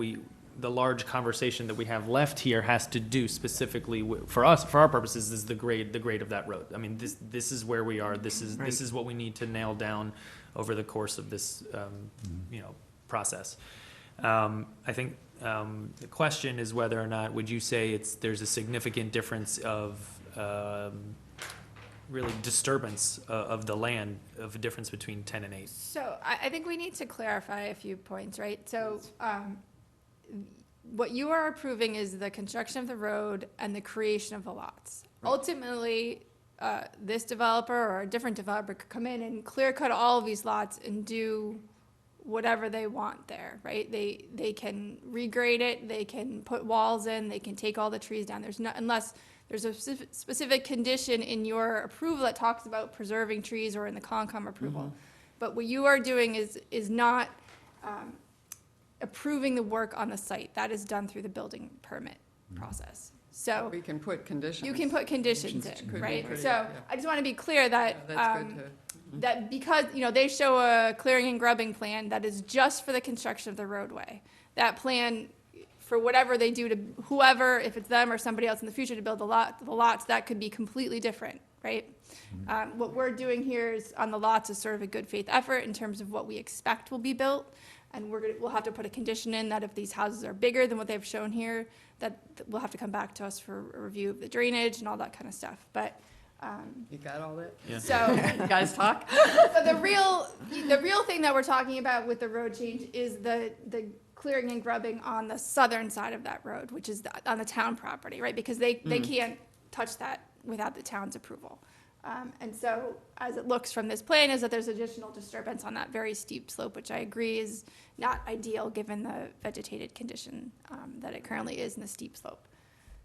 the large conversation that we have left here has to do specifically for us, for our purposes, is the grade of that road. I mean, this is where we are, this is what we need to nail down over the course of this, you know, process. I think the question is whether or not, would you say there's a significant difference of really disturbance of the land, of a difference between 10 and 8? So I think we need to clarify a few points, right? So what you are approving is the construction of the road and the creation of the lots. Right. Ultimately, this developer or a different developer could come in and clear cut all of these lots and do whatever they want there, right? They can regrade it, they can put walls in, they can take all the trees down. Unless there's a specific condition in your approval that talks about preserving trees or in the Concom approval. But what you are doing is not approving the work on the site. That is done through the building permit process. So We can put conditions. you can put conditions Could in, be right? pretty- So yeah. I just want to be clear that, Yeah, that's good to. that because, you know, they show a clearing and grubbing plan that is just for the construction of the roadway. That plan, for whatever they do to whoever, if it's them or somebody else in the future to build the lots, that could be completely different, right? What we're doing here is on the lots is sort of a good faith effort in terms of what we expect will be built. And we'll have to put a condition in that if these houses are bigger than what they've shown here, that we'll have to come back to us for a review of the drainage and all that kind of stuff. But You got all that? Yeah. so You guys talk? so the real thing that we're talking about with the road change is the clearing and grubbing on the southern side of that road, which is on the town property, right? Because they can't touch that without the town's approval. And so, as it looks from this plan, is that there's additional disturbance on that very steep slope, which I agree is not ideal given the vegetated condition that it currently is in the steep slope.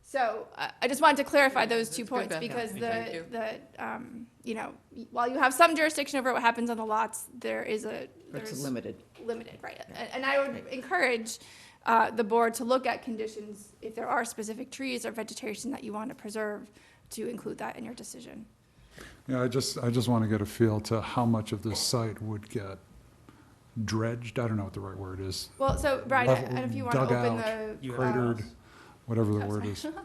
So I just wanted to clarify those two That's good, points Beth. because Thank you. you know, while you have some jurisdiction over what happens on the lots, there's limited. Limited, right? And I would encourage the board to look at conditions if there are specific trees or vegetation that you want to preserve, to include that in your decision. Yeah, I just want to get a feel to how much of this site would get dredged, I don't know what the right word is. Well, so Brian, Level- and if you want to dug open out, the cratered, whatever the oh, word sorry. is.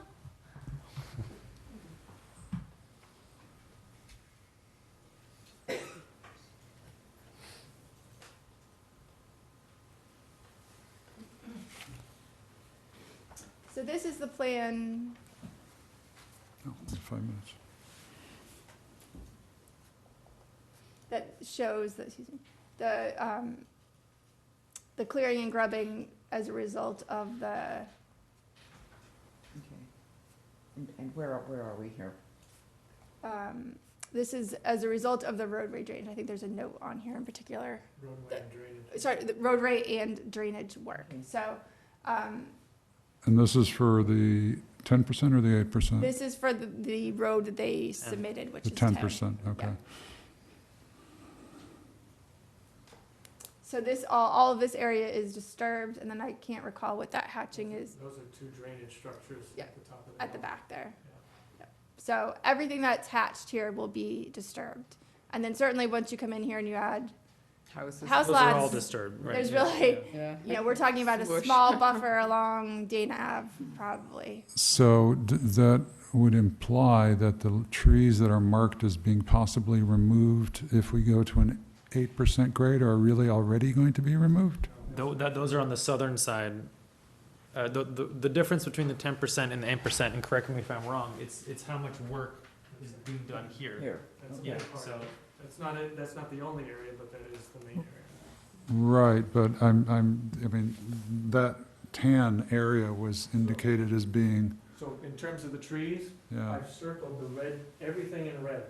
So this is the plan. Oh, 5 minutes. That shows the, excuse me, the clearing and grubbing as a result of the, Okay. And where are we here? this is as a result of the roadway drainage. I think there's a note on here in particular. Roadway and drainage. Sorry, the roadway and drainage work. So, And this is for the 10% or the 8%? this is for the road that they submitted, which The is 10. 10%, okay. Yeah. So this, all of this area is disturbed, and then I can't recall what that hatching is Those are two drainage structures Yeah, at the top of the at the hill. back there. Yep. So everything that's hatched here will be disturbed. And then certainly once you come in here and you add Houses. house Those are all lots, disturbed, right? there's yeah. really, Yeah. you know, we're talking about a Swoosh. small buffer along Dana Ave, probably. So that would imply that the trees that are marked as being possibly removed, if we go to an 8% grade, are really already going to be removed? Those are on the southern side. The difference between the 10% and the 8%, and correct me if I'm wrong, it's how much work is being done here. Here. That's Yeah, one part so, of it. That's not the only area, but that is the main area. Right, but I mean, that tan area was indicated as being, So in terms of the trees, yeah, I've circled the red, everything in red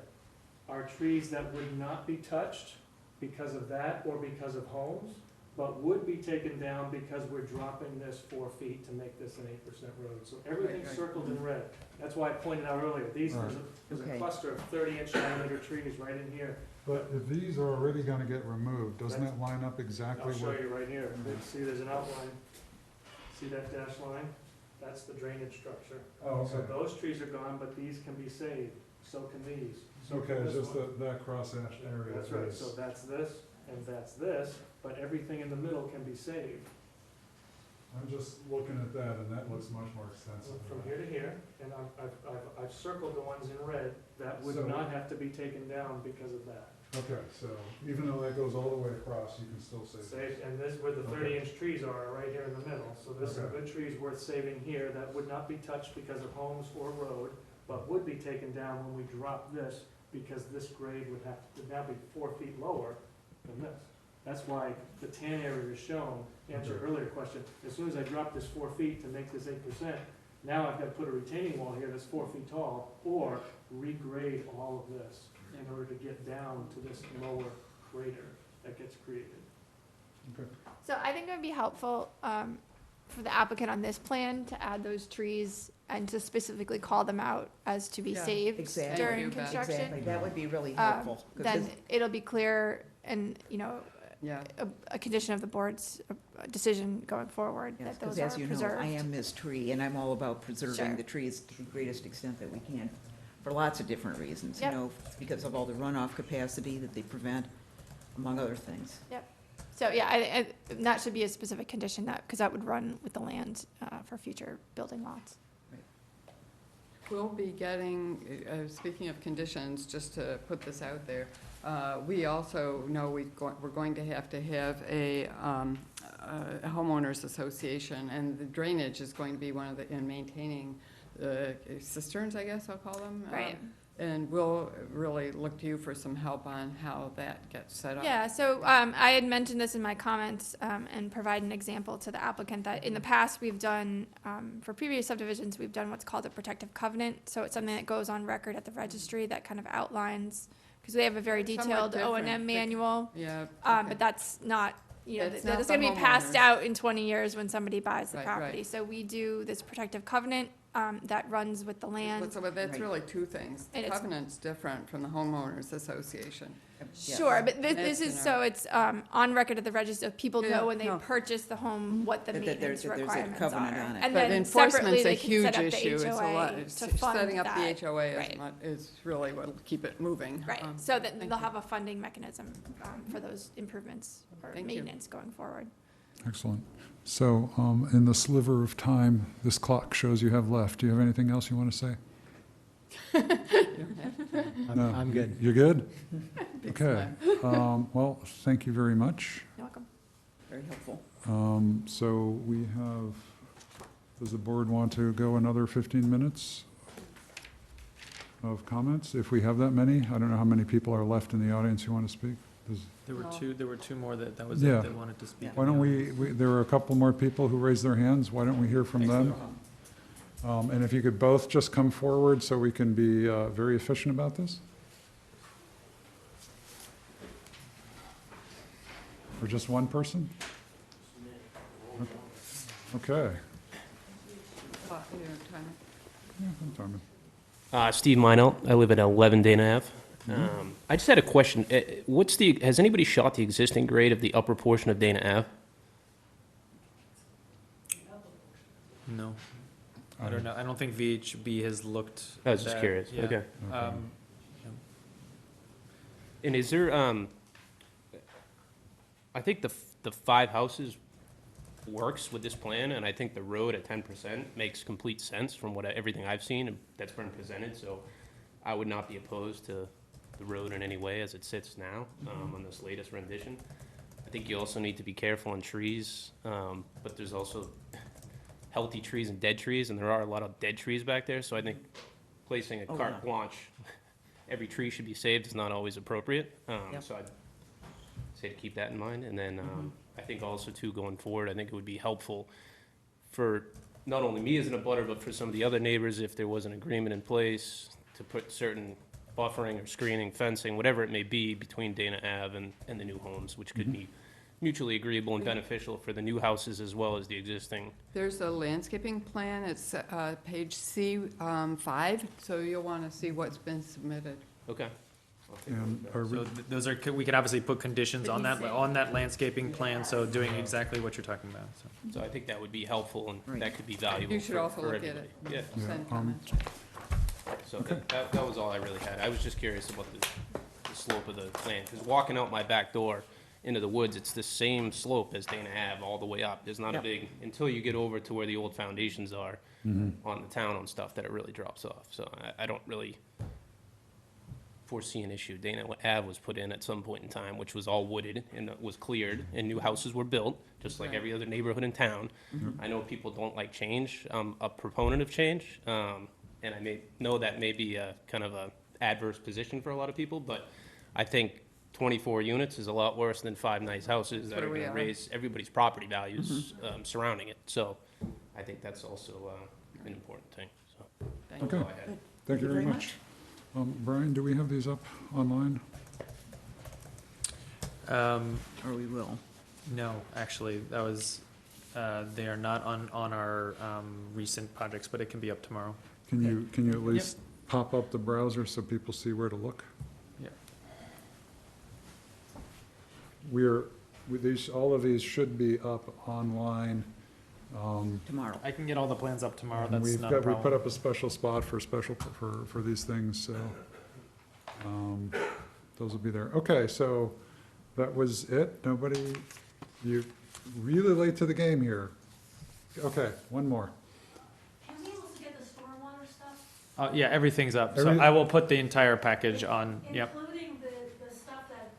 are trees that would not be touched because of that or because of homes, but would be taken down because we're dropping this 4 feet to make this an 8% road. So everything's Right. circled in red. That's why I pointed out earlier, there's a Okay. cluster of 30-inch diameter trees right in here. but if these are already going to get removed, doesn't that line up exactly I'll show with? you right here. See, there's an outline. See that dashed line? That's the drainage structure. Oh, So okay. those trees are gone, but these can be saved. So can these. So Okay, can it's this just one. that cross-hatched area. That's right, is- so that's this, and that's this, but everything in the middle can be saved. I'm just looking at that, and that looks much more extensive. From here to here, and I've circled the ones in red that would So- not have to be taken down because of that. Okay, so even though that goes all the way across, you can still save. Saved, and this, where the Okay. 30-inch trees are, right here in the middle, so there's some Okay. good trees worth saving here that would not be touched because of homes or road, but would be taken down when we drop this, because this grade would have to now be 4 feet lower than this. That's why the tan area is shown, to answer your earlier question, as soon as I drop this 4 feet to make this 8%, now I've got to put a retaining wall here that's 4 feet tall, or regrade all of this in order to get down to this lower crater that gets created. So I think it would be helpful for the applicant on this plan to add those trees and to specifically call them out as to be Yeah, saved Exactly. during Thank you, Beth. construction. Exactly, that would be really Um, helpful. 'cause Then this- it'll be clear and, you know, Yeah. a condition of the board's decision going forward, Yes, that those because are as you know, preserved. I am Ms. Tree, and I'm all about preserving Sure. the trees to the greatest extent that we can, for lots of different reasons, you Yep. know, because of all the runoff capacity that they prevent, among other things. So, yeah, that should be a specific condition that, because that would run with the land for future building lots. We'll be getting, speaking of conditions, just to put this out there, we also know we're going to have a homeowners association, and the drainage is going to be one of the, in maintaining the cisterns, I guess I'll call them. Right. And we'll really look to you for some help on how that gets set up. Yeah, so I had mentioned this in my comments and provide an example to the applicant that in the past, we've done, for previous subdivisions, we've done what's called a protective covenant. So it's something that goes on record at the registry that kind of outlines, because we have a very Somewhat detailed O&M different. manual, Yeah. but that's not, you know, It's that not is the going to be passed homeowners. out in 20 years when somebody buys the Right, property. right. So we do this protective covenant that runs with the land. So, but that's Right. really two things. And The it's- covenant's different from the homeowners association. Yes. Sure, but this That's is, in so it's on record at the register, so people Yeah, know when they no. purchase the home, what the That maintenance there's a requirements covenant are. on it. And But then separately, enforcement's a they can huge set up issue. the It's a lot. HOA It's to fund setting up the that. HOA Right. is really what'll keep it moving. Right, so that they'll have a funding mechanism for those improvements or Thank you. maintenance going forward. Excellent. So, in the sliver of time this clock shows you have left, do you have anything else you want to say? No. I'm good. You're good? Big Okay. Well, thank you very much. You're welcome. Very helpful. So we have Does the board want to go another 15 minutes of comments, if we have that many? I don't know how many people are left in the audience who want to speak. There were two more that was Yeah. it, that wanted to speak. Why don't there were a couple more people who raised their hands. Why don't we hear from them? And if you could both just come forward so we can be very efficient about this? Or just one person? Okay. Yeah, I'm timing. Steve Meinelt. I live at 11 Dana Ave. I just had a question. Has anybody shot the existing grade of the upper portion of Dana Ave? No. I don't know. I don't think VHB has looked. I was at just that. curious. Yeah. Okay. And is there, I think the 5 houses works with this plan, and I think the road at 10% makes complete sense from everything I've seen that's been presented, so I would not be opposed to the road in any way as it sits now, on this latest rendition. I think you also need to be careful on trees, but there's also healthy trees and dead trees, and there are a lot of dead trees back there, so I think placing a carte blanche, every tree should be saved, is not always appropriate. So I'd say to keep that in mind. And then I think also too, going forward, I think it would be helpful for not only me as an abutter, but for some of the other neighbors, if there was an agreement in place to put certain buffering or screening, fencing, whatever it may be, between Dana Ave and the new homes, which could be mutually agreeable and beneficial for the new houses as well as the existing. There's a landscaping plan, it's page C5, so you'll want to see what's been submitted. Okay. And So those are, we could obviously put conditions on that landscaping plan, so doing exactly what you're talking about, so. So I think that would be helpful, and that could be valuable You should for also look at everybody. it. Yeah. Send comments. So that was all I really had. I was just curious about the slope of the plan, because walking out my back door into the woods, it's the same slope as Dana Ave all the way up. There's not a big, until you get over to where the old foundations are on the town-owned stuff, that it really drops off. So I don't really foresee an issue. Dana Ave was put in at some point in time, which was all wooded and was cleared, and new houses were built, just like every other neighborhood in town. I know people don't like change. I'm a proponent of change, and I may know that may be a kind of a adverse position for a lot of people, but I think 24 units is a lot worse than 5 nice houses that are going to raise everybody's property values surrounding it. So I think that's also an important thing. So that's Okay. all I had. Thank you very much. Brian, do we have these up online? Or we will. No, actually, that was, they are not on our recent projects, but it can be up tomorrow. Can you at least pop up the browser so people see where to look? Yeah. All of these should be up online. Tomorrow. I can get all the plans up tomorrow, And that's not a we put problem. up a special spot for these things, so, those will be there. Okay, so that was it? Nobody, you really late to the game here. Okay, one more. Can we also get the stormwater stuff? Yeah, everything's up, so Everything- I will put the entire package on, yep. Including the stuff that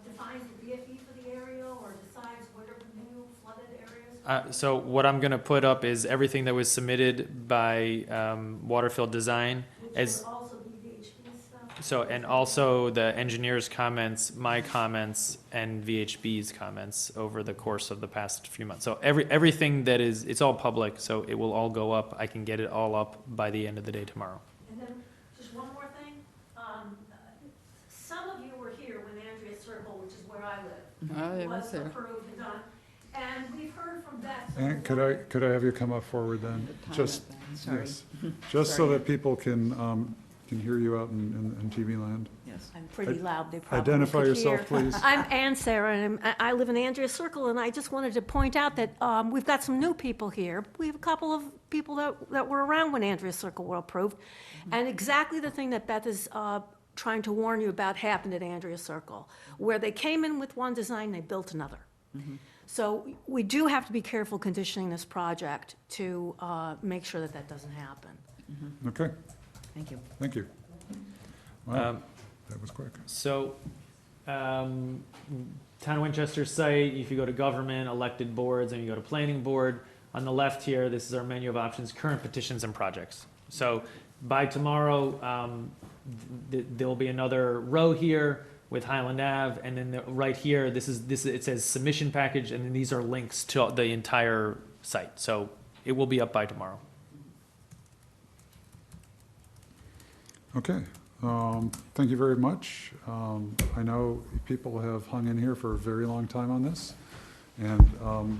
defines the BFE for the area or decides what are the new flooded areas? So what I'm gonna put up is everything that was submitted by Waterfield Design as. Which would also be VHB stuff? So, and also the engineer's comments, my comments, and VHB's comments over the course of the past few months. So everything that is, it's all public, so it will all go up. I can get it all up by the end of the day tomorrow. And then, just one more thing, some of you were here when Andrea Circle, which is where I live, was approved and done. And we've heard from Beth. And could I have you come up forward then? Just, Sorry. yes, just so that people can hear you out in TV land. Yes. I'm pretty loud, they probably Identify could yourself, hear. please. I'm Ann Sarah, and I live in Andrea Circle, and I just wanted to point out that we've got some new people here. We have a couple of people that were around when Andrea Circle were approved, and exactly the thing that Beth is trying to warn you about happened at Andrea Circle, where they came in with one design, they built another. So we do have to be careful conditioning this project to make sure that that doesn't happen. Okay, Thank you. thank you. Wow, that was quick. So, Town of Winchester site, if you go to government, elected boards, and you go to planning board, On the left here, this is our menu of options, current petitions and projects. So by tomorrow, there'll be another row here with Highland Ave, and then right here, it says submission package, and then these are links to the entire site. So it will be up by tomorrow. Okay, thank you very much. I know people have hung in here for a very long time on this, and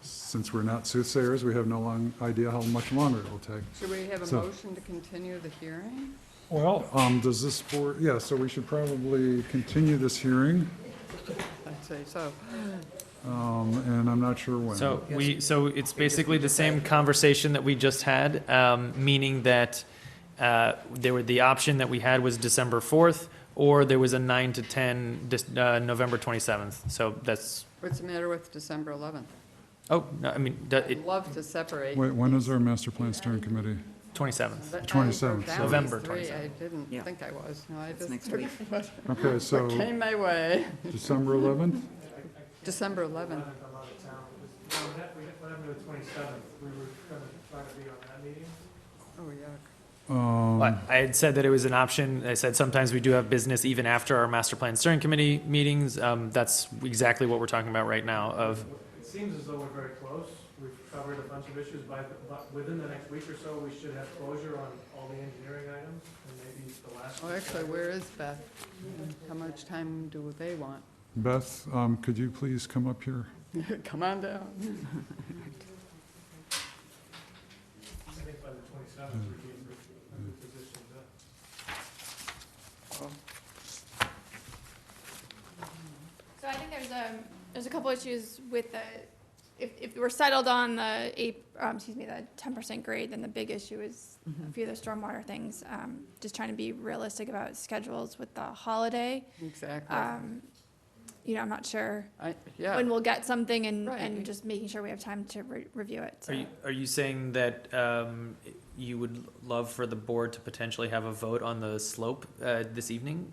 since we're not soothsayers, we have no idea how much longer it will take. Should we have a So- motion to continue the hearing? Well, does this board, yeah, so we should probably continue this hearing, I'd say so. and I'm not sure when. So it's basically the same conversation that we just had, meaning that the option that we had was December 4th, or there was a 9 to 10, November 27th. So that's, What's the matter with December 11th? oh, no, I mean, I'd love to separate. Wait, when is our master plan steering committee? 27th. But I 27th, wrote down November these three. 27th. I didn't Yeah. think I was. No, I It's just. next week. Okay, so What came my way? December 11th? December 11th. What happened to the 27th? We were gonna try to be on that meeting. Oh, yuck. Well, I had said that it was an option. I said sometimes we do have business even after our master plan steering committee meetings. That's exactly what we're talking about right now of, It seems as though we're very close. We've covered a bunch of issues but within the next week or so, we should have closure on all the engineering items and maybe the last. Oh, actually, where is Beth? How much time do they want? Beth, could you please come up here? Come on down. I think by the 27th, we'd be in a good position to. So I think there's a couple issues with if we're settled on the the 10% grade, then the big issue is a few of the stormwater things. Just trying to be realistic about schedules with the holiday. Exactly. I'm not sure Yeah. when we'll get something and Right. just making sure we have time to review it. So. are you saying that you would love for the board to potentially have a vote on the slope this evening?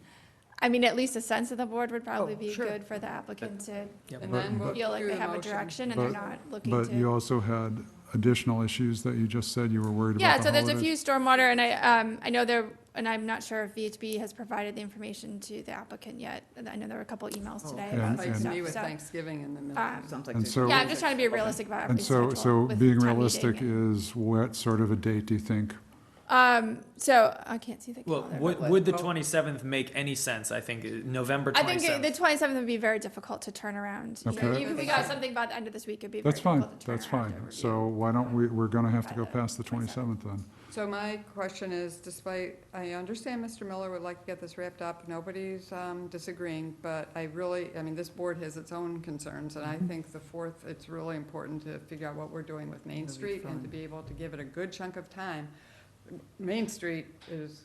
I mean, at least a sense of the board would probably Oh, be sure. good for the applicant to Yep. And then we'll feel like do they the have a motion. direction and they're not looking But to. you also had additional issues that you just said you were worried about Yeah, the so there's a few holidays? stormwater, and I know there, and I'm not sure if VHB has provided the information to the applicant yet. And I know there were a couple emails today And- about Like some me with stuff, so. Thanksgiving in the middle. Sounds like And there's- so- Yeah, I'm just trying to be realistic about And every so, schedule with being town realistic meeting. is what sort of a date do you think? So I can't see the Well, calendar. would the 27th make any sense? I think November I 27th. think the 27th would be very difficult to turn around. You know, Okay. even if we got something by the end of this week, it'd be very That's fine, difficult to turn that's around fine. to So review. why don't we're gonna have to go By the past the 27th then. So my question is, despite, I understand Mr. Miller would like to get this wrapped up, nobody's disagreeing, but I mean, this board has its own concerns, and I think the 4th, it's really important to figure out what we're doing with Main That'd be Street and fun. to be able to give it a good chunk of time. Main Street is,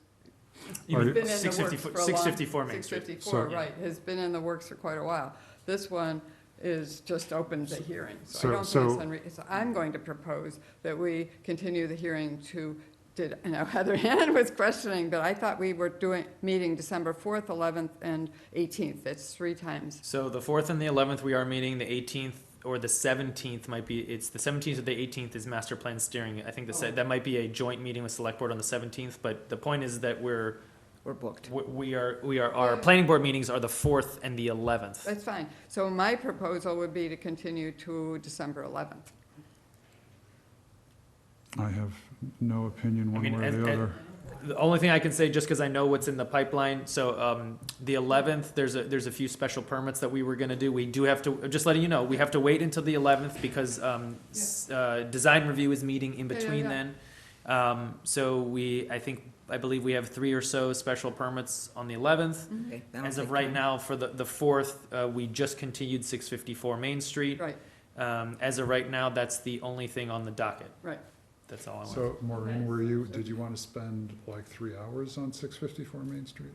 Even it's been in the works 654 for a long. 654 Main Street. 654, So- right, has been in the works for quite a while. This one is just open to hearing, so I So- don't think so- it's so I'm going to propose that we continue the hearing I know Heather Hannon was questioning, but I thought we were meeting December 4th, 11th, and 18th. It's 3 times. So the 4th and the 11th, we are meeting. The 18th or the 17th might be, it's the 17th or the 18th is master plan steering. I think that might be a joint meeting with select board on the 17th, but the point is that we're booked. our planning board meetings are the 4th and the 11th. That's fine. So my proposal would be to continue to December 11th. I have no opinion one way or the other. The only thing I can say, just because I know what's in the pipeline, so the 11th, there's a few special permits that we were going to do. We do have to, just letting you know, we have to wait until the 11th because design review is meeting in between then. So I believe we have 3 or so special permits on the 11th. Okay, that'll As of take right time. now, for the 4th, we just continued 654 Main Street. Right, As of right now, that's the only thing on the docket. right. That's all I want. So Maureen, did you want to spend like 3 hours on 654 Main Street?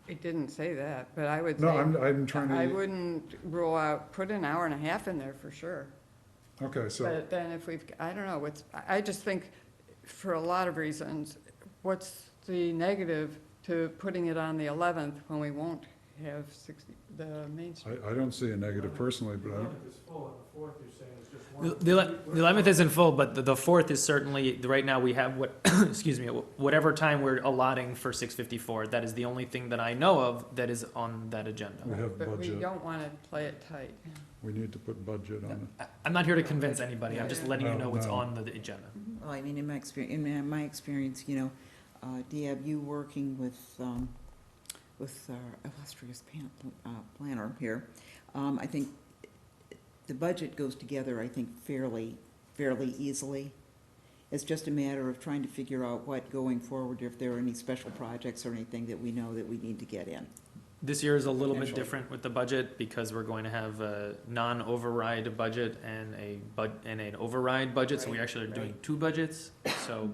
It didn't say that, but I would say. No, I'm trying to. I wouldn't rule out, put an hour and a half in there for sure. Okay, so, But then if I don't know, I just think, for a lot of reasons, what's the negative to putting it on the 11th when we won't have the Main Street. I don't see a negative personally, but I don't, It's full, and the 4th, you're saying is just The 11th isn't full, but the 4th is certainly, right now we have what, excuse me, whatever time we're allotting for 6:54, that is the only thing that I know of that is on that agenda. we have But we budget. don't want to play it tight. We need to put budget on it. I'm not here to convince anybody, I'm just Yeah. letting you No, know what's no. on the agenda. Well, I mean, in my experience, you know, Deab, you working with our illustrious planner here, I think the budget goes together, I think, fairly easily. It's just a matter of trying to figure out what, going forward, if there are any special projects or anything that we know that we need to get in. This year is a little bit Potentially. different with the budget because we're going to have a non-override budget and an override budget, so we Right, actually are doing right. 2 budgets, so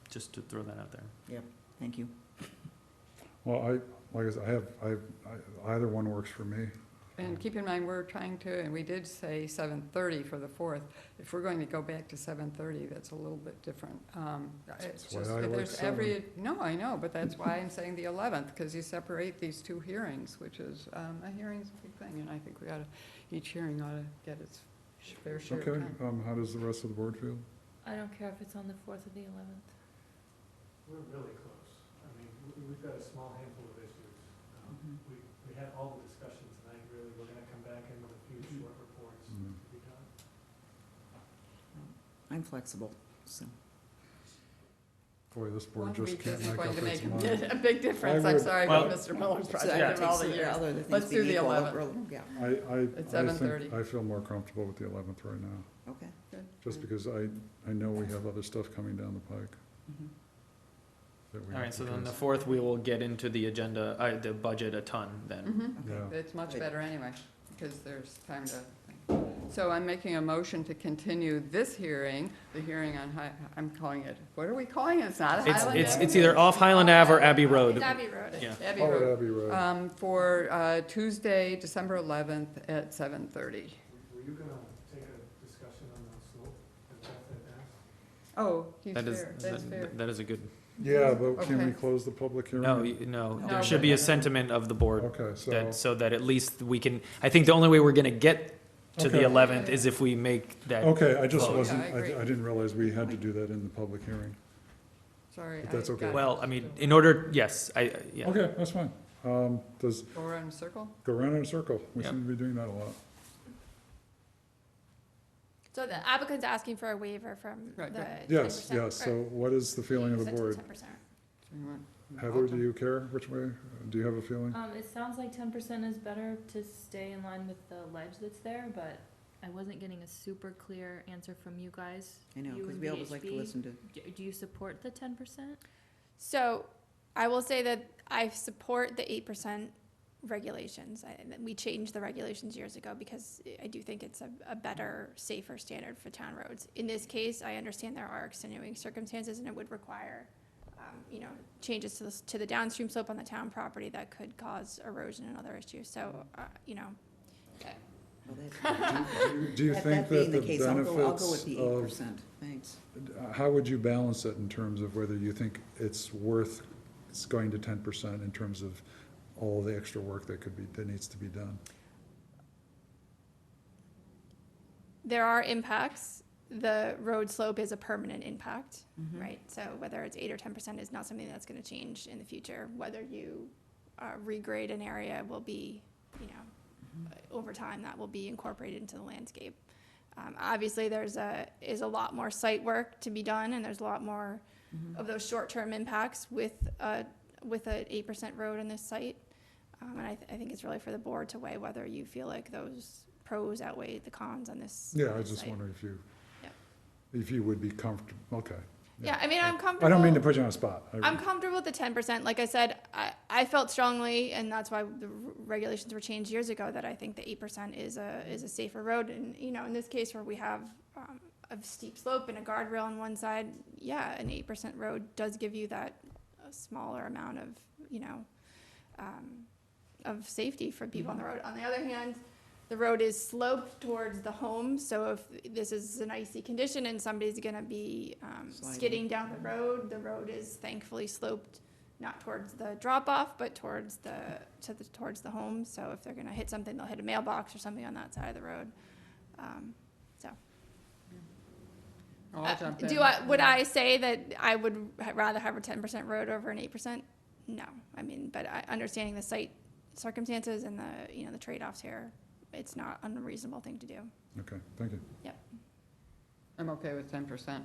just to throw that out there. Yep, thank you. Well, like I said, either one works for me. And keep in mind, we're trying to, and we did say 7:30 for the 4th. If we're going to go back to 7:30, that's a little bit different. It's That's why just, I like there's 7. no, I know, but that's why I'm saying the 11th, because you separate these 2 hearings, which is, a hearing's a big thing, and I think we ought to, each hearing ought to get its fair share of Okay, time. how does the rest of the board feel? I don't care if it's on the 4th or the 11th. We're really close. I mean, we've got a small handful of issues. We had all the discussions tonight, really. We're gonna come back in with a few short reports to Mhm. be done. I'm flexible, so. Boy, this board 1 just week can't isn't make going up to its make mind. a big difference. I I'm would- sorry Well- about Mr. Miller's So project that of all takes the years. other things Let's do being the equal, 11th. Yeah, I At think, 7:30. I feel more comfortable with the 11th right now, okay. Good. just because I know we have other stuff coming down the pike. Mhm. that we All right, have so to then the address. 4th, we will get into the agenda, the budget a ton then. Mhm. Yeah. It's much Good. better anyway, because there's time to think. So I'm making a motion to continue this hearing, the hearing on I'm calling it, what are we calling it? It's not Highland Avenue? It's either off Highland Ave or Abbey Road. It's Abbey Road. Yeah. Abbey Oh, Road. Abbey Road. For Tuesday, December 11th at 7:30. Were you gonna take a discussion on the slope that Beth had asked? Oh, he's That is, fair, that's fair. that is a good, Yeah, but can we Okay. close the public hearing? no, No, there should be a sentiment of the board. Okay, That, so, so that at least we can, I think the only way we're gonna get to the Okay. 11th is if we make that. okay, I just vote. wasn't, Yeah, I agree. I didn't realize we had to do that in the public hearing. Sorry. But that's I okay. got it. Well, I mean, in order, yes, yeah. Okay, that's fine. Does, Go around in a circle? go around in a circle. We Yep. seem to be doing that a lot. So the applicant's asking for a waiver from Right, the right. 10%. Yes, so what is the feeling of the board? 10%. Heather, do you care which way? Do you have a feeling? It sounds like 10% is better to stay in line with the ledge that's there, but I wasn't getting a super clear answer from you guys. I know, You because and we always like to VHB. listen to, Do you support the 10%? So I will say that I support the 8% regulations. We changed the regulations years ago because I do think it's a better, safer standard for town roads. In this case, I understand there are extenuating circumstances and it would require, changes to the downstream slope on the town property that could cause erosion and other issues. So, well, that, Do you that think being that the the case, I'll go benefits with the of, 8%, thanks. how would you balance it in terms of whether you think it's worth, it's going to 10% in terms of all the extra work that needs to be done? there are impacts. The road slope is a permanent impact, Mhm. right? So whether it's 8 or 10% is not something that's gonna change in the future. Whether you regrade an area will be, over time, that will be incorporated into the landscape. Obviously, is a lot more site work to be done, and there's a lot more of those short-term impacts with a 8% road in this site. And I think it's really for the board to weigh whether you feel like those pros outweigh the cons on this. Yeah, on I this just site. wonder if you, Yeah. if you would be comfortable, okay. Yeah, I mean, I'm comfortable. I don't mean to put you on the spot. I'm comfortable with the 10%. Like I said, I felt strongly, and that's why the regulations were changed years ago, that I think the 8% is a safer road. And, in this case where we have a steep slope and a guardrail on one side, yeah, an 8% road does give you that smaller amount of, of safety for people on the road. On the other hand, the road is sloped towards the home, so if this is an icy condition and somebody's gonna be Sliding. skidding down the road is thankfully sloped not towards the drop-off, but towards towards the home. So if they're gonna hit something, they'll hit a mailbox or something on that side of the road. So. I'll jump in. Would I say that I would rather have a 10% road over an 8%? No. I mean, but understanding the site circumstances and the trade-offs here, it's not an unreasonable thing to do. Okay, thank you. Yep. I'm okay with 10%.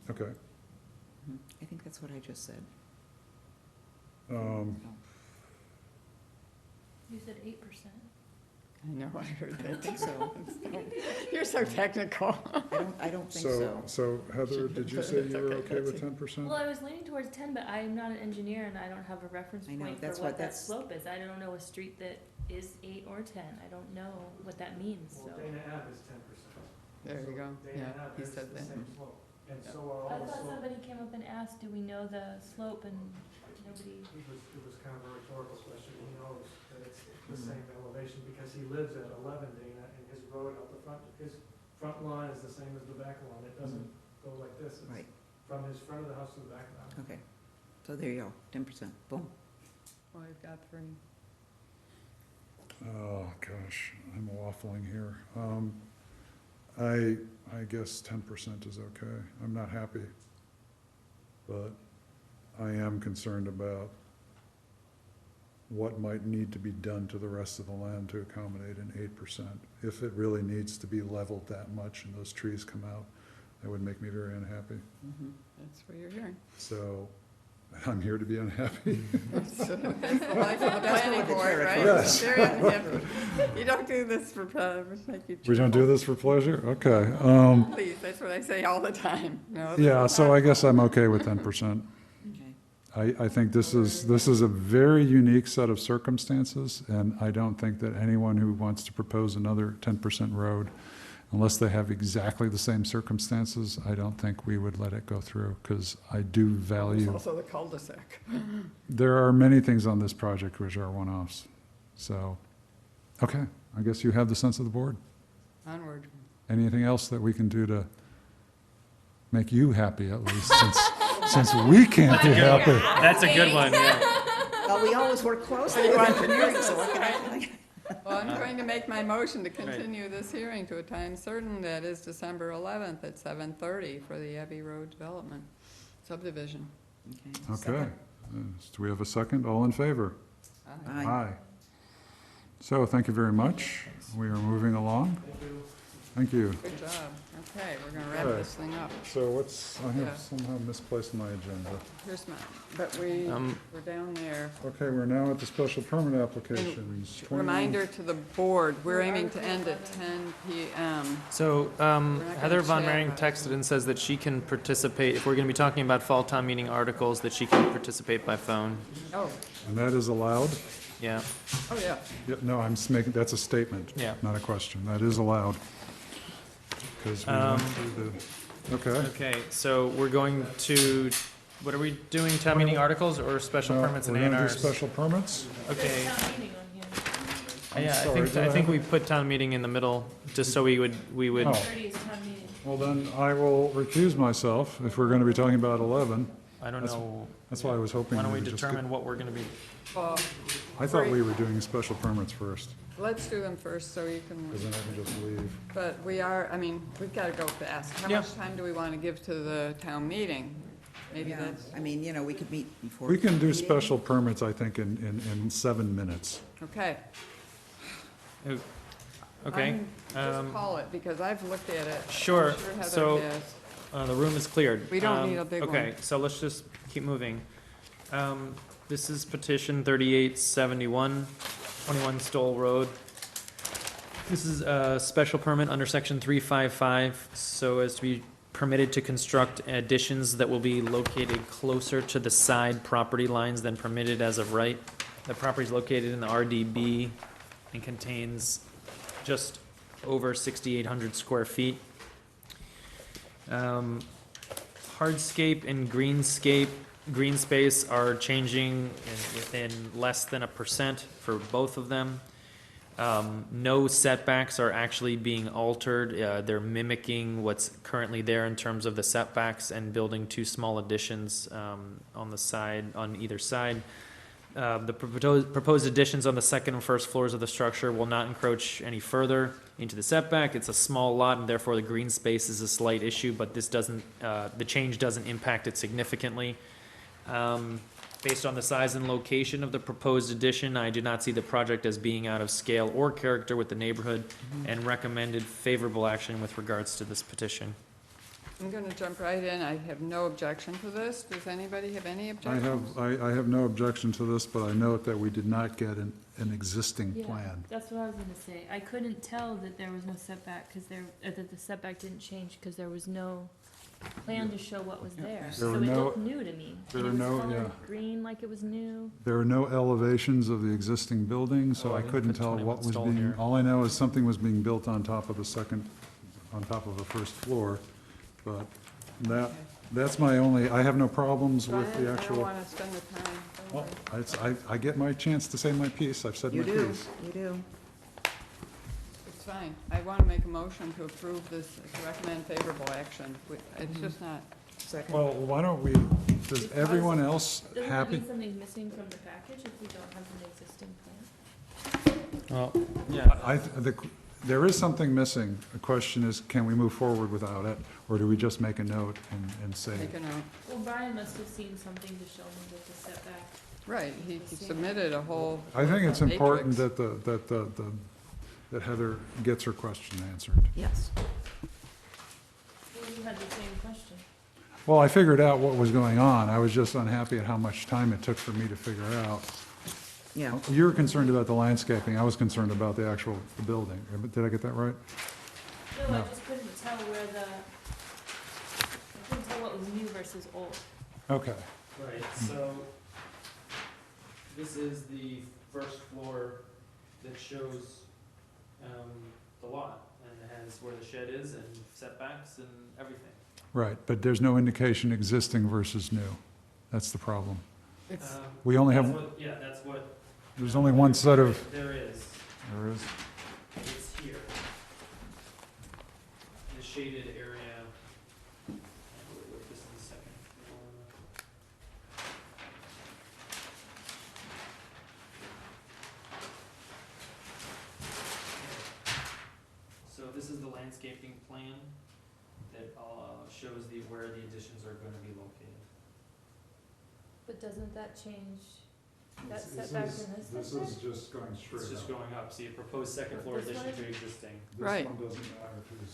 Okay. I think that's what I just said. Um, You said 8%. I know, I heard I don't think so. You're so technical. I don't think so. So Heather, did you say you were okay with 10%? Well, I was leaning towards 10, but I'm not an engineer and I don't have a reference I know, point for that's what what- that that's- slope is. I don't know a street that is 8 or 10. I don't know what that means, so. Well, Dana Ave is 10%. There you go. Dana Yeah, Ave he is said the that. same slope, and Yeah. so are I all the thought slopes. somebody came up and asked, do we know the slope, and nobody. It was kind of a rhetorical question. He knows that it's the same elevation because he lives at 11 Dana, and his road up the front, his front lawn is the same as the back lawn. It doesn't go like this. It's Right. from his front of the house to the back of the house. Okay. So there you go, 10%. Boom. Well, you've got 3. Oh, gosh, I'm waffling here. I guess 10% is okay. I'm not happy. But I am concerned about what might need to be done to the rest of the land to accommodate an 8%. If it really needs to be leveled that much and those trees come out, that would make me very unhappy. That's what you're hearing. So I'm here to be unhappy. That's the life of the planning board, right? Yes. Very unhappy. You don't do this for, make you. We don't do this for pleasure? Okay. Please, that's what I say all the time. No, Yeah, so I guess I'm okay with 10%. I think this is a very unique set of circumstances, and I don't think that anyone who wants to propose another 10% road, unless they have exactly the same circumstances, I don't think we would let it go through, because I do There's value, also the cul-de-sac. there are many things on this project which are one-offs. So, okay, I guess you have the sense of the board. Onward. Anything else that we can do to make you happy, at least, since we can't be happy? That's a good one, yeah. Well, we always work closely with engineering, so what can I? Well, I'm going to make my motion to continue this hearing to a time certain, that is December 11th at 7:30 for the Abbey Road Development subdivision. Okay. Do we have a second? All in favor? Aye. So, thank you very much. We are moving along. Thank you. Good job. Okay, we're gonna wrap Okay. this thing up. So what's, I Yeah. have somehow misplaced my agenda. Here's my, but we're down there. Okay, we're now at the special permit applications. 21 Reminder to the board, we're aiming to end at 10 PM. So gonna Heather Von chat Mering about texted and says that she can participate, if we're going to be talking about fall town meeting articles, that she can participate by phone. Oh, And that is allowed? Yeah. oh, yeah. No, I'm just making, that's a statement. Yeah. Not a question. That is allowed. Because we went through the, okay. Okay, so we're going to, what are we doing, town meeting articles or special No, permits and we're gonna do A&Rs? special permits? Okay. Town meeting on here. Yeah, sorry, I think go we put town meeting in the middle, just so we would, Oh. 30 is town meeting. Well, then I will recuse myself if we're going to be talking about 11. I don't know, That's why I was hoping. why don't we would just get- determine what we're going to be, Well, I thought we were doing special permits first, let's do them first so you can, because then I can just leave. but we are, I mean, we've got to go fast. How Yeah. much time do we want to give to the town meeting? Maybe Yeah, that's, I mean, we could meet before. We can do meeting. special permits, I think, in 7 minutes. okay. okay? Just call it, because I've looked at it. I'm Sure, Heather so- has. The room is cleared. We don't need a big one. Okay, so let's just keep moving. This is petition 3871, 21 Stoll Road. This is a special permit under section 355, so as to be permitted to construct additions that will be located closer to the side property lines than permitted as of right. The property is located in the RDB and contains just over 6,800 square feet. Hardscape and green space are changing within less than 1% for both of them. No setbacks are actually being altered. They're mimicking what's currently there in terms of the setbacks and building two small additions on the side, on either side. The proposed additions on the second and first floors of the structure will not encroach any further into the setback. It's a small lot, and therefore the green space is a slight issue, but this doesn't, the change doesn't impact it significantly. Based on the size and location of the proposed addition, I do not see the project as being out of scale or character with the neighborhood, and recommended favorable action with regards to this petition. I'm going to jump right in. I have no objection to this. Does anybody have any I objections? have no objection to this, but I note that we did not get an existing Yeah, plan. that's what I was gonna say. I couldn't tell that there was no setback, cause that the setback didn't change, cause there was no plan to show what was there. There So were it no- looked new to me. there And were it was no- colored yeah. green like it was new. There are no elevations of the existing building, so Oh, I I didn't couldn't put tell 21 what was stall being, here. all I know is something was being built on top of the first floor. But that's my only, I have no problems with Brian, the I don't actual. want to spend the time. Don't Well, worry. I get my chance to say my piece, I've said my You do, piece. you do. It's fine. I want to make a motion to approve this, to recommend favorable action. It's just not, Second. Well, why don't we, does everyone else Doesn't that happy? mean something's missing from the package if we don't have an existing plan? Well, yeah. There is something missing. The question is, can we move forward without it, or do we just make a note and say? make a note. Well, Brian must have seen something to show me that the setback. Right, he submitted a whole. I think it's important matrix. that Heather gets her question answered. Yes. Well, you had the same question. Well, I figured out what was going on. I was just unhappy at how much time it took for me to figure out. Yeah. You were concerned about the landscaping. I was concerned about the actual building. Did I get that right? No, I No. just couldn't tell where I couldn't tell what was new versus old. Okay. Right, so this is the first floor that shows the lot, and it has where the shed is and setbacks and everything. Right, but there's no indication existing versus new. That's the problem. It's, We only That's have, what- Yeah, that's what. there's only one set of, There is, there is, it's here. The shaded area. Wait, this is the second floor. So this is the landscaping plan that shows where the additions are going to be located. But doesn't that change that This setback is- and this this setback? is just going straight It's just up. going up, see, a proposed second floor This addition one to is- existing. Right. This one doesn't matter to the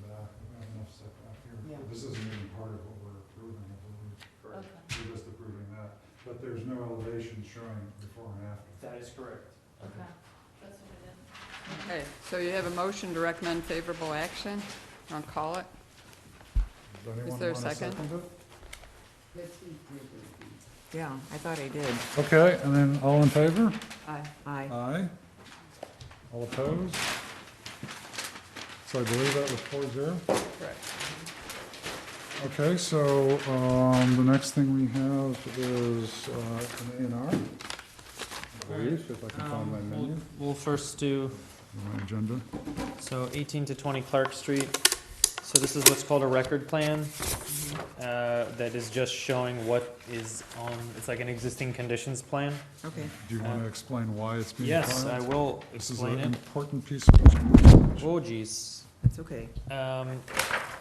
back. We have enough setback here. Yeah. This isn't even part of what we're approving, I believe. Correct. Okay, We're just approving that. But there's no elevation showing before and after. That is correct. okay, that's what I did. okay, so you have a motion to recommend favorable action. I'll call it. Does anyone there a wanna second? it? Yeah, I thought I did. Okay, and then all in favor? Aye. Aye. Aye. All opposed? So I believe that was 4-0. Correct. Okay, so, the next thing we have is, an A&R. I believe, if I can find my menu, We'll first do, my agenda. so 18 to 20 Clark Street. So this is what's called a record plan, that is just showing what is on, it's like an existing conditions plan. Okay. Do you want to explain why it's being Yes, I filed? will This is explain an it. important piece of information. Oh geez. That's okay.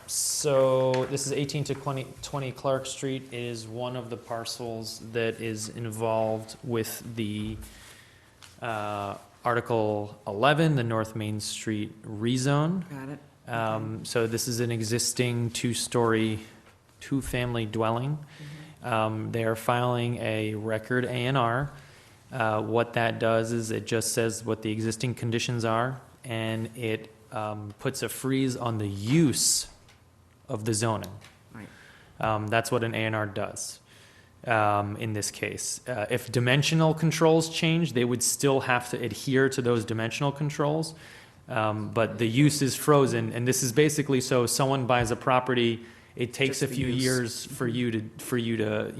So this is 18 to 20 Clark Street. It is one of the parcels that is involved with the Article 11, the North Main Street rezone. Got it. So this is an existing two-story, two-family dwelling. They are filing a record A&R. What that does is it just says what the existing conditions are, and it puts a freeze on the use of the zoning. Right. That's what an A&R does in this case. If dimensional controls change, they would still have to adhere to those dimensional controls. But the use is frozen, and this is basically so someone buys a property it takes Just a the few use. years for you to,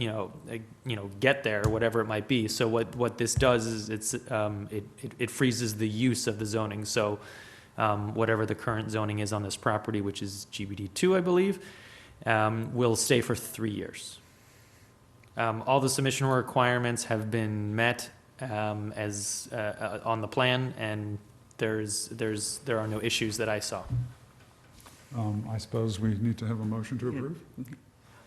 get there, whatever it might be. So what this does is it freezes the use of the zoning. So, whatever the current zoning is on this property, which is GBD2, I believe, will stay for 3 years. All the submission requirements have been met, as on the plan, and there are no issues that I saw. I suppose we need to have a motion to approve?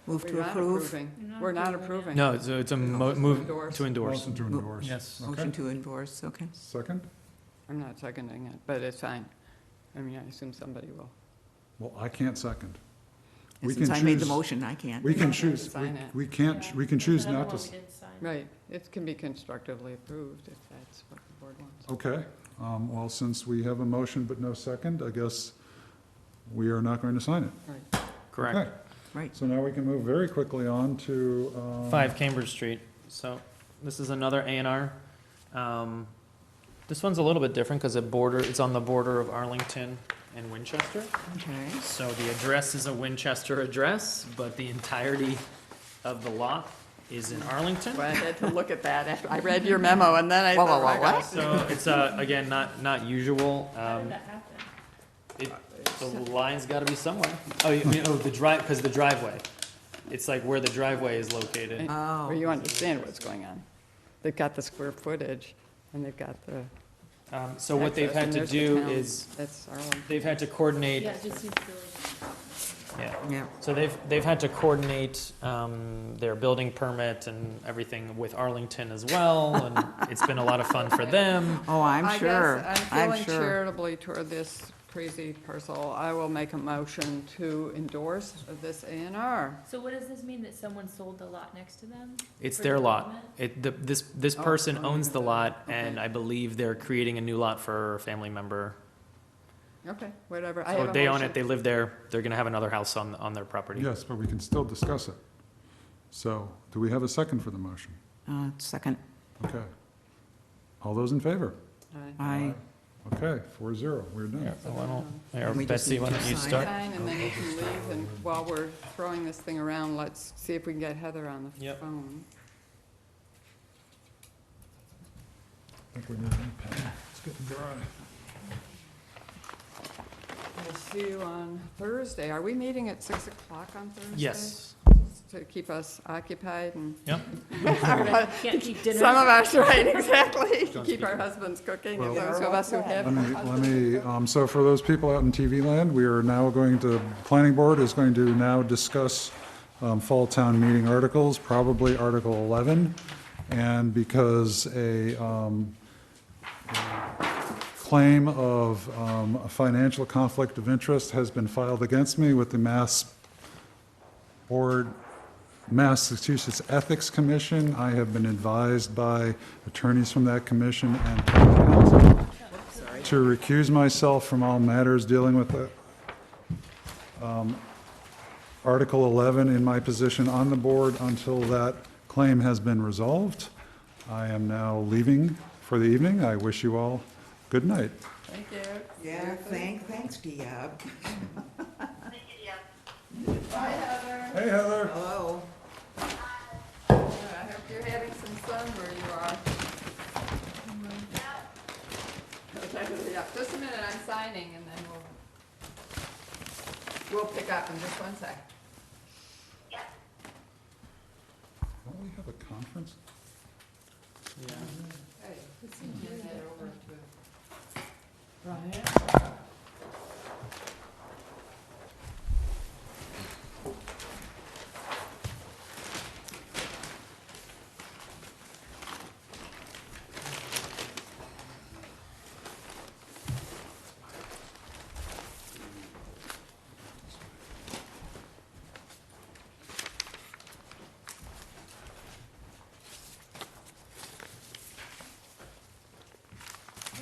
Move We're to not approve. approving. We're not approving. No, it's a move endorse. to endorse. Motion to endorse. Yes. Okay. Motion to endorse, okay. Second? I'm not seconding it, but it's fine. I mean, I assume somebody will. Well, I can't second. And We since can I made the choose- motion, I can't. We can don't have to choose, sign it. we can't, we can choose not to. Right, it can be constructively approved if that's what the board wants. Okay, well, since we have a motion but no second, I guess we are not going to sign it. Right. Correct. Okay. Right. So now we can move very quickly on to. 5 Cambridge Street. So this is another A&R. This one's a little bit different because it's on the border of Arlington and Winchester. Okay. So the address is a Winchester address, but the entirety of the lot is in Arlington. Well, I had to look at that after I read your memo, and then I Whoa, thought, whoa, I whoa, got- what? So it's, again, not usual. How did that happen? The line's gotta be somewhere. Oh, because the driveway. It's like where the driveway is located. And- Oh. Well, you understand what's going on. They've got the square footage, and they've got the. So what they've access, had and to there's the do town. is, That's Arlington. they've had to coordinate, Yeah, it just seems really. yeah. Yeah. So they've had to coordinate their building permit and everything with Arlington as well, and it's been a lot of fun for them. Oh, I'm I sure. guess I'm feeling sure. charitably toward this crazy parcel. I will make a motion to endorse this A&R. So what does this mean, that someone sold the lot next to them? It's for their lot. development? This Oh, person owning owns the the lot, lot. Okay. and I believe they're creating a new lot for a family member. Okay, whatever. I So have a they own motion. it, they live there, they're gonna have another house on their property. Yes, but we can still discuss it. So, do we have a second for the motion? Second. Okay. All those in favor? Aye. Okay, 4-0, we're done. Yeah, so why don't, or We just Betsy, need why to don't you sign. start? Fine, and then you can leave, and while we're throwing this thing around, let's see if we can get Heather on the Yep. phone. I think we need a new pen. It's getting dry. We'll see you on Thursday. Are we meeting at 6 o'clock on Thursday? Yes. To keep us occupied and. Yep. Can't keep dinner. Some of us, right, exactly. Keep our husbands cooking, and Well- those of us who have. Let me, so for those people out in TV land, we are now going to, planning board is going to now discuss fall town meeting articles, probably Article 11. And because a claim of a financial conflict of interest has been filed against me with the Massachusetts Ethics Commission, I have been advised by attorneys from that commission and town council to recuse myself from all matters dealing with the Article 11 in my position on the board until that claim has been resolved. I am now leaving for the evening. I wish you all good night. Thank you. Yeah, thanks, Diab. Bye, Heather. Hey, Heather. Hello. I hope you're having some sun where you are. Okay, yeah, just a minute, I'm signing, and then we'll pick up in just one sec. Don't we have a conference? Yeah. Hey, let's hand that over to Brian.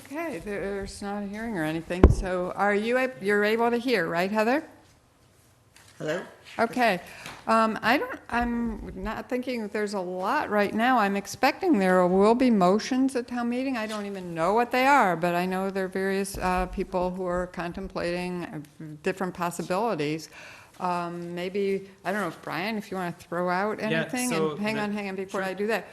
Okay, there's not a hearing or anything, so are you're able to hear, right, Heather? Hello? Okay. I'm not thinking that there's a lot right now. I'm expecting there will be motions at town meeting. I don't even know what they are, but I know there are various people who are contemplating different possibilities. maybe, I don't know, if Brian, if you want to throw out anything? so And hang the- on, before I do that.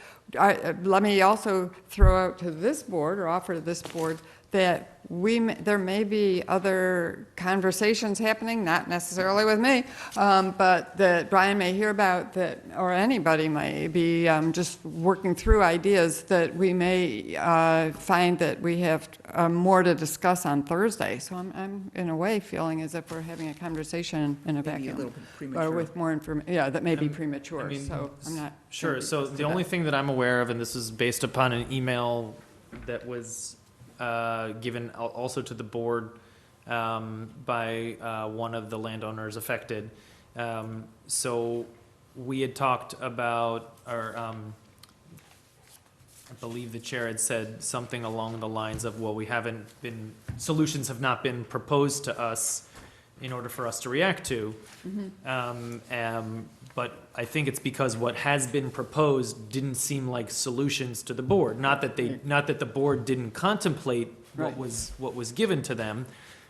Let me also throw out to this board, or offer to this board, that there may be other conversations happening, not necessarily with me, but that Brian may hear about, that, or anybody may be just working through ideas that we may find that we have more to discuss on Thursday. So I'm in a way feeling as if we're having a conversation in a Maybe a vacuum. little bit premature. With more information, yeah, that may be I premature, mean, so I'm not. Sure, gonna so be the only thing that I'm aware of, and this is based upon an email that was given also to the board by one of the landowners affected. So we had talked about, or I believe the chair had said something along the lines of, well, solutions have not been proposed to us in order for us to react to. But I think it's because what has been proposed didn't seem like solutions to the board. Not that the board didn't contemplate what was given to them.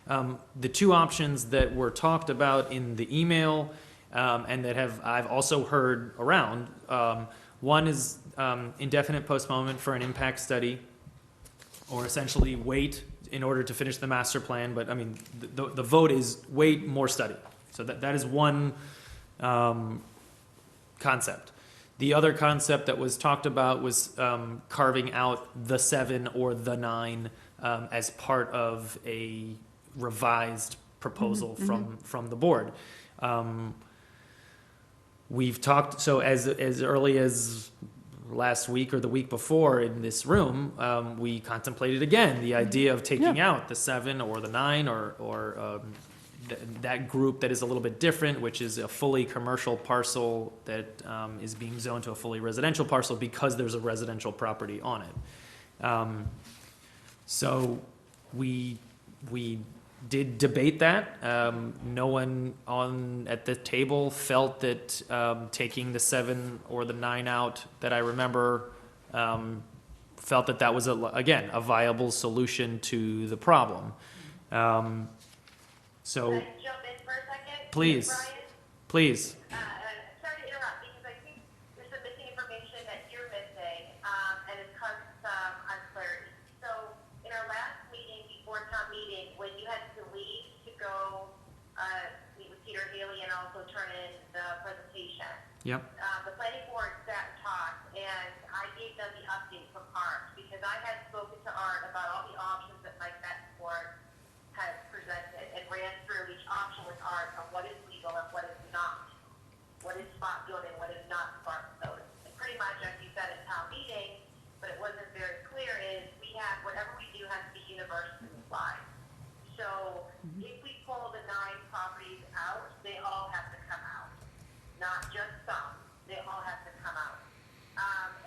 The two options that were talked about in the email, and that I've also heard around, one is indefinite postponement for an impact study, or essentially wait in order to finish the master plan. But I mean, the vote is wait, more study. So that is one concept. The other concept that was talked about was carving out the 7 or the 9 as part of a revised proposal from the board. We've talked, so as early as last week or the week before in this room, we contemplated again the idea of taking out the 7 or the 9 or that group that is a little bit different, which is a fully commercial parcel that is being zoned to a fully residential parcel because there's a residential property on it. So we did debate that. No one at the table felt that taking the 7 or the 9 out, that I remember, felt that was, again, a viable solution to the problem. So, Can I jump in for a second? please, Brian? please. Sorry to interrupt, because I think there's some missing information that you're missing, and it's caused some unclarity. So, in our last meeting, before town meeting, when you had to leave to go meet with Peter Haley and also turn in the presentation, Yep. the planning board sat and talked, and I gave them the update from Art, because I had spoken to Art about all the options that Mike Mettenford had presented, and ran through each option with Art on what is legal and what is not, what is spot zoning, what is not spot zoning. And pretty much, as you said at town meeting, but it wasn't very clear, is we have, whatever we do has to be universally applied. So if we pull the 9 properties out, they all have to come out, not just some, they all have to come out.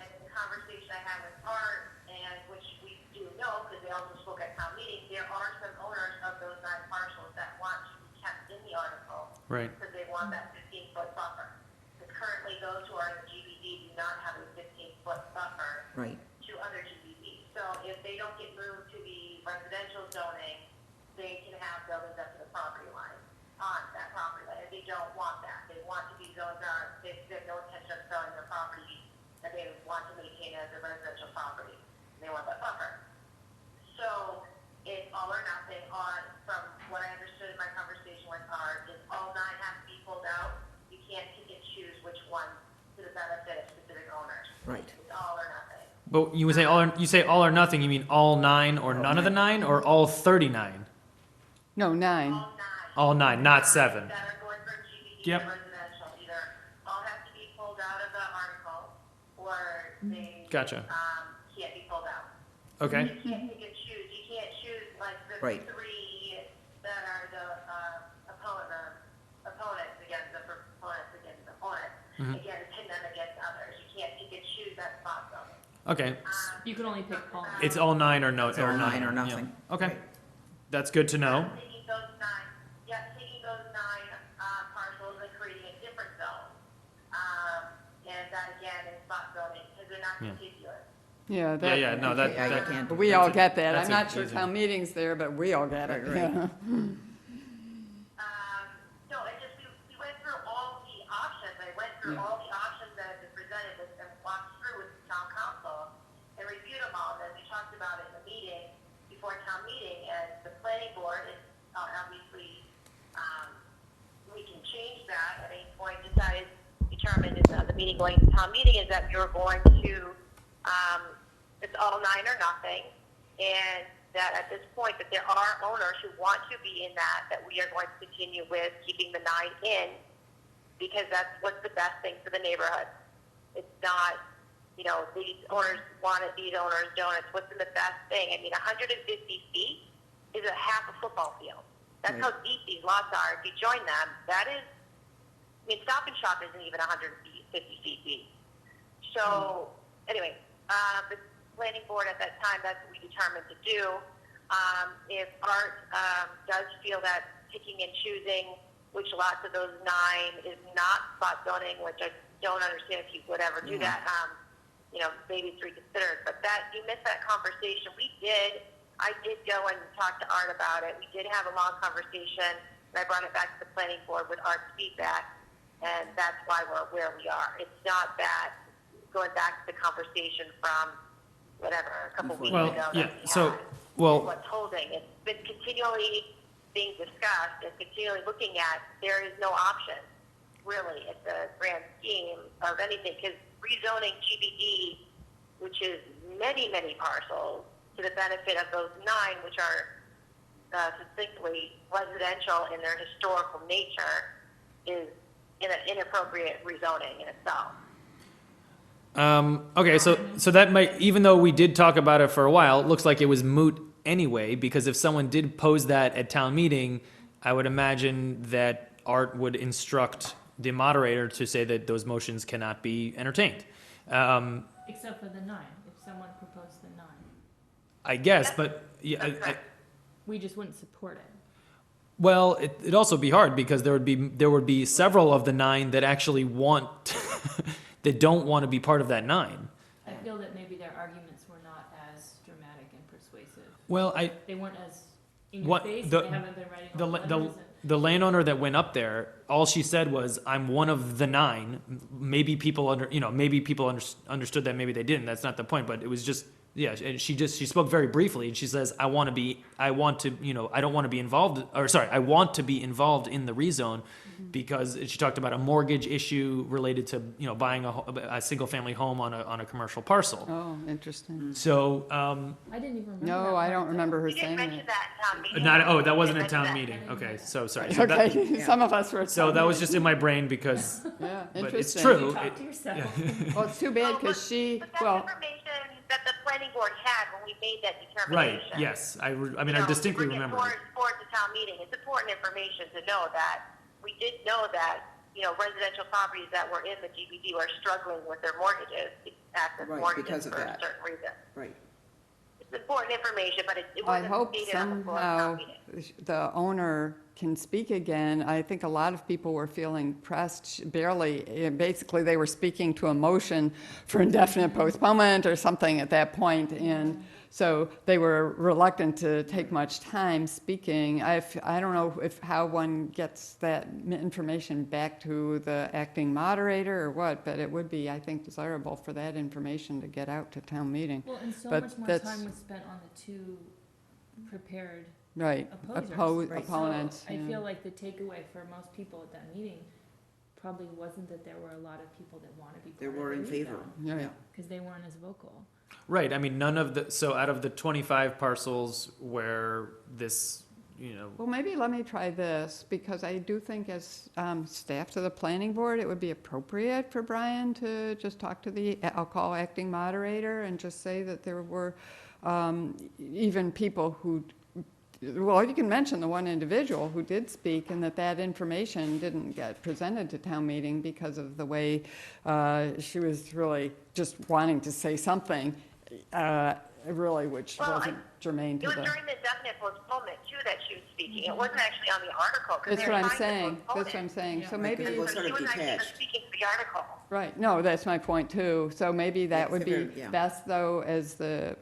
And the conversation I had with Art, and which we do know, because they also spoke at town meeting, there are some owners of those 9 parcels that want to be kept in the article. Right. Because they want that 15-foot buffer. Because currently, those who are in the GBD do not have a 15-foot buffer Right. to other GBDs. So if they don't get moved to the residential zoning, they can have buildings up to the property line, on that property line. And they don't want that. They want to be zoned on, they have no intention of selling their property that they want to maintain as a residential property. They want that buffer. So it's all or nothing on, from what I understood in my conversation with Art, is all 9 have to be pulled out. You can't pick and choose which one to the benefit of specific owners. Right. It's all or nothing. But you say all or nothing, you mean all 9 or none of the 9, or all 39? No, 9. All 9, not 7. That are going from GBD Yep. to residential, either all have to be pulled out of the article, or they Gotcha. Can't be pulled out. Okay. You can't pick and choose. You can't choose like the Right. 3 that are the opponents against the proponents against the opponents. Mhm. Again, pin them against others. You can't pick and choose that spot zoning. Okay. You can only pick all. It's all 9 or no. It's all 9 or Yeah. nothing. Okay. That's good to know. Taking those 9 parcels and creating a different zone. And that again is spot zoning, because they're not Yeah. contiguous. Yeah, that. Yeah, no, that, I that- can't- We all that's a- get that. that's I'm a not sure easy- town meeting's there, but we all get it. Right, right. Yeah. No, it just, we went meeting, going to town meeting, is that you're going to, it's all 9 or nothing, and that at this point, that there are owners who want to be in that we are going to continue with keeping the 9 in, because that's what's the best thing for the neighborhood. It's not, you know, these owners want it, these owners don't. It's what's in the best thing. I mean, 150 feet is a half a football field. That's how deep these lots are. If you join them, that is, I mean, Stop and Shop isn't even 150 feet deep. So, anyway, the planning board at that time, that's what we determined to do. If Art does feel that picking and choosing which lots of those 9 is not spot zoning, which I don't understand if you would ever do that, you know, maybe it's reconsidered. But that, you missed that conversation. I did go and talk to Art about it. We did have a long conversation, and I brought it back to the planning board with Art's feedback, and that's why we're where we are. It's not that, going back to the conversation from whatever, a couple weeks ago that we had. What's holding. It's been continually being discussed and continually looking at. There is no option, really, at the grand scheme of anything, because rezoning GBD, which is many, many parcels, to the benefit of those 9, which are succinctly residential in their historical nature, is inappropriate rezoning in itself. Okay, so that might, even though we did talk about it for a while, it looks like it was moot anyway, because if someone did pose that at town meeting, I would imagine that Art would instruct the moderator to say that those motions cannot be entertained. Except for the 9, if someone proposed the 9. I guess, but yeah, We just wouldn't support it. well, it'd also be hard because there would be several of the 9 that actually want that don't want to be part of that 9. I feel that maybe their arguments were not as dramatic and persuasive. Well, They weren't as in your face, they haven't been writing all letters. The landowner that went up there, all she said was, "I'm one of the 9." Maybe people understood that, maybe they didn't. That's not the point. But it was just, yeah. And she spoke very briefly, and she says, I want to be involved in the rezone, because she talked about a mortgage issue related to buying a single family home on a commercial parcel. Oh, interesting. So I didn't even remember. No, I don't remember her You didn't saying mention that. that in town meeting. that wasn't a town meeting. Okay, so sorry. So Okay, some of us were. So that was just in my brain because, Yeah, but it's interesting. true. Talk to yourself. Well, it's too bad because But that's information that the planning board had when we made that Right, determination. yes, I distinctly remember. Bring it forward to town meeting. It's important information to know that we did know that, residential properties that were in the GBD were struggling with their mortgages, access Right, mortgages because of for a that. certain reason. Right. It's important information, but it I wasn't hope stated on the floor of town somehow meeting. the owner can speak again. I think a lot of people were feeling pressed, barely, basically they were speaking to a motion for indefinite postponement or something at that point, and so they were reluctant to take much time speaking. I don't know how one gets that information back to the acting moderator or what, but it would be, I think, desirable for that information to get out to town meeting. Well, and so But much more that's- time was spent on the 2 prepared Right, opposers. opponents. So I yeah. feel like the takeaway for most people at that meeting probably wasn't that there were a lot of people that want to be They part were of in the favor. Yeah. Yeah. because they weren't as vocal. Right, I mean, out of the 25 parcels where this, Well, maybe let me try this, because I do think as staff to the planning board, it would be appropriate for Brian to just talk to I'll call acting moderator, and just say that there were even people who, well, you can mention the one individual who did speak, and that information didn't get presented to town meeting because of the way she was really just wanting to say something, really, which wasn't germane to It was the... during the indefinite postponement, too, that she was speaking. It wasn't actually on the article. 'cause That's they were what I'm trying to saying, postpone that's what I'm it. saying. So Right, maybe, 'cause it was So sort she of wasn't actually detached. speaking to the article. right, no, that's my point too. So maybe that would be Yeah. best, though, as the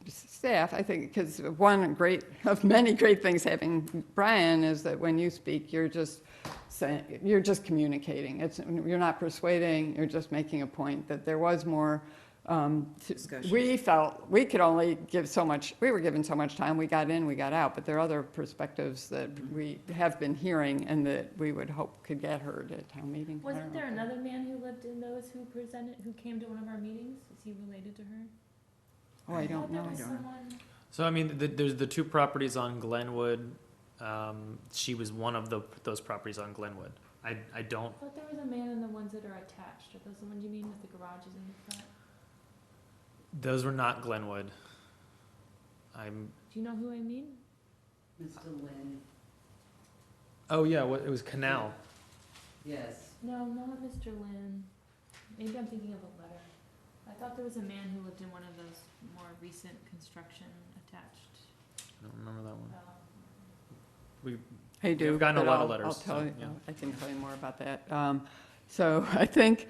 staff, I think, because one of many great things having Brian is that when you speak, you're just communicating. You're not persuading, you're just making a point that there was more Discussion. We felt we could only give so much, we were given so much time, we got in, we got out, but there are other perspectives that we have been hearing and that we would hope could get heard at town meeting. I Wasn't don't there know. another man who lived in those who presented, who came to one of our meetings? Is he related to her? Oh, I don't thought there know. was someone- So I mean, there's the two properties on Glenwood. She was one of those properties on Glenwood. I don't. I thought there was a man in the ones that are attached. Are those the ones you mean with the garages in the front? Those were not Glenwood. I'm. Do you know who I mean? Mr. Lynn, Oh yeah, it was Canal. yes. No, not Mr. Lynn. Maybe I'm thinking of a letter. I thought there was a man who lived in one of those more recent construction attached. I don't remember that one. um, I do. We've gotten a but lot of I'll- letters, I'll tell so, you, yeah. I can tell you more about that. So I think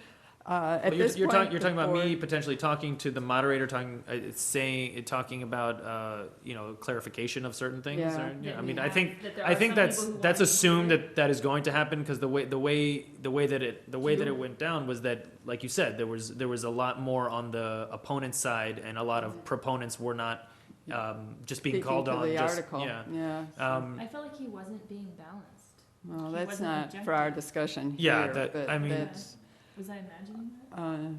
at Well, this you're point. talking about the me board- potentially talking to the moderator, talking about clarification of certain things. Yeah. Or, That I we mean, I have- think that there I are think some that's people who that's want to assumed include that is going to happen because the way that it went down was that, like you said, there was a lot more on the opponent's side and a lot of proponents were not just being Speaking called to on. the just, article, Yeah. yeah. I felt like he wasn't being balanced. Well, He that's wasn't not for our objective. discussion Yeah, here, that- but I mean- that's, Was I imagining that?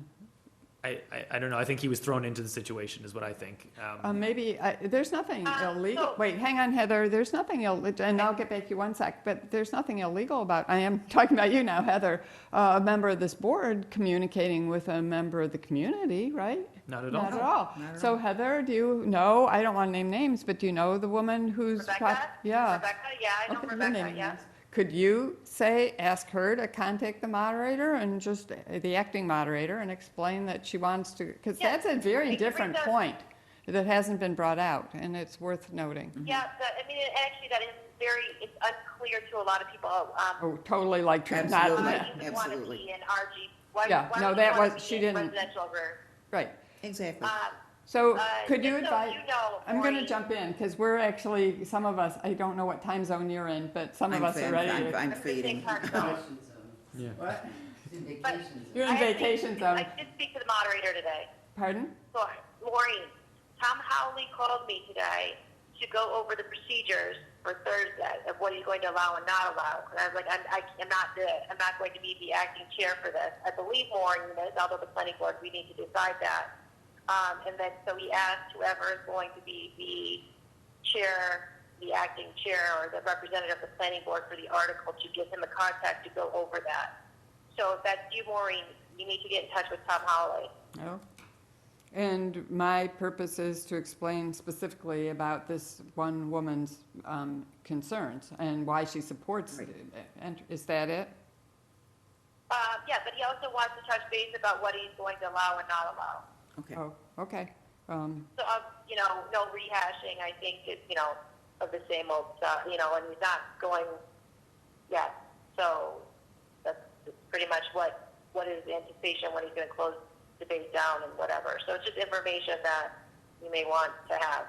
I don't know. I think he was thrown into the situation, is what I think. maybe, there's nothing illegal, so- wait, hang on, Heather, there's nothing illegal, and I'll get back to you one sec, but there's nothing illegal about, I am talking about you now, Heather, a member of this board communicating with a member of the community, right? Not at all. Not at all. Not at So all. Heather, do you know, I don't want to name names, but do you know the woman who's? Rebecca? Yeah. Rebecca, yeah, I know Okay, you're Rebecca, naming yeah. names. Could you ask her to contact the moderator and just, the acting moderator, and explain that she wants to, because Yeah, that's a very I can different bring that- point that hasn't been brought out, and it's worth noting. Yeah, actually, that is it's unclear to a lot of people. Oh, totally like, not, Absolutely. Why do you want to Absolutely. be in RG? Why, Yeah, why no, would that you want was- to she be in didn't- residential over? right. Exactly. So could you just so advise? you know, I'm going to Maureen- jump in, because we're actually, some of us, I don't know what time zone you're in, but some of us are ready to. I'm fading. Yeah. What? But You're in I actually- vacation zone. I did speak to the moderator today. Pardon? So, Maureen, Tom Howley called me today to go over the procedures for Thursday of what he's going to allow and not allow. And I was like, I'm not going to be the acting chair for this. I believe Maureen is, although the planning board, we need to decide that. And then, so he asked whoever is going to be the chair, the acting chair, or the representative of the planning board for the article to give him a contact to go over that. So if that's you, Maureen, you need to get in touch with Tom Howley. No. And my purpose is to explain specifically about this one woman's concerns and why she supports it. And is that it? Yeah, but he also wants to touch base about what he's going to allow and not allow. Okay. Oh, okay. So, no rehashing, I think, is, of the same old stuff, and he's not going yet. So that's pretty much what is the anticipation when he's going to close debate down and whatever. So it's just information that you may want to have.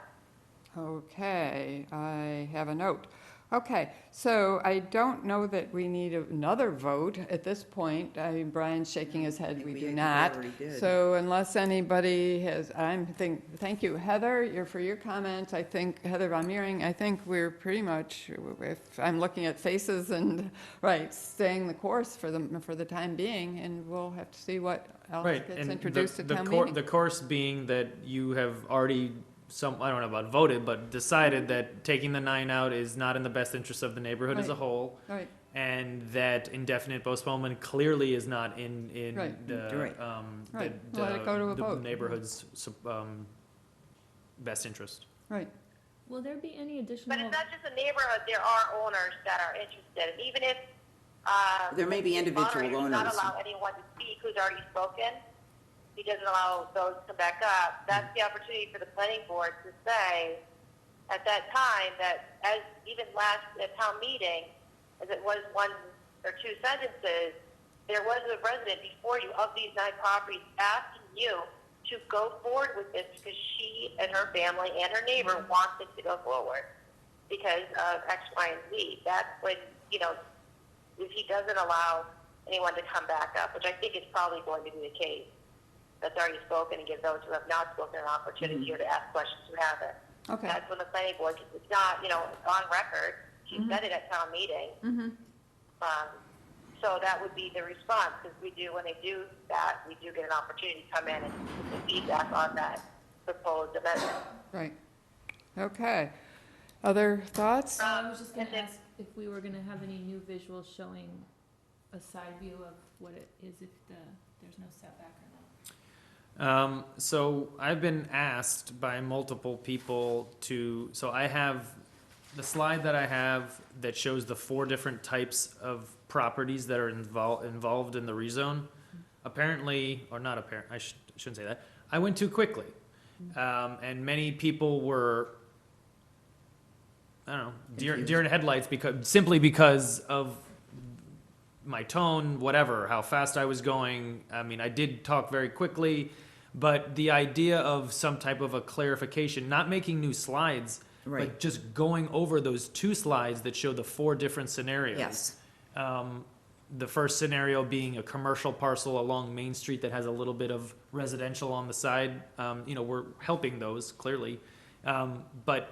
Okay, I have a note. Okay, so I don't know that we need another vote at this point. Brian's shaking his head, we do not. already did. So unless anybody has, thank you, Heather, for your comments. I think, Heather Von Meering, I think we're pretty much, if I'm looking at faces and, right, staying the course for the time being, and we'll have to see what else Right, gets and introduced the, at the, town cour- meeting. the course being that you have already I don't know about voted, but decided that taking the 9 out is not in the best interest of the neighborhood as a Right. whole, Right, and that indefinite postponement clearly is not in Right. the Right. Right. Let it go to a the vote. neighborhood's best interest. right. Will there be any But additional? it's not just the neighborhood. There are owners that are interested. And even if There may be the individual moderator does not owners. allow anyone to speak who's already spoken, he doesn't allow those to come back up. That's the opportunity for the planning board to say at that time that, as even last at town meeting, as it was 1 or 2 sentences, there was a resident before you of these 9 properties asking you to go forward with this because she and her family and her neighbor want this to go forward because of X, Y, and Z. That's when, if he doesn't allow anyone to come back up, which I think is probably going to be the case, that's already spoken and give those who have not spoken an opportunity to ask questions who haven't. Okay. That's when the planning board, it's not, on record. She said it at town meeting. So that would be the response, because when they do that, we do get an opportunity to come in and get the feedback on that proposed amendment. Right. Okay. Other thoughts? I was just gonna ask if we were gonna have any new visuals showing a side view of what it is if there's no setback or not. So I've been asked by multiple people so I have the slide that I have that shows the 4 different types of properties that are involved in the rezone. Apparently, or not apparent, I shouldn't say that. I went too quickly. And many people were, I don't know, deer in headlights simply because of my tone, whatever, how fast I was going. I mean, I did talk very quickly, but the idea of some type of a clarification, not making new slides, but just going over those 2 slides that show the 4 different scenarios. Yes. The first scenario being a commercial parcel along Main Street that has a little bit of residential on the side. We're helping those, clearly. But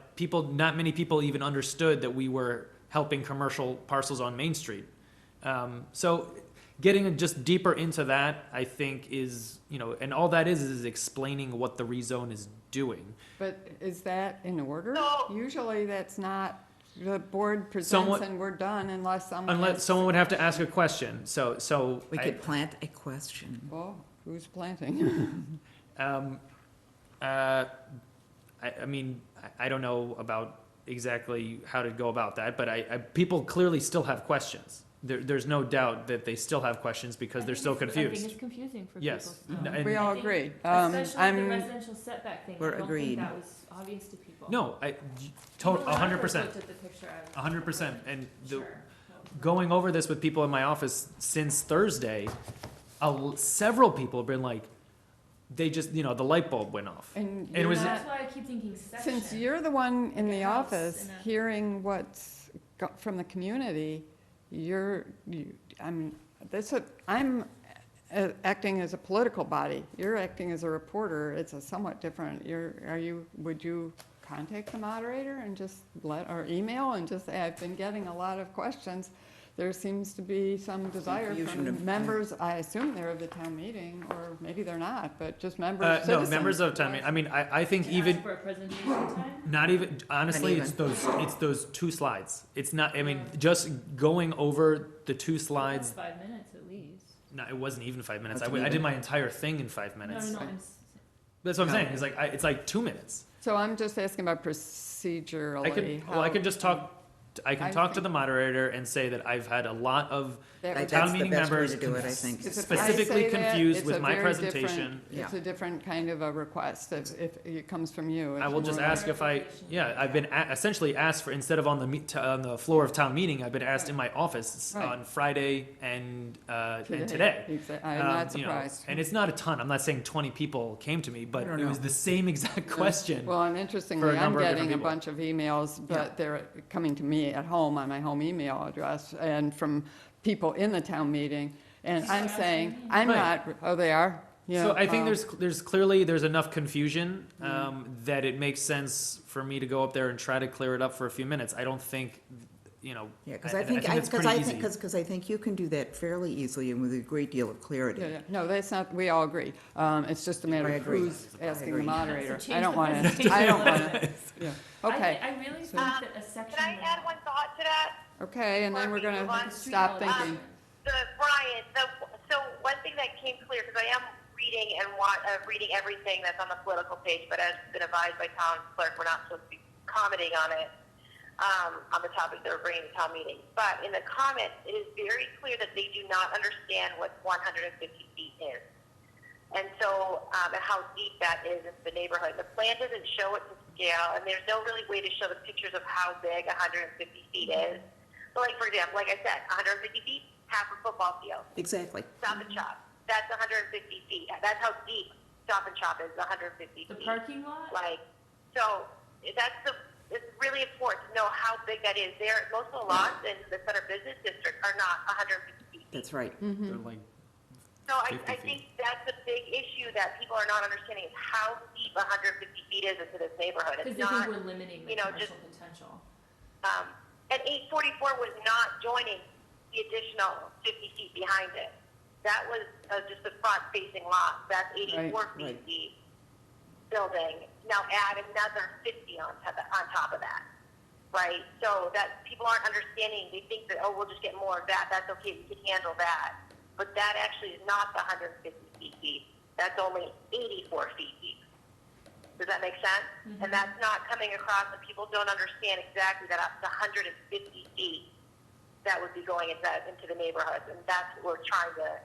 not many people even understood that we were helping commercial parcels on Main Street. So getting just deeper into that, I think is, and all that is explaining what the rezone is doing. But is that in order? No. Usually that's not, the board presents and we're done unless someone would have to ask a question. So We could plant a question. Well, who's planting? I mean, I don't know about exactly how to go about that, but people clearly still have questions. There's no doubt that they still have questions because they're still confused. I think it's confusing for Yes. people still. We all agree. Especially the residential setback thing. We're I don't agreed. think that was obvious to people. No, 100%. Even when I first looked at the picture, I was 100%. And sure. going over this with people in my office since Thursday, several people have been like, they just, the light bulb went off. And it was That's why I keep thinking section. Since you're the one in the house office in a- hearing what's from the community, I'm acting as a political body. You're acting as a reporter. It's a somewhat different. Would you contact the moderator and just or email and just say, I've been getting a lot of questions. There seems to be some desire Confusion from of- members, I assume they're of the town meeting, or maybe they're not, but just members, no, citizens. members of town meeting. I mean, I think even, For a presentation time? not even, honestly, it's those 2 slides. It's not, I mean, just going over the 2 That's slides, 5 minutes at least. no, it wasn't even 5 minutes. Wasn't I did even. my entire thing in 5 No, minutes. no, no. That's what I'm saying. It's like 2 minutes. So I'm just asking about procedurally. I can just talk. I can talk to think- the moderator and say that I've had a lot of That would- town That's the meeting best way members to do it, I think. If I specifically say that, confused it's with a my very presentation. It's a different kind of a request if it comes from you. I will It's just more ask like- I've been essentially asked for, instead of on the floor of town meeting, I've been asked in my office Right. on Friday and today. I'm not You know, surprised. and it's not a ton. I'm not saying 20 people came to me, but don't it was know. the same exact question. Well, and for interestingly, a I'm number of getting a different people. bunch of emails, but they're coming to me at home on my home email address and from people in the town meeting. And I'm saying, I'm Right. not, oh, they are? Yeah, So I think well, there's clearly enough confusion that it makes sense for me to go up there and try to clear it up for a few minutes. I don't think, Yeah, because I think you can do that fairly easily and with a great deal of clarity. Yeah, yeah. No, that's not, we all agree. It's just a matter I of agree. who's asking the agree. moderator. So change I don't the want to, presentation. I don't want to, yeah. Okay, I really think that a section. Can I add one thought to that? okay, and then we're going to stop thinking. Brian, so one thing that came clear, because I am reading and reading everything that's on the political page, but as been advised by town clerk, we're not supposed to be commenting on it, on the topic that we're bringing to town meeting. But in the comments, it is very clear that they do not understand what 150 feet is. And so, and how deep that is in the neighborhood. The plan doesn't show it to scale, and there's no really way to show the pictures of how big 150 feet is. So like, for example, like I said, 150 feet, half a football field. Exactly. Stop and Shop. That's 150 feet. That's how deep Stop and Shop is, 150 feet. The parking lot? Like, so it's really important to know how big that is. Most of the lots in the Center Business District are not 150 feet. That's right. They're like No, I 50 feet. think that's a big issue that people are not understanding is how deep 150 feet is into this neighborhood. Because It's they think not, we're limiting the you know, commercial just, potential. and 844 was not joining the additional 50 feet behind it. That was just a front-facing lot. That's 84 feet deep building. Now add another 50 on top of that, right? So that people aren't understanding. They think that, oh, we'll just get more of that. That's okay. We can handle that. But that actually is not the 150 feet deep. That's only 84 feet deep. Does that make sense? And that's not coming across, and people don't understand exactly that up to 150 feet that would be going into the neighborhoods, and that's what we're trying to.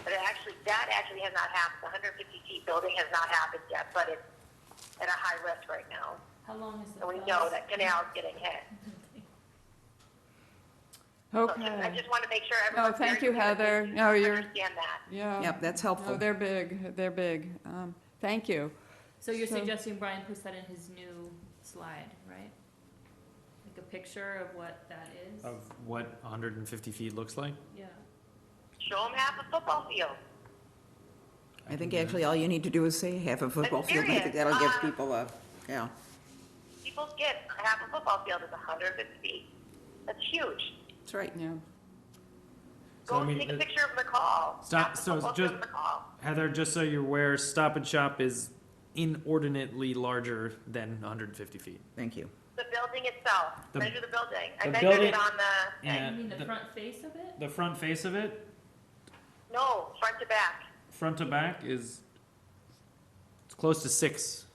But that actually has not happened. The 150 feet building has not happened yet, but it's at a high risk right now. How long is the And we fence? know that canal's getting hit. Okay. So I just want to make sure No, everyone's thank very you, clear Heather. that No, they you're, understand that. yeah. Yep, that's helpful. No, they're big, they're big. Thank you. So you're So- suggesting Brian puts that in his new slide, right? Like a picture of what that is? Of what 150 feet looks like? Yeah. Show them half a football field. I think actually all you need to do is say half a football field. I think that'll give people a, yeah. People's get half a football field is 150 feet. That's huge. That's right. Yeah. Go take a picture of McCall. Stop, Half the so football just, field of McCall. Heather, just so you're aware, Stop and Shop is inordinately larger than 150 feet. Thank you. The building itself. The- Measure the building. I the measured building- it on the, Yeah, You mean the front face of it? the front face of it, no, front to back. front to back, is it's close to 6.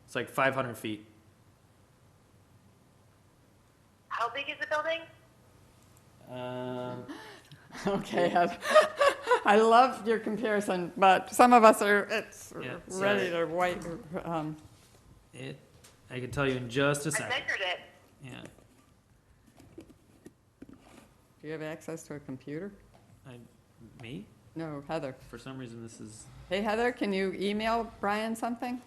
It's like 500 feet. How big is the building? Okay, Heather. I love your comparison, but some of us are, Yeah, ready to white, I can tell you in just a I second. measured it. Yeah. do you have access to a computer? Me? No, Heather. For some reason, this is. Hey, Heather, can you email Brian something?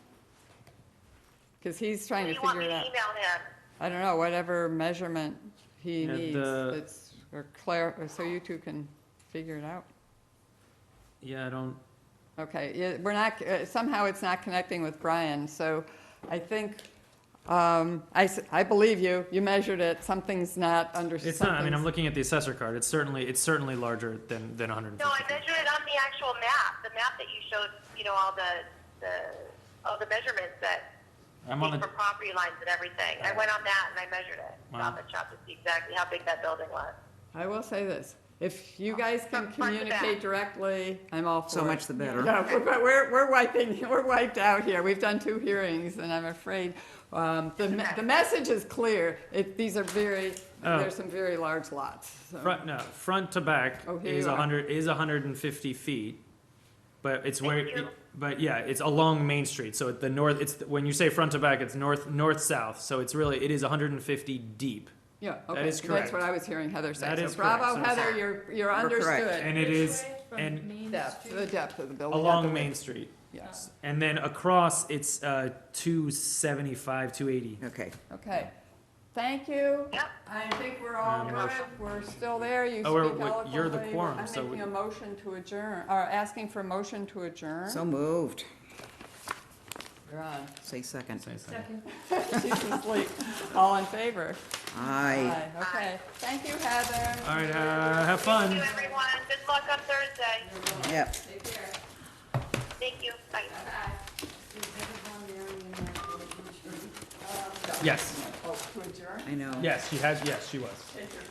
Because he's trying What to do you want me figure it to out. email him? I don't know, whatever measurement he Yeah, needs, the- it's, so you two can figure it out. Yeah, I don't. Okay, yeah, we're not, somehow it's not connecting with Brian, so I think, I believe you, you measured it, something's not under. It's not. I mean, I'm looking at the assessor card. It's certainly larger than 150. No, I measured it on the actual map. The map that you showed, you know, all the measurements that I'm on take the. from property lines and everything. I went on that and I measured it. Wow. Stop and shop to see exactly how big that building was. I will say this, if you guys can From front to back. communicate directly, I'm all for it. So much the better. No, but we're wiped out here. We've done 2 hearings, and I'm afraid, the message is clear. These are there's some very large lots, so. Front to back Oh, here is you are. 150 feet, but it's where. Thank you. But yeah, it's along Main Street. So at the north, when you say front to back, it's north south. So it is 150 deep. Yeah, That okay, is correct. that's what I was hearing Heather say. That So is bravo, correct. So Heather, you're understood. And it is From and Main Depth, Street? the depth of the building. not the along width. Main Street. Yes, And then across, it's 275, 280. Okay. okay. Thank you. Yep. I think we're all good. We're still there. You Oh, speak eloquently. you're the quorum, I'm so making we- a motion to adjourn, or asking for a motion to adjourn. So moved. You're on. Say second. Second. She's asleep. All in favor? Aye. Okay. Thank you, Heather. All right, have fun. Thank you, everyone. Good luck on Thursday. Yep. Take care. Thank you. Bye. Yes. Oh, to adjourn? I know. Yes, she has. Yes, she was. Take your